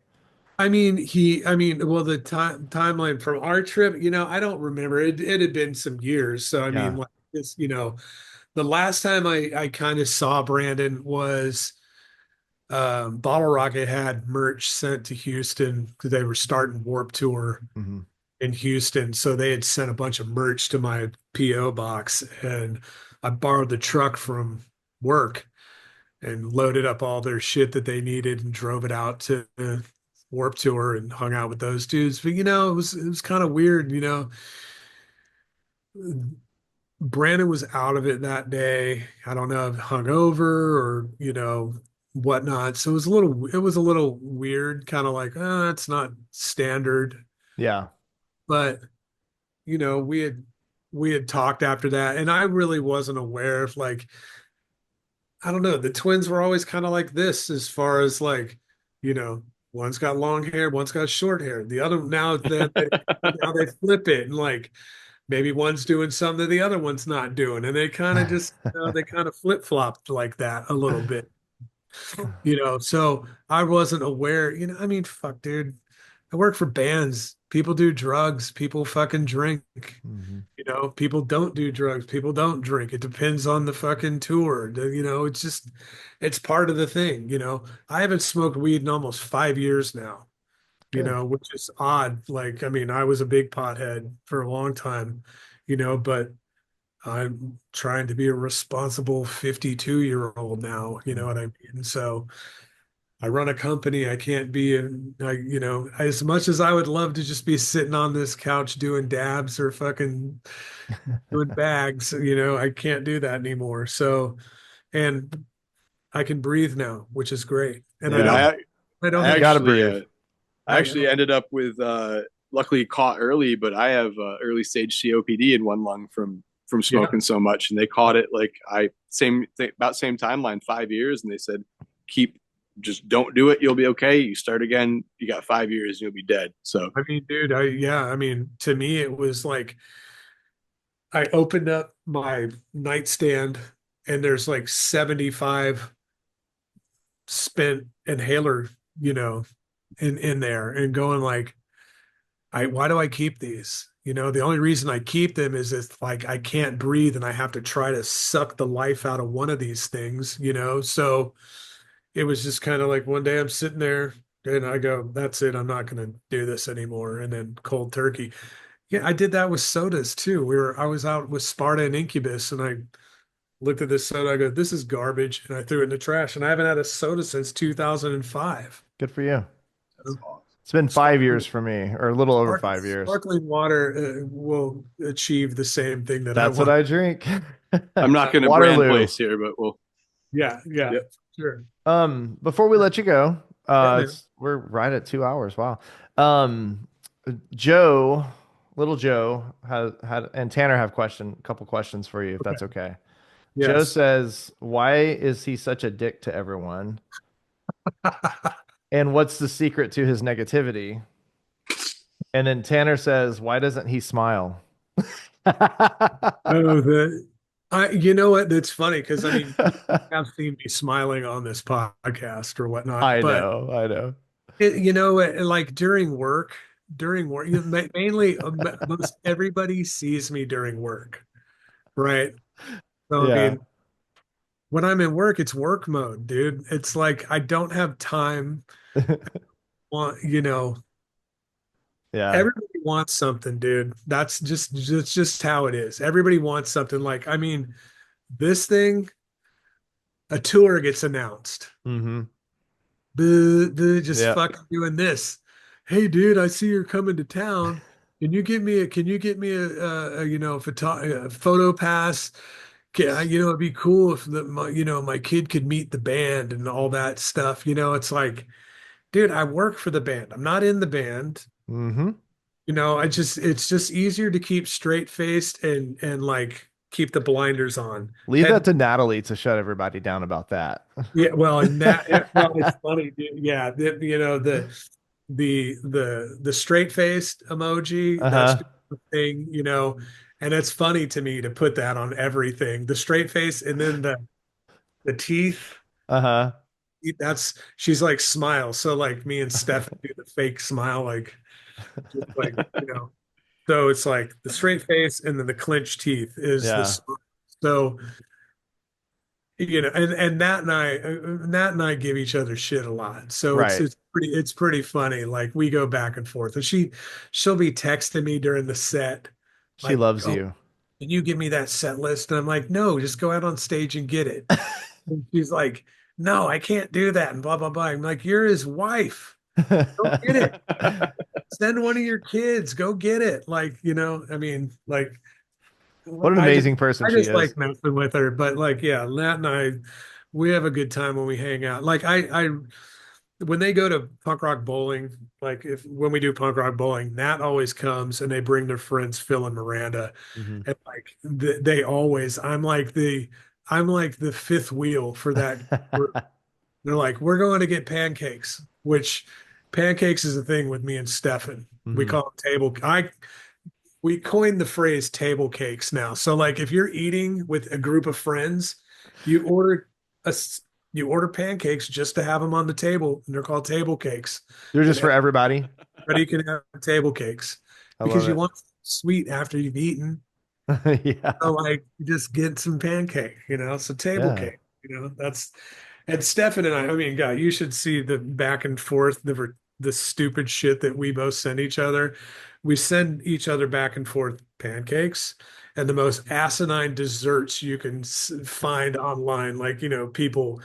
Well, the timeline from our trip, I don't remember. It had been some years. So, I mean, Yeah. like this, the last time I kind of saw Brandon was Bottle Rocket had merch sent to Houston because they were starting Warp Tour Hmm. in Houston. So they had sent a bunch of merch to my PO box, and I borrowed the truck from work and loaded up all their shit that they needed and drove it out to Warp Tour and hung out with those dudes. But it was kind of weird. Brandon was out of it that day. I don't know, hungover or whatnot. So it was a little weird, kind of like, it's not standard. Yeah. But we had talked after that, and I really wasn't aware of, like, I don't know, the twins were always kind of like this as far as like, you know, one's got long hair, one's got short hair. The other now they flip it, and like maybe one's doing something that the other one's not doing, and they kind of just they kind of flip flopped like that a little bit. So I wasn't aware. I mean, fuck, dude, I work for bands. People do drugs. People fucking drink. Hmm. People don't do drugs. People don't drink. It depends on the fucking tour. It's part of the thing. I haven't smoked weed in almost 5 years now, Good. which is odd. Like, I mean, I was a big pothead for a long time, but I'm trying to be a responsible 52-year-old now. You know what I mean? So I run a company. I can't be as much as I would love to just be sitting on this couch doing dabs or fucking doing bags, I can't do that anymore. So, and I can breathe now, which is great. And I Dude, Yeah. don't, I don't I You have, got to actually breathe. I actually ended up with luckily caught early, but I have early stage COPD in one lung from yeah, smoking so much, and they caught it like about same timeline, 5 years, and they said just don't do it, you'll be okay. You start again, you got 5 years, you'll be dead. So I mean, dude, I mean, to me, it was like I opened up my nightstand and there's like 75 spent inhaler, you know, in there, and going like, why do I keep these? The only reason I keep them is it's like I can't breathe and I have to try to suck the life out of one of these things. So it was just kind of like one day I'm sitting there and I go, that's it, I'm not going to do this anymore. And then cold turkey. Yeah, I did that with sodas too. I was out with Sparta and Incubus, and I looked at this soda. I go, this is garbage, and I threw it in the trash. And I haven't had a soda since 2005. Good for you. that's awesome. It's been 5 years Sparkling, for me, or a little over 5 years. sparkling water will achieve the same thing that I That's what want. I drink. I'm not going to brand Waterloo. place here, but we'll. Yeah, yeah, Yep. sure. Before we let you go, Yeah, man. we're right at 2 hours. Wow. Um, Joe, little Joe and Tanner have a couple questions for you, if Okay. that's okay. Joe Yes. says, why is he such a dick to everyone? And what's the secret to his negativity? And then Tanner says, why doesn't he smile? Oh, you know what? That's funny because I mean, you have seen me smiling on this podcast or whatnot, I but know, I know. like during work, mainly most everybody sees me during work, right? So I Yeah. mean, when I'm in work, it's work mode, dude. It's like I don't have time. Want Yeah. everybody wants something, dude. That's just how it is. Everybody wants something. Like, I mean, this thing, a tour gets announced. Mm-hmm. Just Yeah. fucking doing this. Hey, dude, I see you're coming to town. Can you get me a photo pass? It'd be cool if my kid could meet the band and all that stuff. It's like, dude, I work for the band. I'm not in the band. Mm-hmm. It's just easier to keep straight faced and like keep the blinders on. Leave that And to Natalie to shut everybody down about that. yeah, well, and that well, it's funny. Yeah, the straight faced emoji, that's Uh-huh. just the thing, and it's funny to me to put that on everything. The straight face and then the teeth. Uh-huh. That's she's like smile. So like me and Steph do the fake smile, just like. So it's like the straight face and then the clenched teeth is the Yeah. smile. So and Nat and I give each other shit a lot. So it's Right. it's pretty funny. Like we go back and forth. And she'll be texting me during the set, She like, loves "Oh, you. can you give me that set list?" And I'm like, "No, just go out on stage and get it." And she's like, "No, I can't do that." And blah blah blah. I'm like, "You're his wife. Go get it. Send one of your kids. Go get it." Like, I mean, like What an I just amazing person I she just is. like messing with her. But like, yeah, Nat and I, we have a good time when we hang out. Like I when they go to punk rock bowling, like if when we do punk rock bowling, Nat always comes and they bring their friends Phil and Miranda, Hmm. and like they always, I'm like the fifth wheel for that group. They're like, we're going to get pancakes, which pancakes is a thing with me and Stefan. We Hmm. call them table. We coined the phrase table cakes now. So like if you're eating with a group of friends, you order a you order pancakes just to have them on the table, and they're called table cakes. They're And just for everybody. everybody can have table cakes I because love you it. want sweet after you've eaten. So Yeah. like you just get some pancake, so table Yeah. cake, that's and Stefan and I mean, God, you should see the back and forth, the stupid shit that we both send each other. We send each other back and forth pancakes and the most asinine desserts you can find online, like, people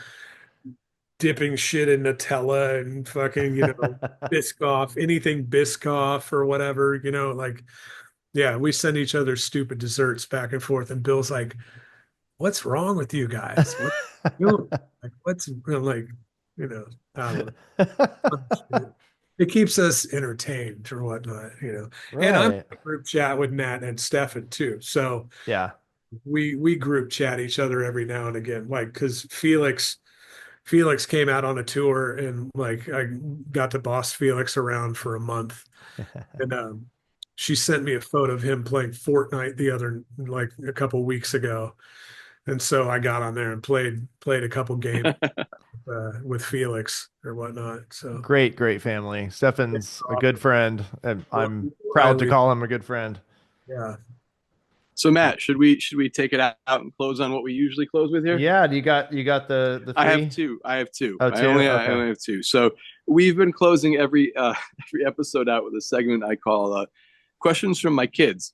dipping shit in Nutella and fucking, Biscoff, anything Biscoff or whatever, like, yeah, we send each other stupid desserts back and forth. And Bill's like, what's wrong with you guys? What you doing? Like, I'm like, you know, I don't know. It keeps us entertained or whatnot. And I'm in Right. a group chat with Nat and Stefan too. So Yeah. we group chat each other every now and again. Like, because Felix came out on a tour and like I got to boss Felix around for a month. And she sent me a photo of him playing Fortnite like a couple weeks ago. And so I got on there and played a couple games with Felix or whatnot. So Great, great family. Stefan's a good friend, and I'm proud to Riley, call him a good friend. yeah. So Matt, should we take it out and close on what we usually close with here? Yeah, you got the I have three? two. I have two. Oh, I two? only I Okay. only have two. So we've been closing every every episode out with a segment I call questions from my kids.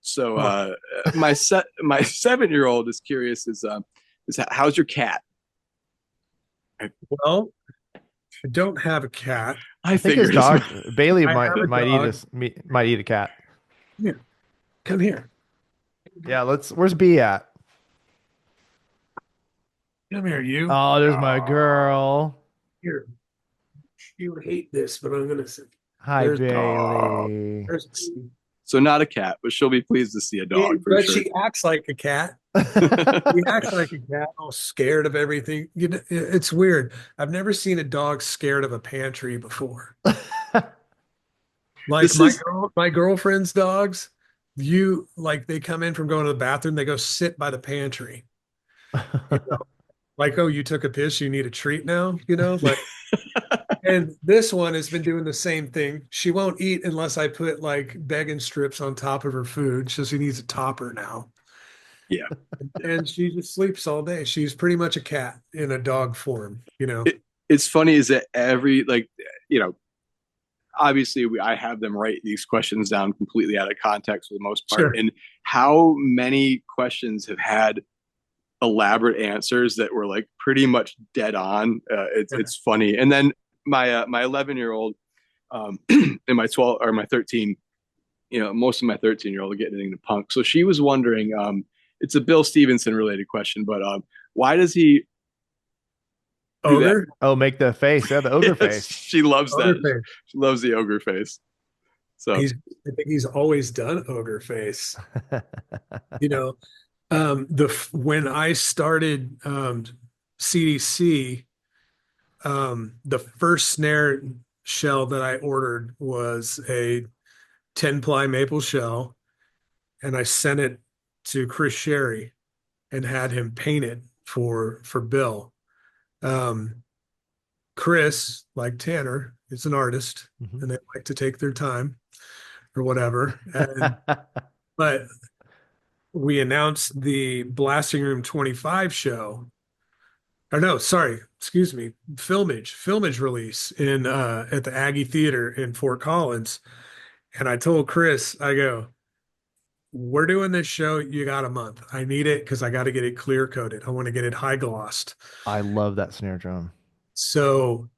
So Oh, my 7-year-old is curious is how's your cat? well, I don't have a cat. I I think his figured as much. dog Bailey I might have a might eat dog. us might eat a cat. Come here. Come here. Yeah, where's B at? Come here, you. Oh, there's my Oh, girl. here. You would hate this, but I'm gonna say Hi, there's Bailey. there's So not a cat, but she'll be pleased to see a dog for but sure. she acts like a cat. He acts like a cat, all scared of everything. It's weird. I've never seen a dog scared of a pantry before. Like This is my girlfriend's dogs, they come in from going to the bathroom, they go sit by the pantry. You know, like, oh, you took a piss, you need a treat now, like. And this one has been doing the same thing. She won't eat unless I put like bacon strips on top of her food. So she needs a topper now. Yeah. And she just sleeps all day. She's pretty much a cat in a dog form, you know. It's funny is that every like you know obviously I have them write these questions down completely out of context for the most part, Sure. and how many questions have had elaborate answers that were like pretty much dead on. It's funny. And then my 11-year-old and my 12 or my 13, most of my 13-year-old are getting into punk. So she was wondering, it's a Bill Stevenson related question, but why does he do that? Ogre? Oh, make the face. Yeah, the ogre Yes, face. she loves Ogre that. face. She loves the ogre face. So I think he's always done ogre face. You know, when I started CDC, the first snare shell that I ordered was a 10-ply maple shell, and I sent it to Chris Sherry and had him paint it for Bill. Chris, like Tanner, is an artist, Mhm. and they like to take their time or whatever. But we announced the Blasting Room 25 show. Or no, sorry, excuse me, filmage release in at the Aggie Theater in Fort Collins. And I told Chris, I go, we're doing this show. You got a month. I need it because I got to get it clear coated. I want to get it high glossed. I love that snare drum. So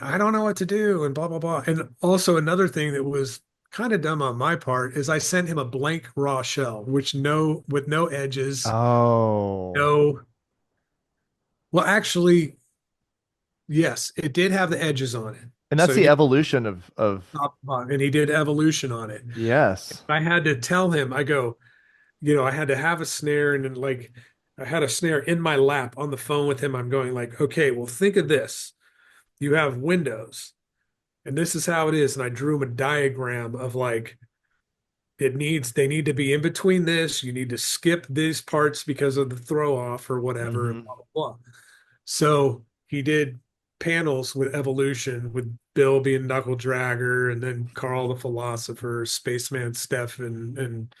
I don't know what to do and blah, blah, blah. And also another thing that was kind of dumb on my part is I sent him a blank raw shell, with no edges, Oh, no, well, actually, yes, it did have the edges on it. and that's So the he evolution of top and bottom, and he did evolution on it. yes. I had to tell him, I go, I had to have a snare and then like I had a snare in my lap on the phone with him. I'm going like, okay, well, think of this. You have windows, and this is how it is. And I drew him a diagram of like they need to be in between this. You need to skip these parts because of the throw off or whatever, and Mhm. blah, blah, blah. So he did panels with evolution, with Bill being Knuckle Dragger, and then Carl the Philosopher, Spaceman Steph, and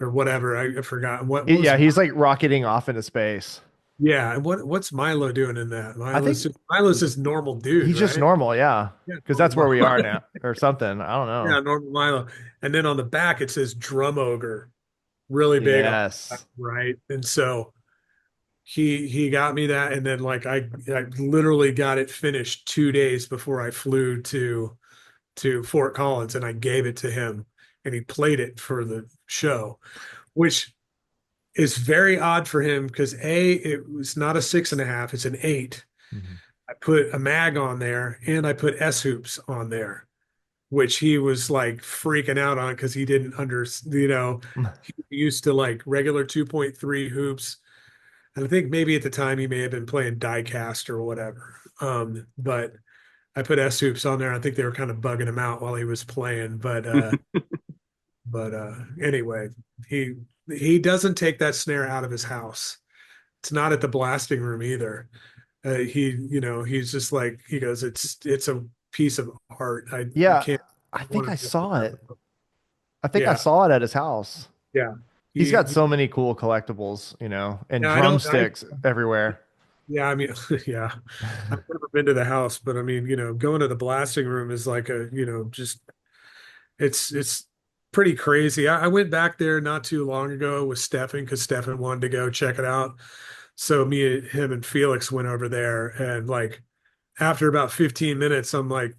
or whatever. I forgot what was Yeah, he's like rocketing off into space. yeah. And what's Milo doing in that? I think Milo's just normal dude, he's just right? normal, yeah. Yeah, Because that's normal where we Milo. are now, or something. I don't know. Yeah, normal Milo. And then on the back it says Drum Ogre, really big on that, Yes. right? And so he got me that, and then like I literally got it finished 2 days before I flew to Fort Collins, and I gave it to him, and he played it for the show, which is very odd for him because it was not a 6.5, it's an 8. Mhm. I put a mag on there and I put S hoops on there, which he was like freaking out on because he didn't he used to like regular 2.3 hoops. And I think maybe at the time he may have been playing diecast or whatever. But I put S hoops on there. I think they were kind of bugging him out while he was playing. But anyway, he doesn't take that snare out of his house. It's not at the blasting room either. He's just like he goes, it's a piece of art. I Yeah, can't I think want I to. saw it. I think I Yeah, saw it at his house. yeah. He's got He so many cool collectibles, and yeah, I don't. drumsticks everywhere. Yeah, I mean, yeah. I've never been to the house, but I mean, going to the blasting room is like just it's pretty crazy. I went back there not too long ago with Stefan because Stefan wanted to go check it out. So him, and Felix went over there, and like after about 15 minutes, I'm like,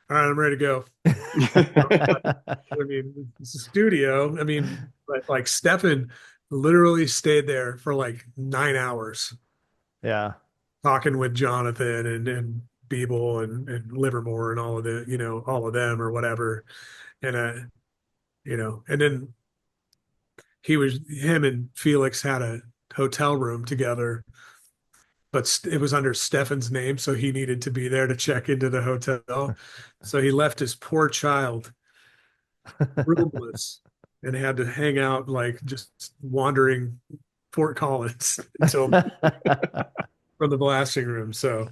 all right, I'm ready to go. I mean, it's a studio. I mean, but like Stefan literally stayed there for like 9 hours Yeah. talking with Jonathan and Beeble and Livermore and all of all of them or whatever. And and then him and Felix had a hotel room together, but it was under Stefan's name, so he needed to be there to check into the hotel. So he left his poor child roomless and had to hang out like just wandering Fort Collins until from the blasting room. So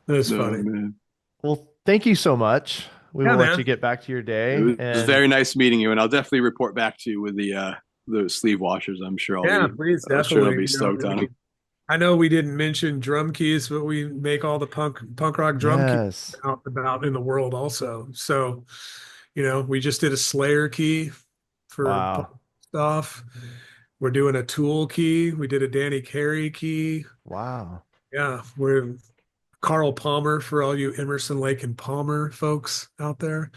it was No, funny. man. Well, thank you so much. We Yeah, will let man. you get back to your It day. was And very nice meeting you, and I'll definitely report back to you with the the sleeve washers. I'm sure Yeah, please, I'm sure they'll definitely. be stoked on them. I know we didn't mention drum keys, but we make all the punk rock drum keys Yes. out about in the world also. So, we just did a Slayer key for punk Wow. stuff. We're doing a Tool key. We did a Danny Carey key. Wow. Yeah, we're Carl Palmer for all you Emerson, Lake and Palmer folks out there.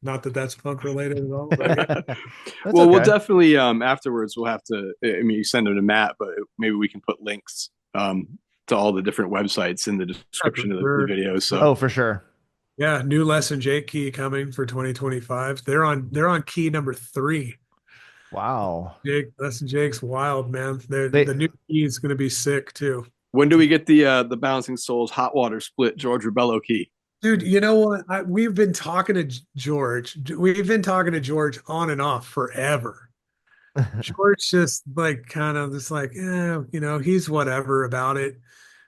Not that that's punk related at all, but yeah. That's Well, we'll okay. definitely afterwards we'll have to. I mean, you send them to Matt, but maybe we can put links to all the different websites in the description of the videos. So, Oh, for sure. Yeah, new Lesson Jake key coming for 2025. They're on key number 3. Wow. Lesson Jake's wild, man. They The new key is going to be sick too. when do we get the Balancing Souls hot water split George Rebello key? Dude, you know what? We've been talking to George. We've been talking to George on and off forever. George just like kind of just like, he's whatever about it.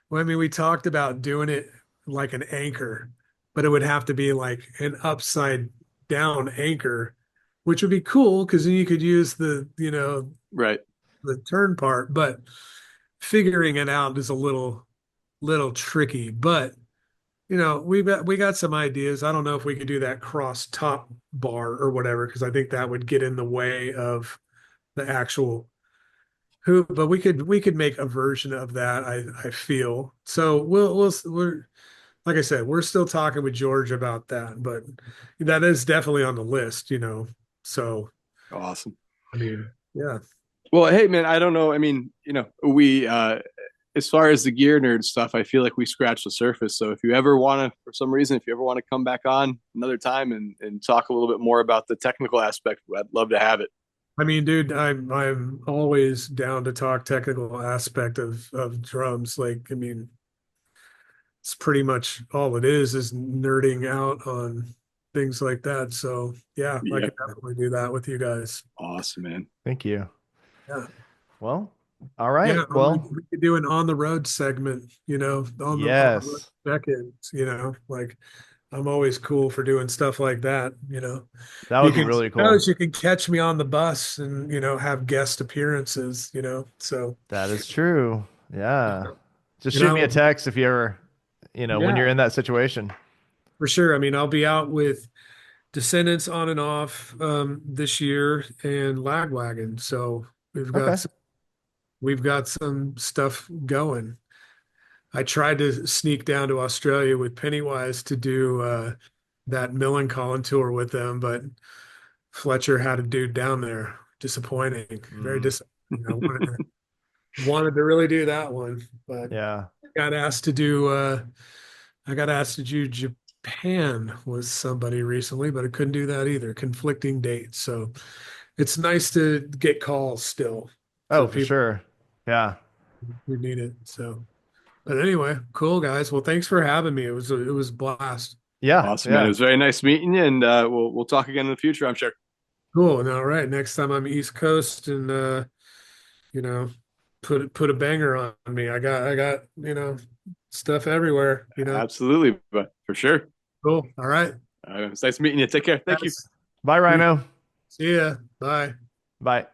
Well, I mean, we talked about doing it like an anchor, but it would have to be like an upside down anchor, which would be cool because then you could use Right. the turn part, but figuring it out is a little tricky. But we got some ideas. I don't know if we could do that cross top bar or whatever, because I think that would get in the way of the actual hoop. But we could make a version of that. I feel so. We're like I said, we're still talking with George about that, but that is definitely on the list. So Awesome. I mean, yeah. Well, hey man, I don't know. I mean, we as far as the gear nerd stuff, I feel like we scratched the surface. So if you ever want to, for some reason, if you ever want to come back on another time and talk a little bit more about the technical aspect, I'd love to have it. I mean, dude, I'm always down to talk technical aspect of drums. Like, I mean, it's pretty much all it is nerding out on things like that. So yeah, I Yeah. could definitely do that with you guys. Awesome, man. Thank you. Yeah. Well, all right. Yeah, Well, we could do an on the road segment, on the road yes, seconds, like I'm always cool for doing stuff like that. that You would be can really cool. you can catch me on the bus and have guest appearances. So That is true. Yeah. Just and shoot I me a will, text if you ever, when yeah, you're in that situation. for sure. I mean, I'll be out with Descendants on and off this year and Lagwagon. So we've got Okay. some, we've got some stuff going. I tried to sneak down to Australia with Pennywise to do that Millencolin tour with them, but Fletcher had a dude down there. Disappointing, very Mm, disappointing. I wanted to really do that one, but yeah. got asked to do. I got asked to do Japan with somebody recently, but I couldn't do that either. Conflicting dates, so it's nice to get calls still Oh, for for people sure. Yeah. who need it. So. But anyway, cool guys. Well, thanks for having me. It was a blast. Yeah. Awesome, man. It Yeah. was very nice meeting you, and we'll talk again in the future, I'm sure. Cool. And all right, next time I'm East Coast and you know, put a banger on me. I got stuff everywhere. Absolutely, but for sure. Cool. All right. It's nice meeting you. Take care. Thank you. Guys, Bye, Rhino. see ya. Bye. Bye.